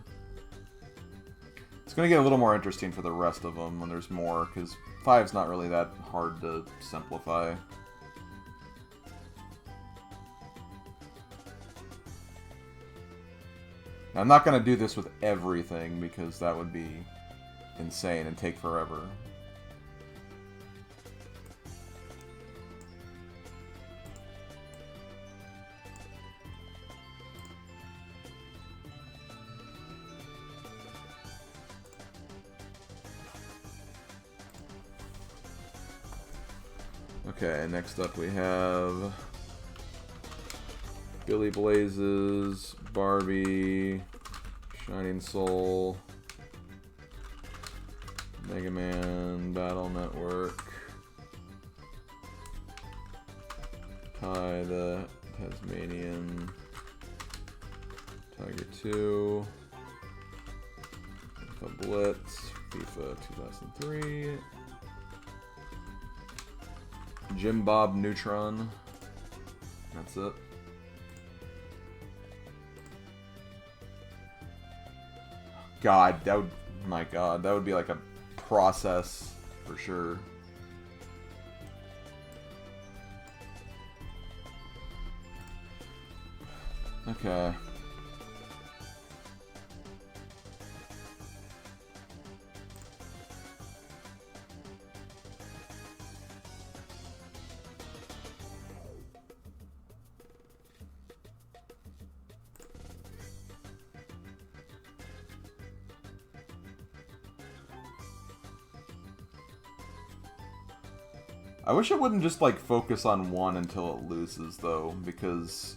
It's going to get a little more interesting for the rest of them when there's more, because 5's not really that hard to simplify. Now, I'm not going to do this with everything, because that would be insane and take forever. Okay, next up we have Billy Blazes, Barbie, Shining Soul, Mega Man, Battle Network, Kai the Tasmanian, Tiger 2, FIFA Blitz, FIFA 2003, Jim Bob Neutron. That's it. God, that would... My God, that would be like a process for sure. Okay. I wish it wouldn't just, like, focus on one until it loses, though, because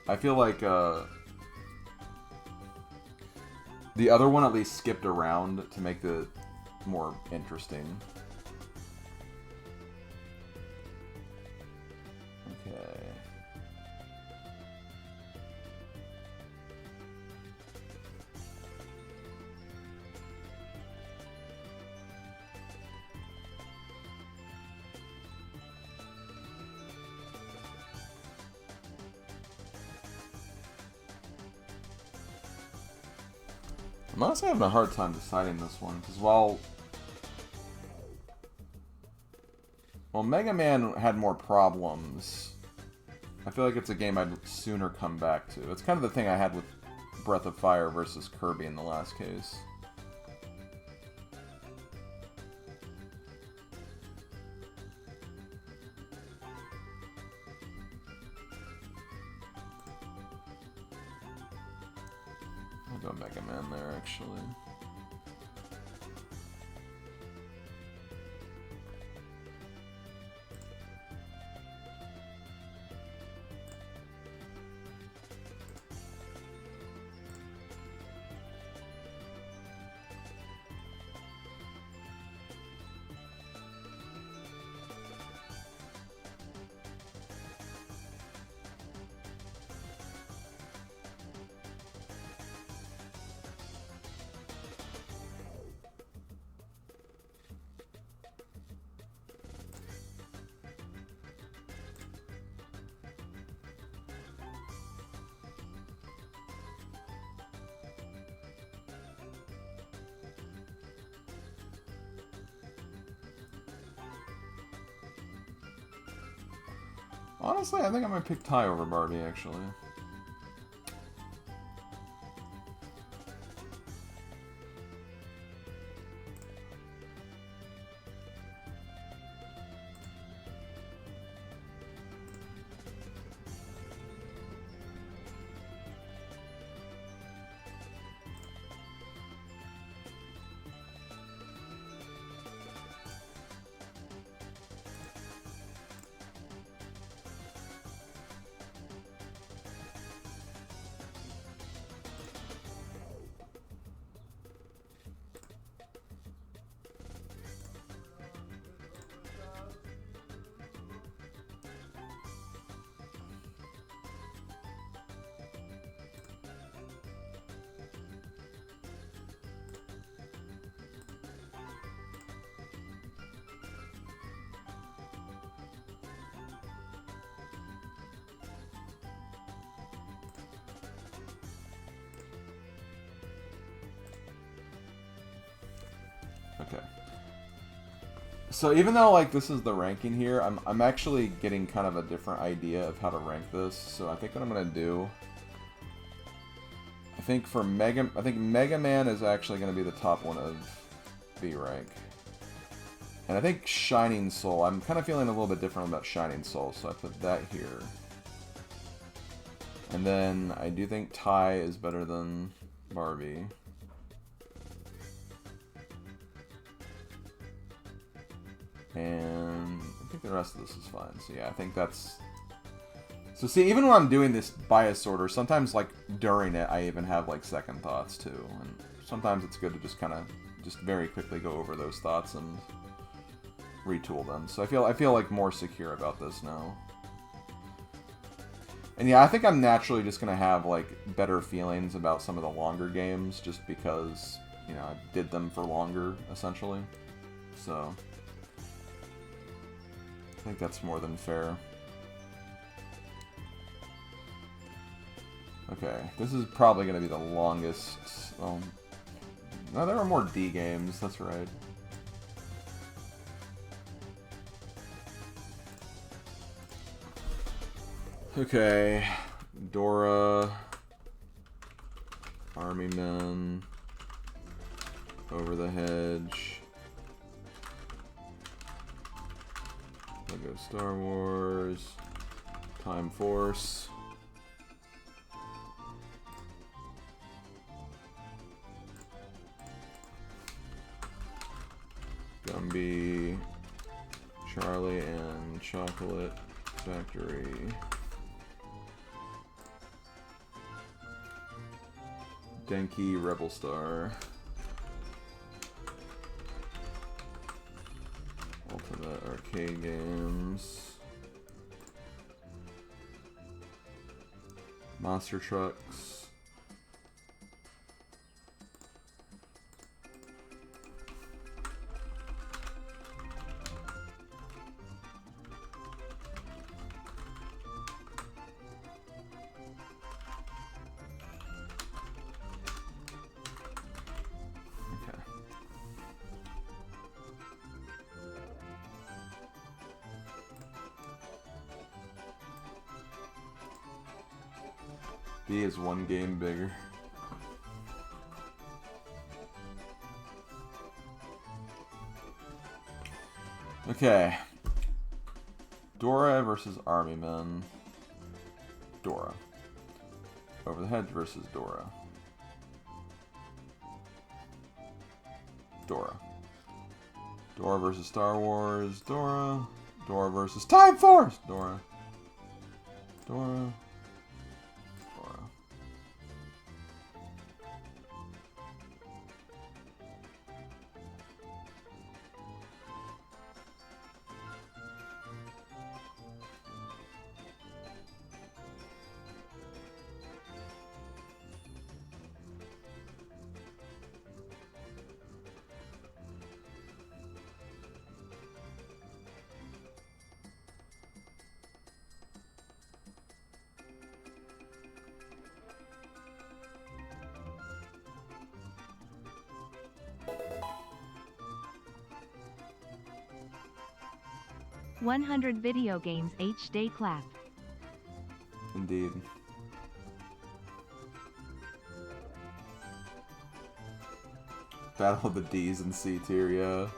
I feel like, the other one at least skipped around to make it more interesting. Okay. I'm honestly having a hard time deciding this one, because while Mega Man had more problems, I feel like it's a game I'd sooner come back to. It's kind of the thing I had with Breath of Fire versus Kirby in the last case. I'll go Mega Man there, actually. Honestly, I think I might pick Ty over Barbie, actually. Okay. So even though like this is the ranking here, I'm actually getting kind of a different idea of how to rank this. So I think what I'm gonna do, I think Mega Man is actually gonna be the top one of B rank. And I think Shining Soul, I'm kind of feeling a little bit different about Shining Soul, so I put that here. And then I do think Ty is better than Barbie. And I think the rest of this is fine. So yeah, I think that's... So see, even when I'm doing this bias order, sometimes like during it, I even have like second thoughts too. And sometimes it's good to just kind of just very quickly go over those thoughts and retool them. So I feel like more secure about this now. And yeah, I think I'm naturally just gonna have like better feelings about some of the longer games just because, you know, I did them for longer essentially. So I think that's more than fair. Okay, this is probably going to be the longest... Well, no, there are more D games, that's right. Okay, Dora, Army Men, Over the Hedge, Lego Star Wars, Time Force, Gumby, Charlie and Chocolate Factory, Denki Rebel Star, Ultimate Arcade Games, Monster Trucks, B is one game bigger. Okay. Dora versus Army Men. Dora. Over the Hedge versus Dora. Dora. Dora versus Star Wars. Dora. Dora versus Time Force. Dora. Dora. $100 video games each day clap. Indeed. Battle of the D's and C tier, yeah.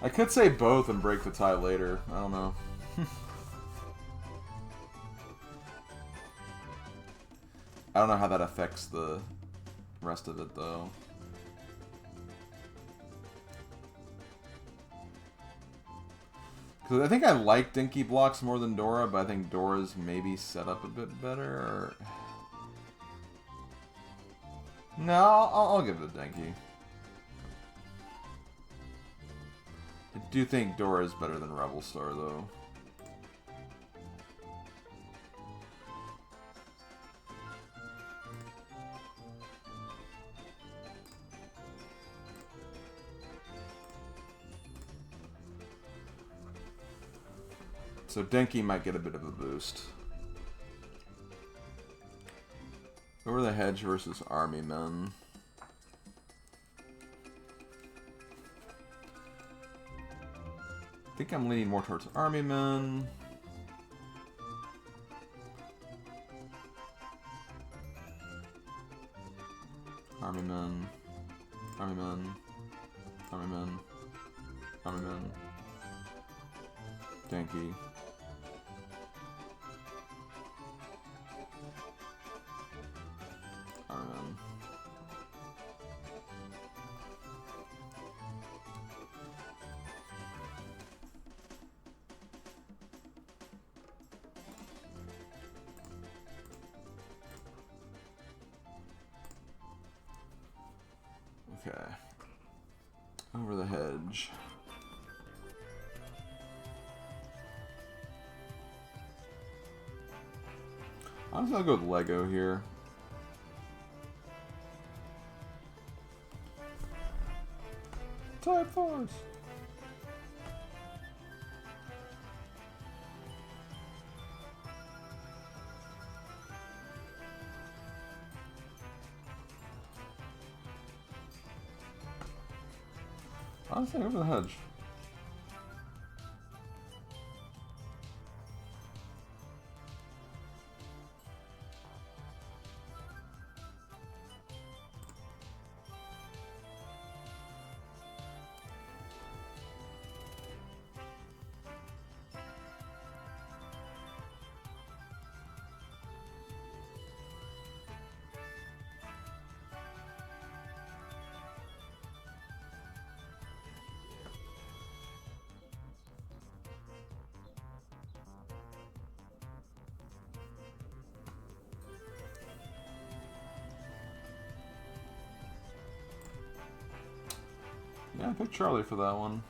I could say both and break the tie later. I don't know. I don't know how that affects the rest of it, though. Because I think I like Dinky Blocks more than Dora, but I think Dora's maybe set up a bit better, or... No, I'll give it to Dinky. I do think Dora is better than Rebel Star, though. So Denki might get a bit of a boost. Over the Hedge versus Army Men. think I'm leaning more towards Army Men. Army Men. Army Men. Army Men. Army Men. Danky. Army Men. Okay. Over the hedge. Honestly, I'll go with Lego here. Type Force! Honestly, over the hedge. Yeah, I picked Charlie for that one.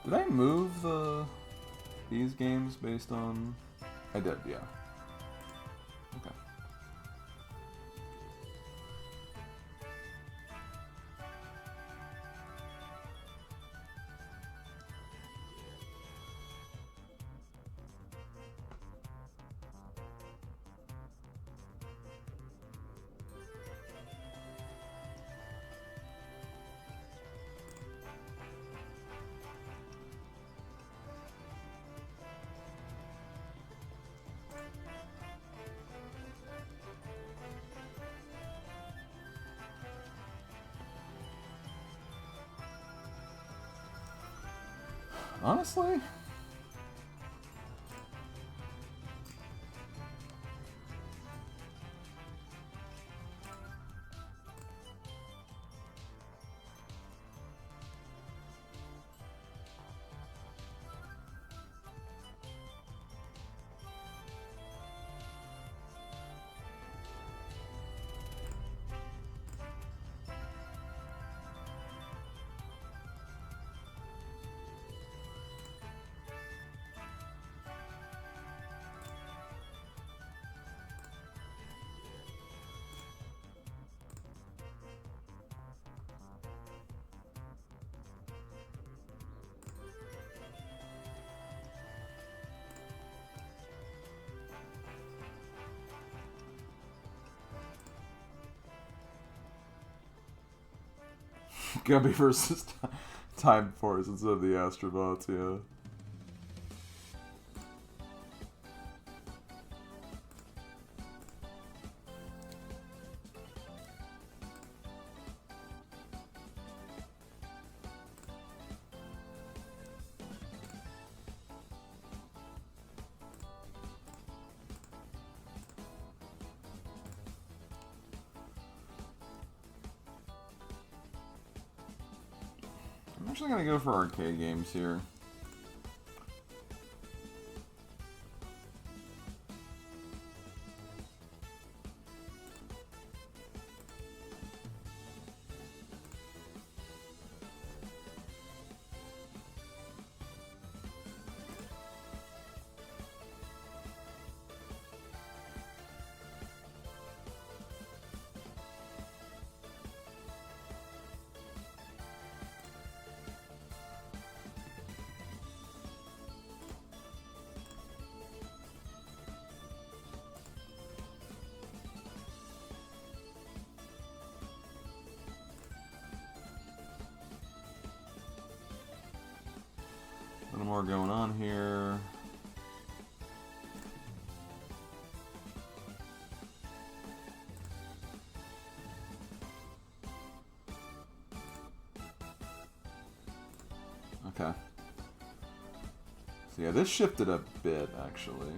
Did I move these games based on... I did, yeah. Okay. Honestly, Gumby versus Time Force instead of the Astrobots, yeah. I'm actually gonna go for arcade games here. A little more going on here. Okay. So yeah, this shifted a bit, actually.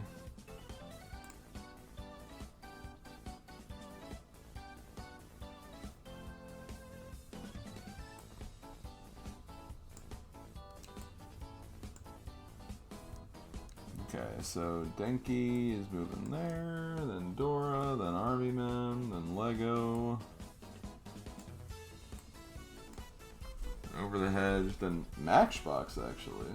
Okay, so Denki is moving there, then Dora, then Army Men, then Lego. Over the hedge, then Matchbox, actually.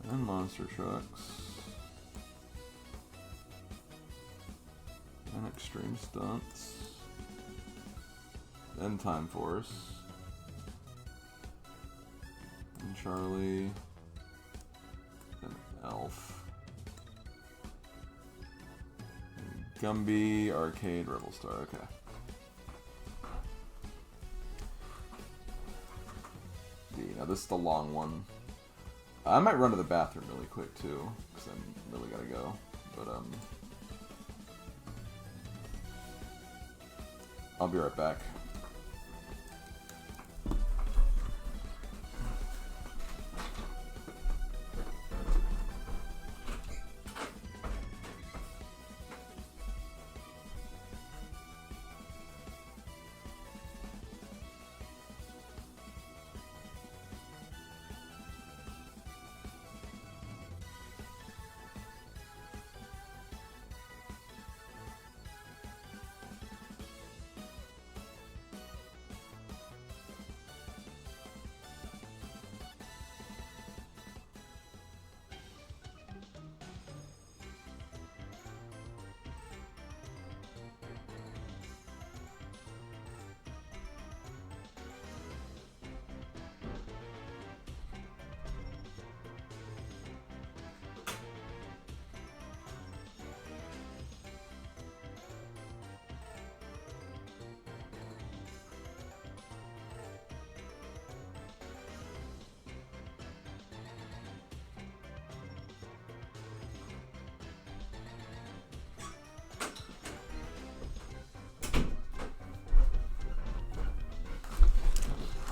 And Monster Trucks. And Extreme Stunts. Then Time Force. And Charlie. Then Elf. And Gumby, Arcade, Rebel Star. Okay. Now this is the long one. I might run to the bathroom really quick too, because I really gotta go. But I'll be right back.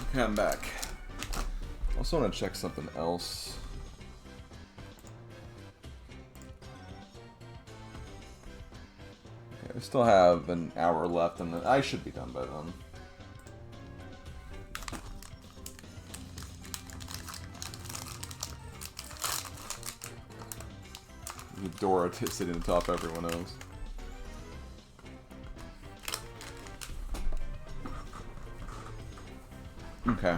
Okay, I'm back. Also want to check something else. Okay, we still have an hour left, and I should be done by then. With Dora sitting on top of everyone else. Okay.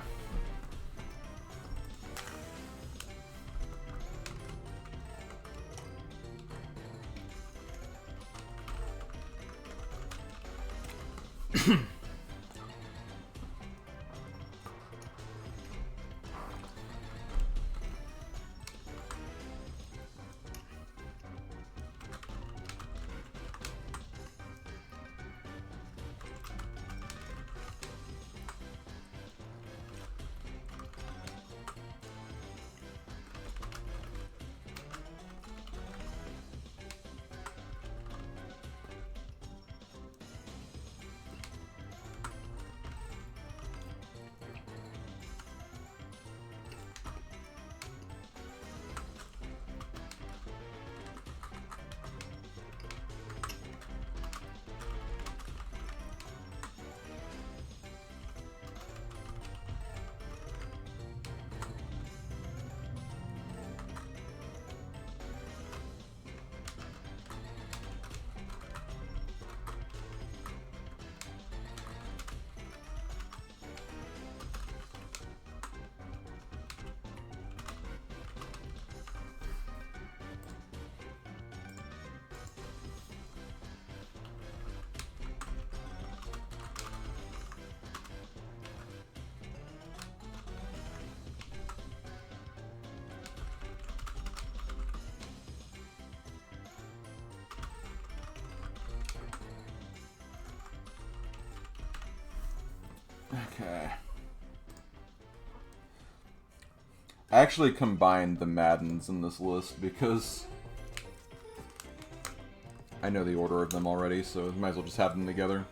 Okay. I actually combined the Maddens in this list because I know the order of them already, so I might as well just have them together.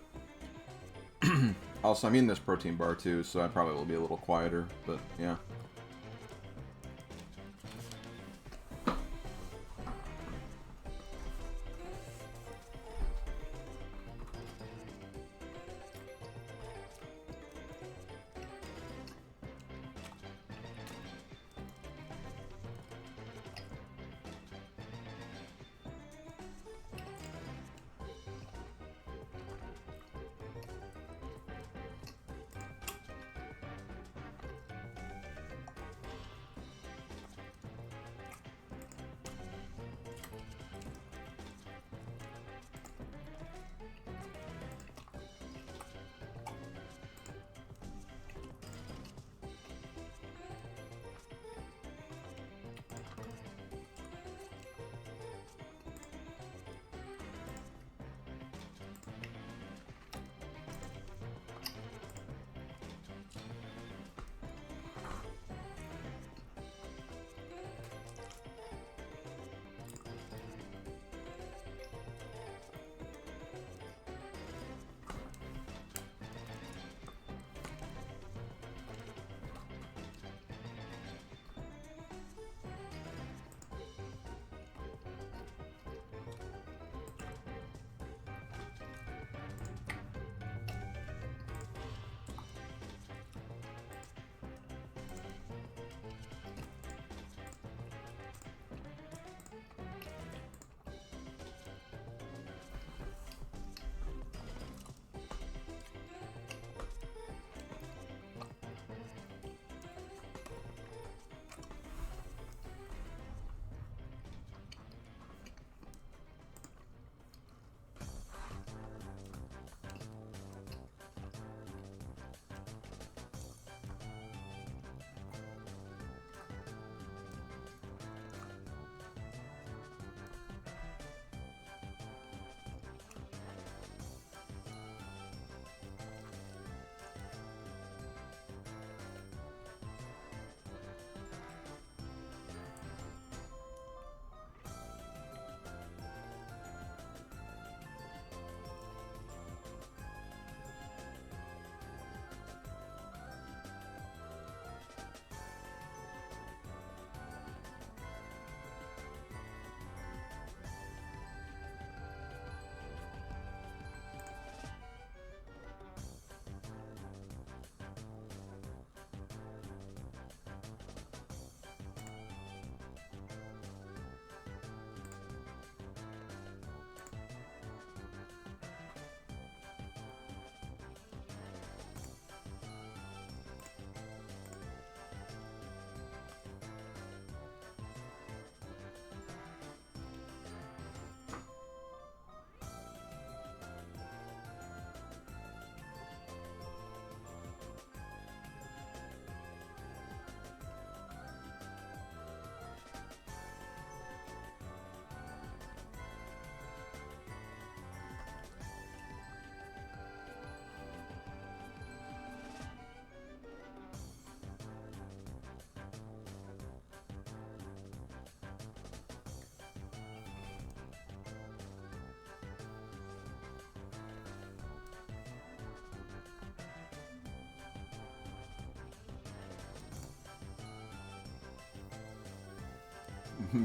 Also, I'm eating this protein bar too, so I probably will be a little quieter, but yeah.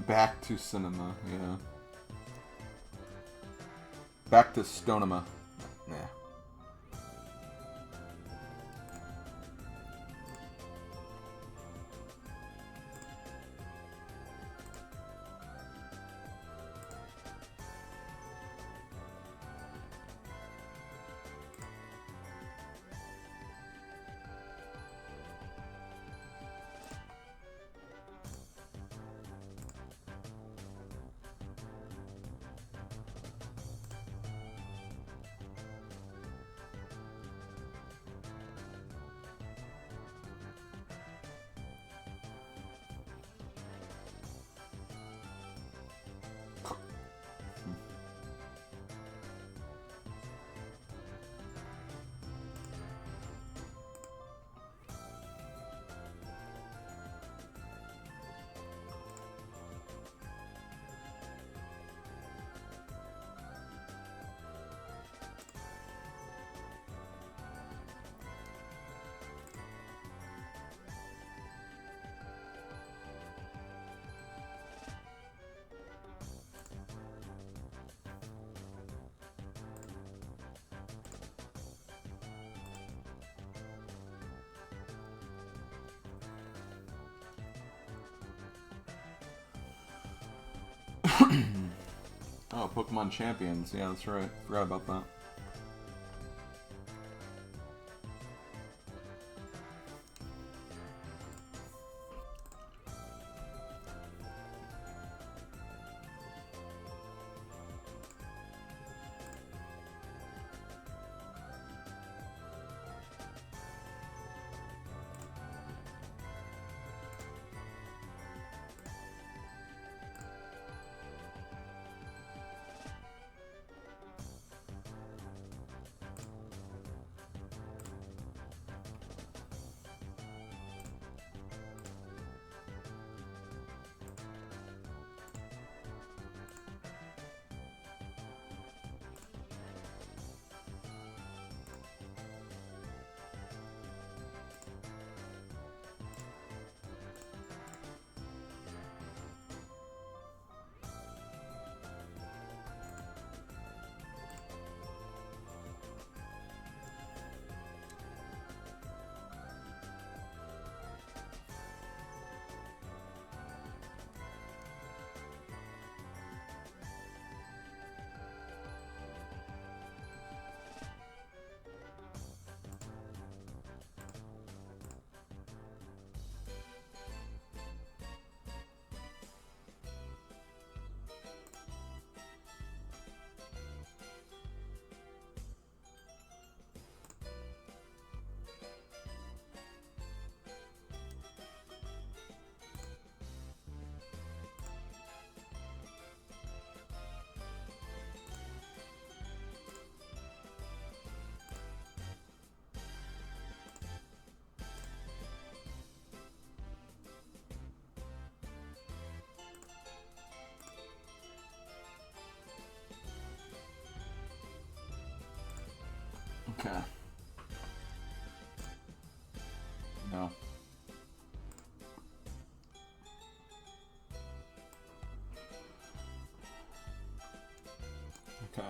Back to cinema, yeah. Back to stonema. Nah. Oh, Pokemon Champions. Yeah, that's right. Forgot about that. Okay. No. Okay.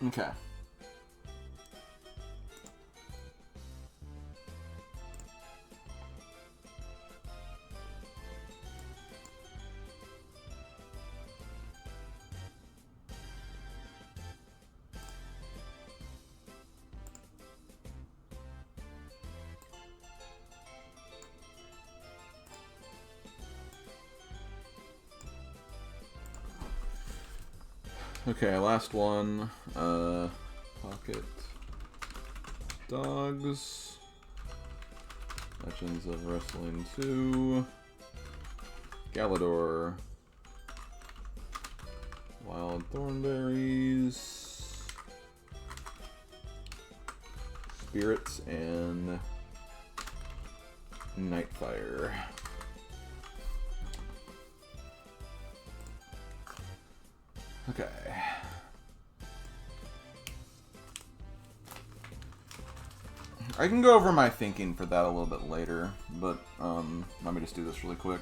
Okay. Okay, last one. Pocket Dogs. Legends of Wrestling 2. Galador. Wild Thornberries. Spirits and Nightfire. Okay. I can go over my thinking for that a little bit later, but let me just do this really quick.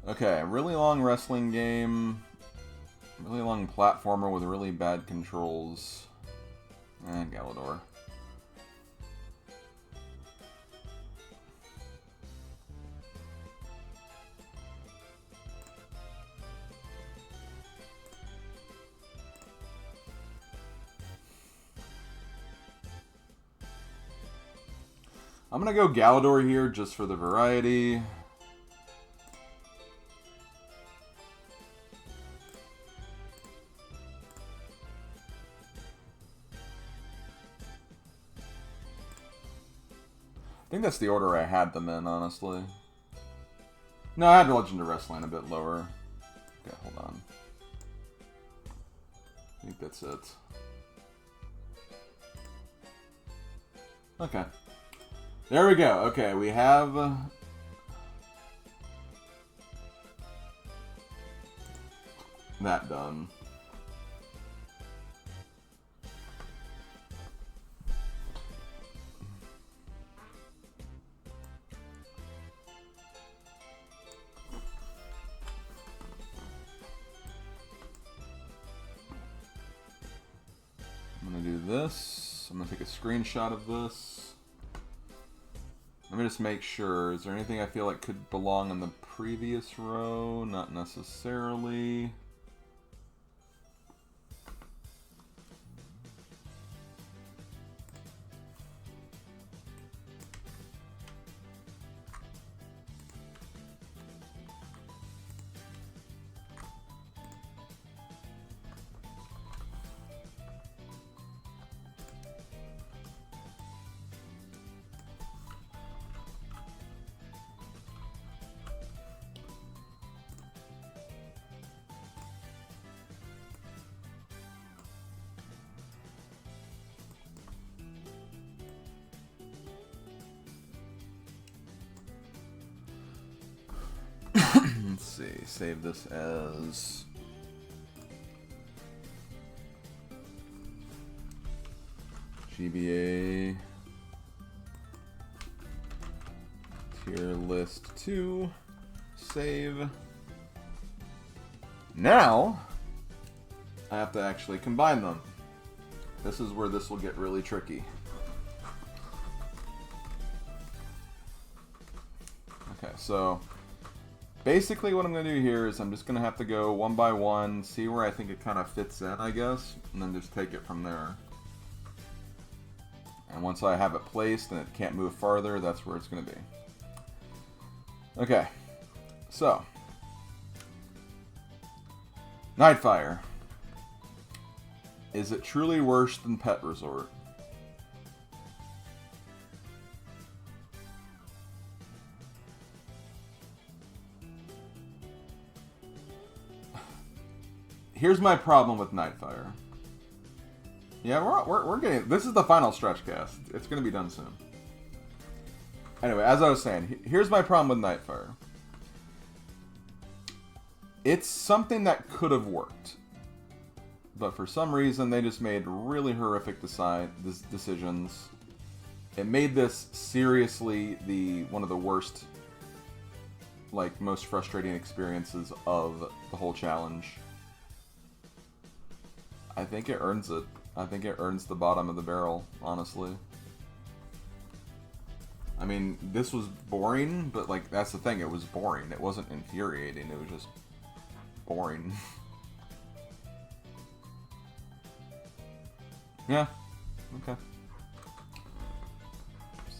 Okay, really long wrestling game, really long platformer with really bad controls, and Galador. I'm gonna go Galador here just for the variety. think that's the order I had them in, honestly. No, I had Legend of Wrestling a bit lower. Okay, hold on. I think that's it. Okay. There we go. Okay, we have... that done. I'm going to do this. I'm going to take a screenshot of this. Let me just make sure. Is there anything I feel like could belong in the previous row? Not necessarily. Let's see, save this as GBA tier list 2, save. Now, I have to actually combine them. This is where this will get really tricky. Okay, so basically what I'm going to do here is I'm just going to have to go one by one, see where I think it kind of fits in, I guess, and then just take it from there. And once I have it placed and it can't move farther, that's where it's going to be. Okay, so Nightfire. Is it truly worse than Pet Resort? Here's my problem with Nightfire. Yeah, we're getting... This is the final stretch cast. It's going to be done soon. Anyway, as I was saying, here's my problem with Nightfire. It's something that could have worked. But for some reason, they just made really horrific decisions. It made this seriously one of the worst, like, most frustrating experiences of the whole challenge. I think it earns it. I think it earns the bottom of the barrel, honestly. I mean, this was boring, but, like, that's the thing. It was boring. It wasn't infuriating. It was just boring. Yeah. Okay.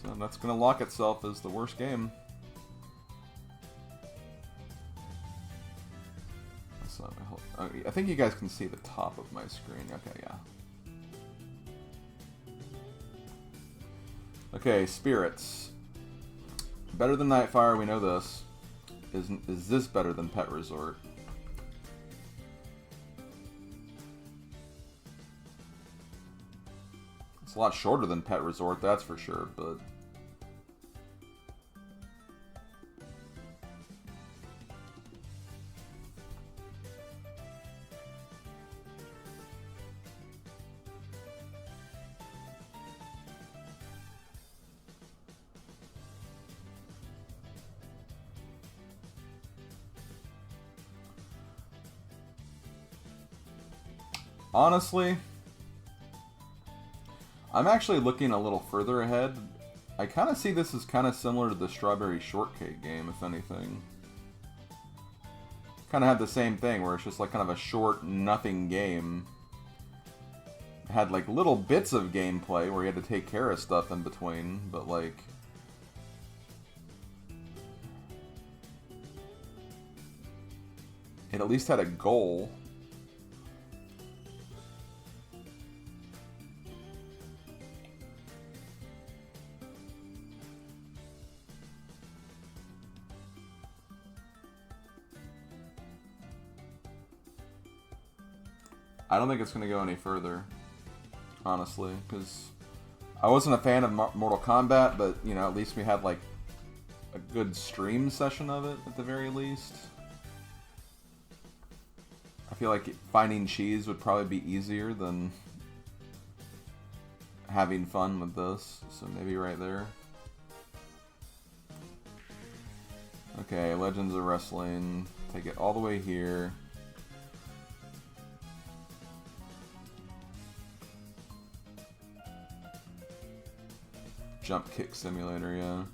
So that's going to lock itself as the worst game. So, I think you guys can see the top of my screen. Okay, yeah. Okay, Spirits. Better than Nightfire, we know this. Is this better than Pet Resort? It's a lot shorter than Pet Resort, that's for sure, but... Honestly, I'm actually looking a little further ahead. I kind of see this as kind of similar to the Strawberry Shortcake game, if anything. Kind of had the same thing, where it's just like kind of a short, nothing game. It had like little bits of gameplay where you had to take care of stuff in between, but like... it at least had a goal. I don't think it's going to go any further, honestly, because I wasn't a fan of Mortal Kombat, but, you know, at least we had, like, a good stream session of it, at the very least. I feel like finding cheese would probably be easier than having fun with this, so maybe right there. Okay, Legends of Wrestling. Take it all the way here. Jump kick simulator, yeah.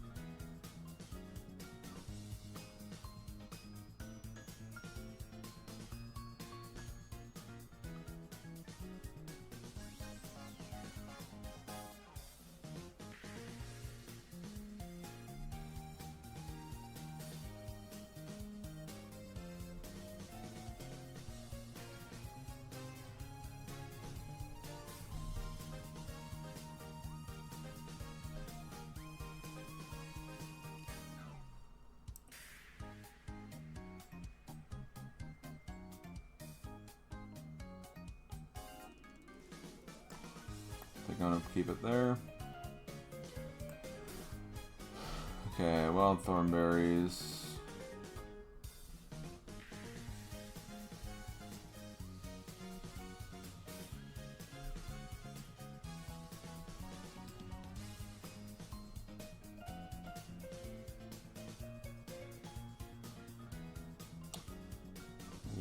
They're gonna keep it there. Okay, wild thornberries.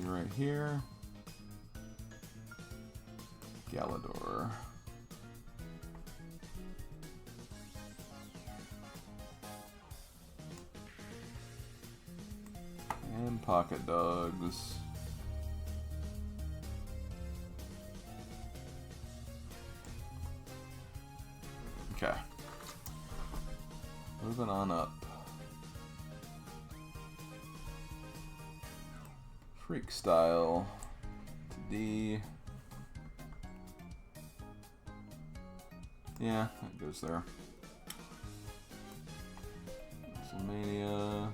Right here. Galador. And pocket dogs. Okay. Moving on up. Freak style to D. Yeah, that goes there. WrestleMania.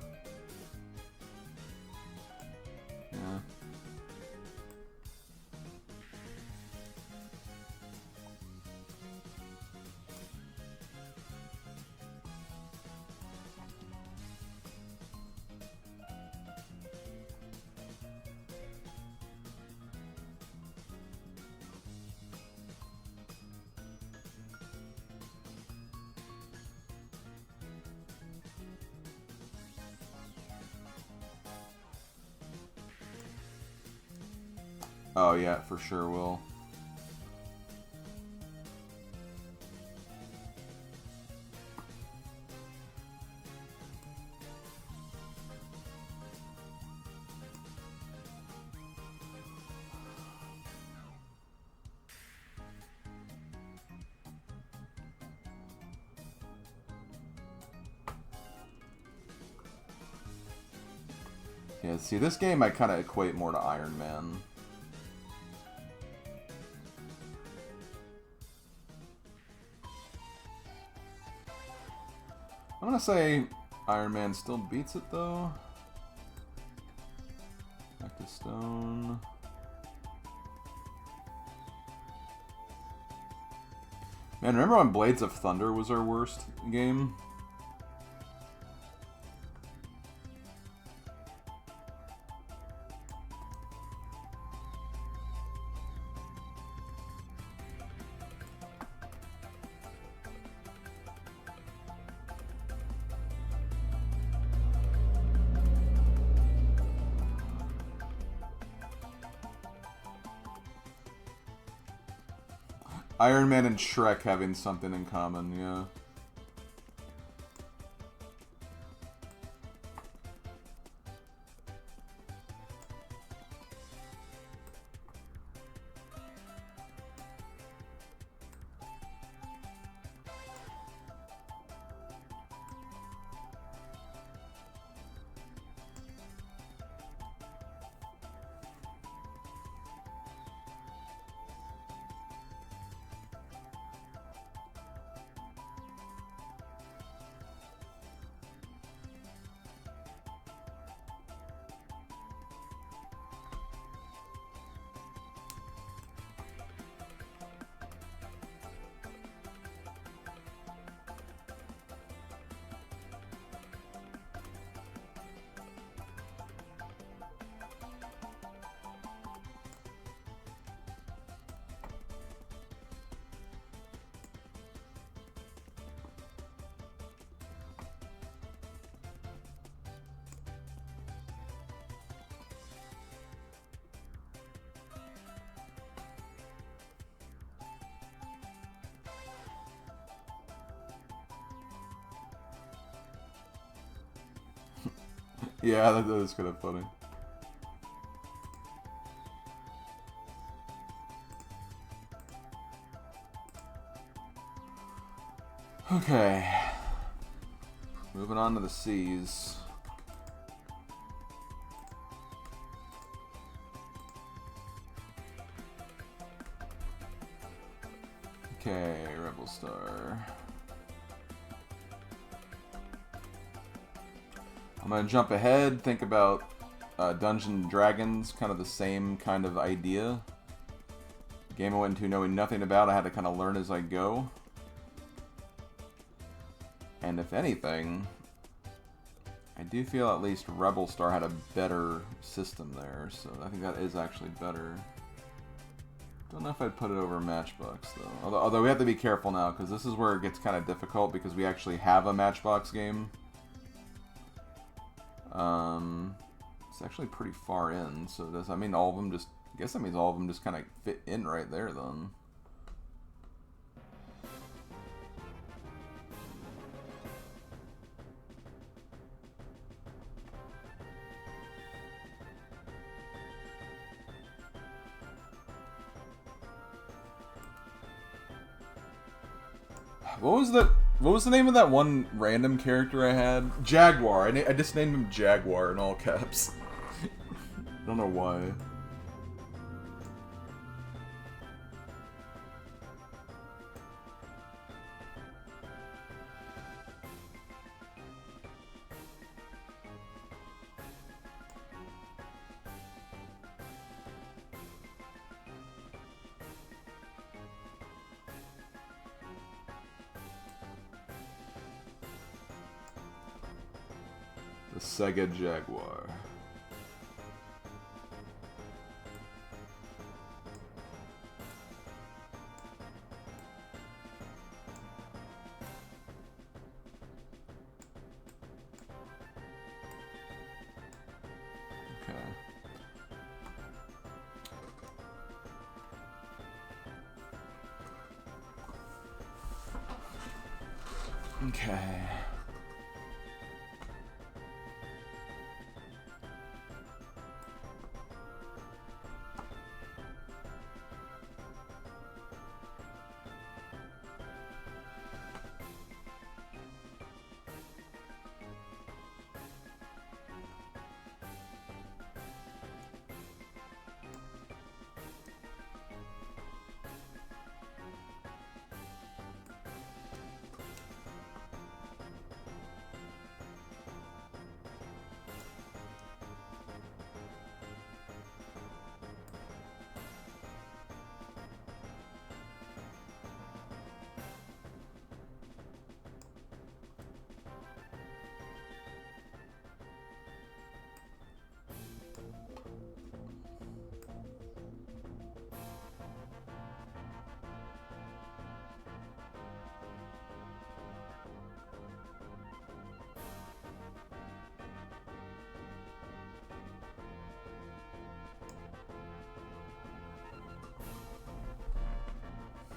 Yeah. Oh yeah, for sure will. Yeah, see, this game I kind of equate more to Iron Man. I'm gonna say Iron Man still beats it though. Back to stone. Man, remember when Blades of Thunder was our worst game? Iron Man and Shrek having something in common, yeah. Yeah, that is kind of funny. Okay. Moving on to the seas. Okay, Rebel Star. I'm gonna jump ahead, think about Dungeons and Dragons, kind of the same kind of idea. Game I went into knowing nothing about, I had to kind of learn as I go. And if anything, I do feel at least Rebel Star had a better system there, so I think that is actually better. Don't know if I'd put it over Matchbox, though. Although we have to be careful now, because this is where it gets kind of difficult, because we actually have a Matchbox game. It's actually pretty far in, so does that mean all of them just... I guess that means all of them just kind of fit in right there, then. What was the name of that one random character I had? Jaguar. I just named him Jaguar in all caps. I don't know why. The Sega Jaguar. Okay.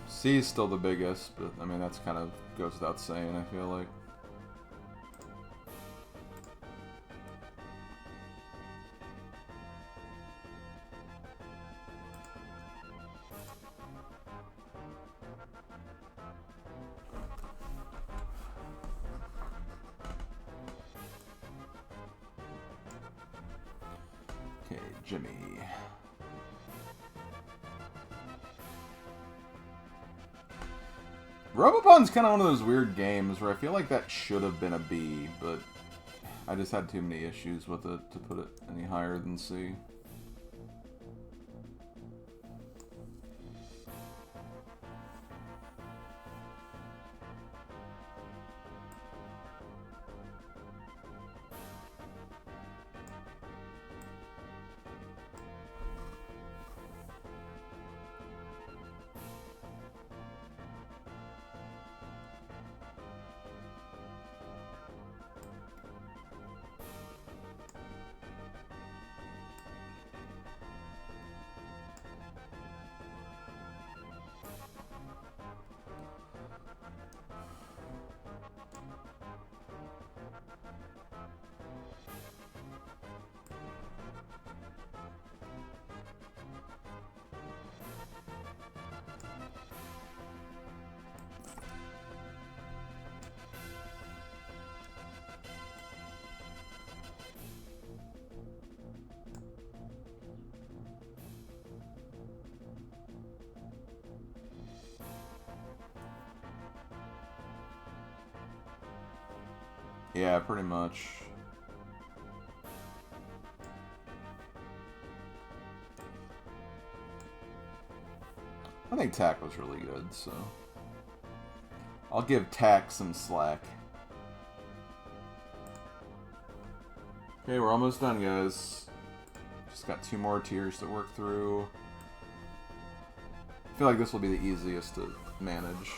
C is still the biggest, but I mean that's kind of goes without saying, I feel like. Okay, Jimmy. Robopun's kind of one of those weird games where I feel like that should have been a B, but I just had too many issues with it to put it any higher than C. Yeah, pretty much. I think Tack was really good, so I'll give Tack some slack. Okay, we're almost done, guys. Just got 2 more tiers to work through. I feel like this will be the easiest to manage.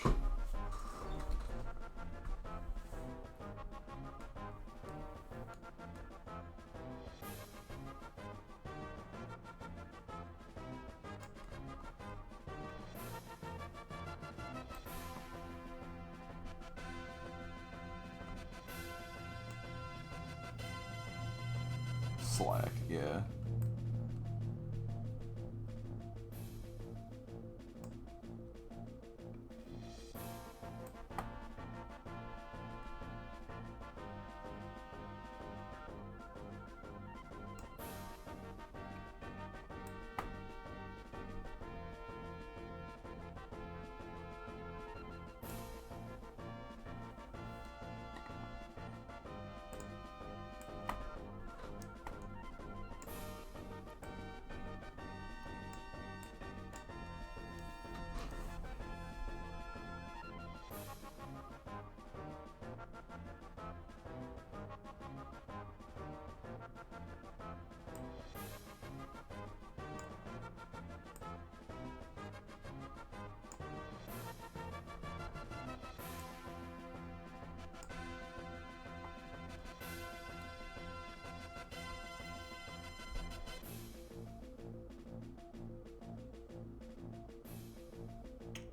Slack, yeah.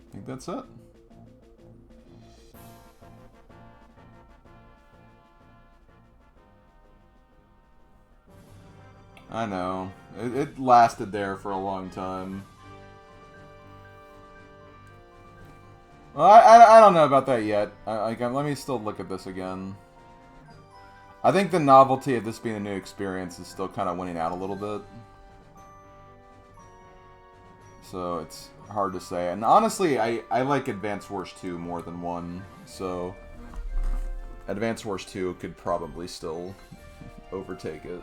I think that's it. I know. It lasted there for a long time. Well, I don't know about that yet. Let me still look at this again. I think the novelty of this being a new experience is still kind of winning out a little bit. So it's hard to say. And honestly, I like Advance Wars 2 more than 1. So Advance Wars 2 could probably still overtake it.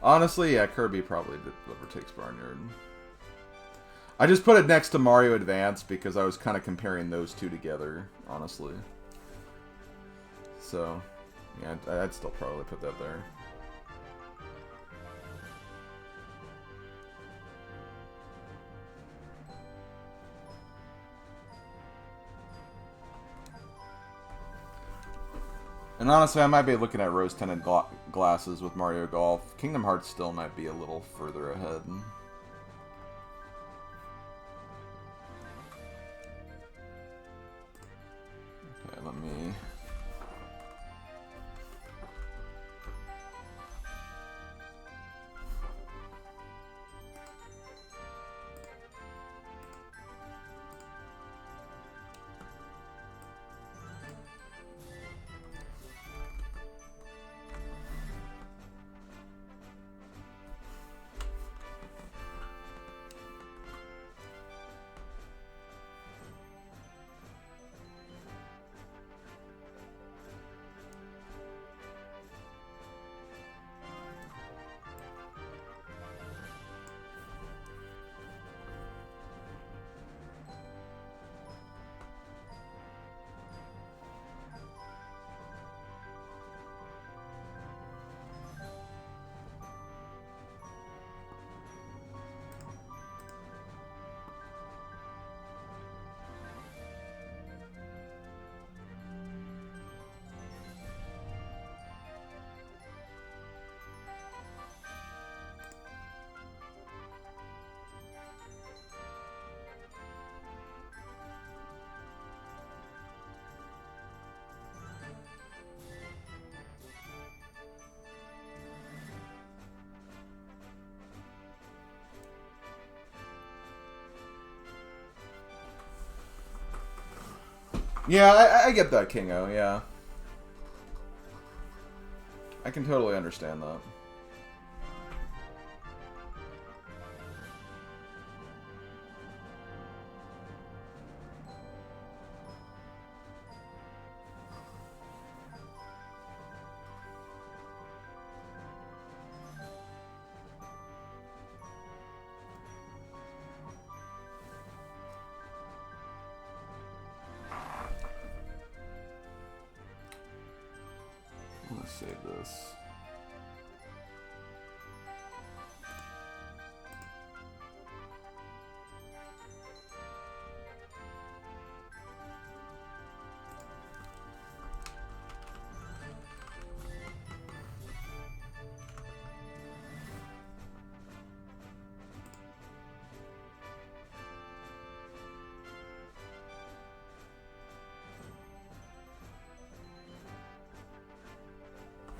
Honestly, yeah, Kirby probably overtakes Barnyard. I just put it next to Mario Advance because I was kind of comparing those two together, honestly. So, yeah, I'd still probably put that there. And honestly, I might be looking at rose-tinted glasses with Mario Golf. Kingdom Hearts still might be a little further ahead. Okay, let me... Yeah, I get that, Kingo, yeah. I can totally understand that. Let's save this.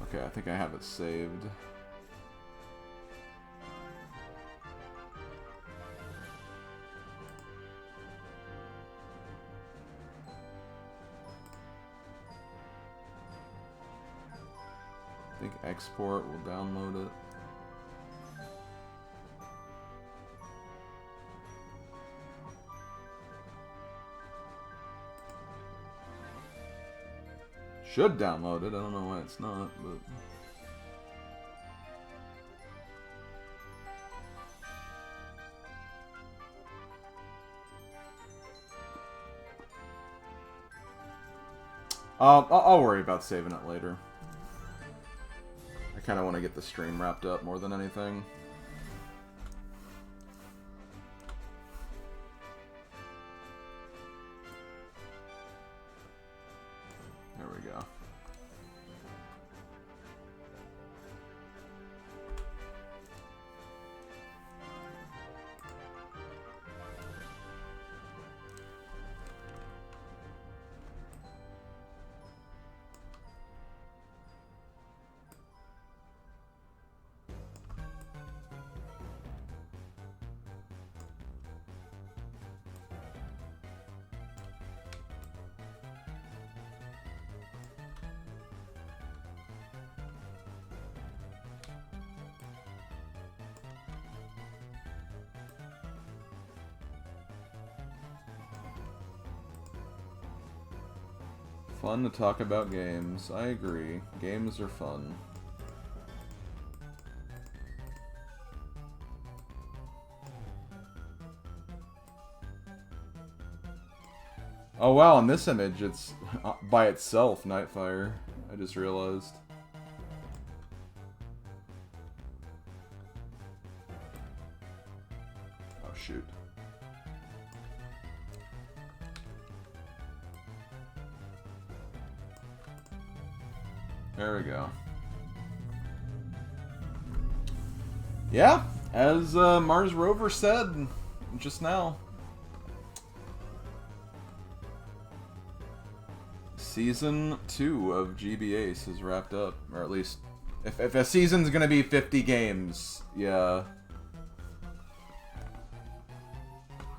Okay, I think I have it saved. I think export will download it. Should download it. I don't know why it's not, but... I'll worry about saving it later. I kind of want to get the stream wrapped up more than anything. There we go. Fun to talk about games. I agree. Games are fun. Oh wow, in this image it's by itself, Nightfire. I just realized. Oh shoot. There we go. Yeah, as Mars Rover said just now, Season 2 of GBACE is wrapped up, or at least, if a season's gonna be 50 games, yeah.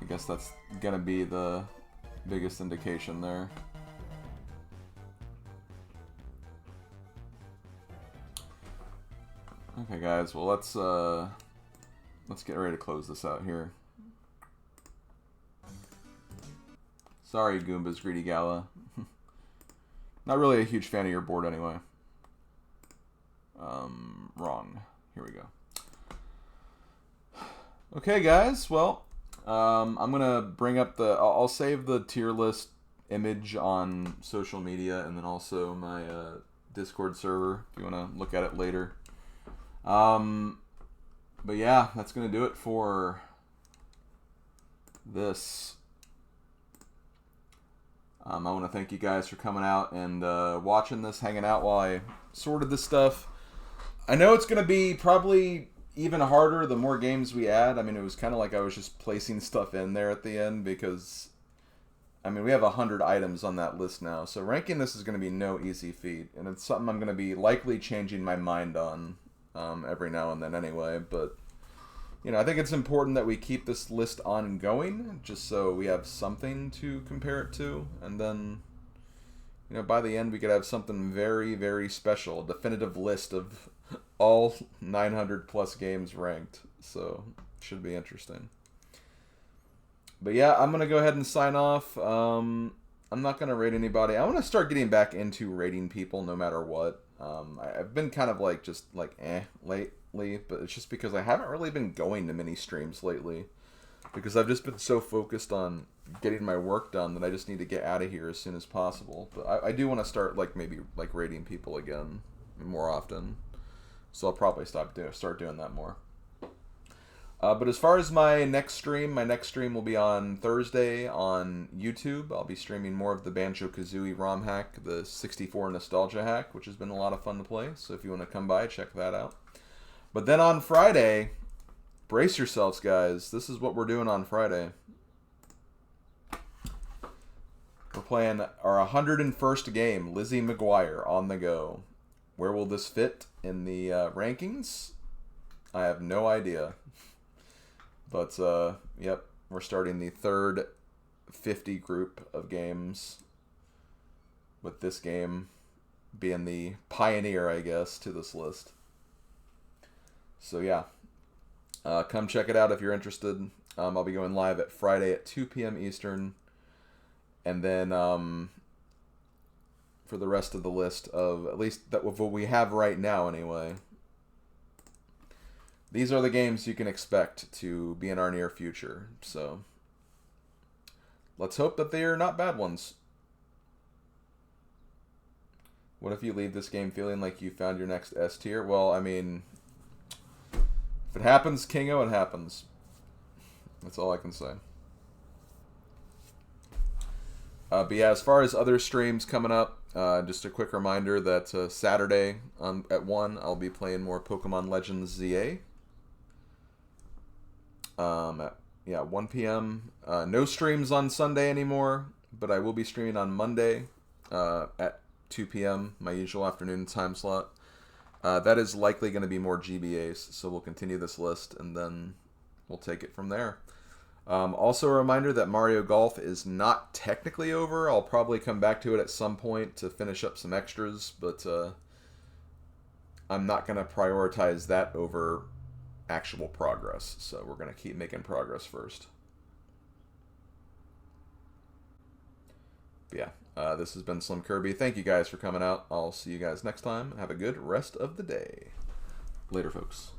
I guess that's gonna be the biggest indication there. Okay, guys. Well, let's get ready to close this out here. Sorry, Goomba's Greedy Gala. Not really a huge fan of your board, anyway. Wrong. Here we go. Okay, guys. Well, I'm gonna bring up the. I'll save the tier list image on social media, and then also my Discord server if you want to look at it later. But yeah, that's going to do it for this. I want to thank you guys for coming out and watching this, hanging out while I sorted this stuff. I know it's going to be probably even harder the more games we add. I mean, it was kind of like I was just placing stuff in there at the end because, I mean, we have 100 items on that list now. So ranking this is going to be no easy feat. And it's something I'm going to be likely changing my mind on. Every now and then anyway, but you know, I think it's important that we keep this list ongoing just so we have something to compare it to, and then You know, by the end we could have something very, very special. A definitive list of all 900 plus games ranked. So, should be interesting. But yeah, I'm going to go ahead and sign off. I'm not going to rate anybody. I want to start getting back into rating people no matter what. I've been kind of like, just like, lately. But it's just because I haven't really been going to many streams lately. Because I've just been so focused on getting my work done that I just need to get out of here as soon as possible. But I do want to start, like, maybe, like, rating people again more often. So I'll probably start doing that more. But as far as my next stream will be on Thursday on YouTube. I'll be streaming more of the Banjo-Kazooie ROM hack, the 64 Nostalgia hack, which has been a lot of fun to play. So if you want to come by, check that out. But then on Friday, brace yourselves, guys. This is what we're doing on Friday. We're playing our 101st game, Lizzie McGuire, on the go. Where will this fit in the rankings? I have no idea. But, yep, we're starting the third 50 group of games, with this game being the pioneer, I guess, to this list. So, yeah. Come check it out if you're interested. I'll be going live at Friday at 2 p.m. Eastern. And then, for the rest of the list of, at least what we have right now anyway, these are the games you can expect to be in our near future. So, let's hope that they are not bad ones. What if you leave this game feeling like you found your next S tier? Well, I mean, if it happens, Kingo, it happens. That's all I can say. But yeah, as far as other streams coming up, just a quick reminder that Saturday at 1, I'll be playing more Pokemon Legends ZA. At 1 p.m. No streams on Sunday anymore, but I will be streaming on Monday at 2 p.m., my usual afternoon time slot. That is likely going to be more GBACE, so we'll continue this list, and then we'll take it from there. Also a reminder that Mario Golf is not technically over. I'll probably come back to it at some point to finish up some extras, but I'm not going to prioritize that over actual progress, so we're going to keep making progress first. But yeah, this has been Slim Kirby. Thank you guys for coming out. I'll see you guys next time. Have a good rest of the day. Later, folks.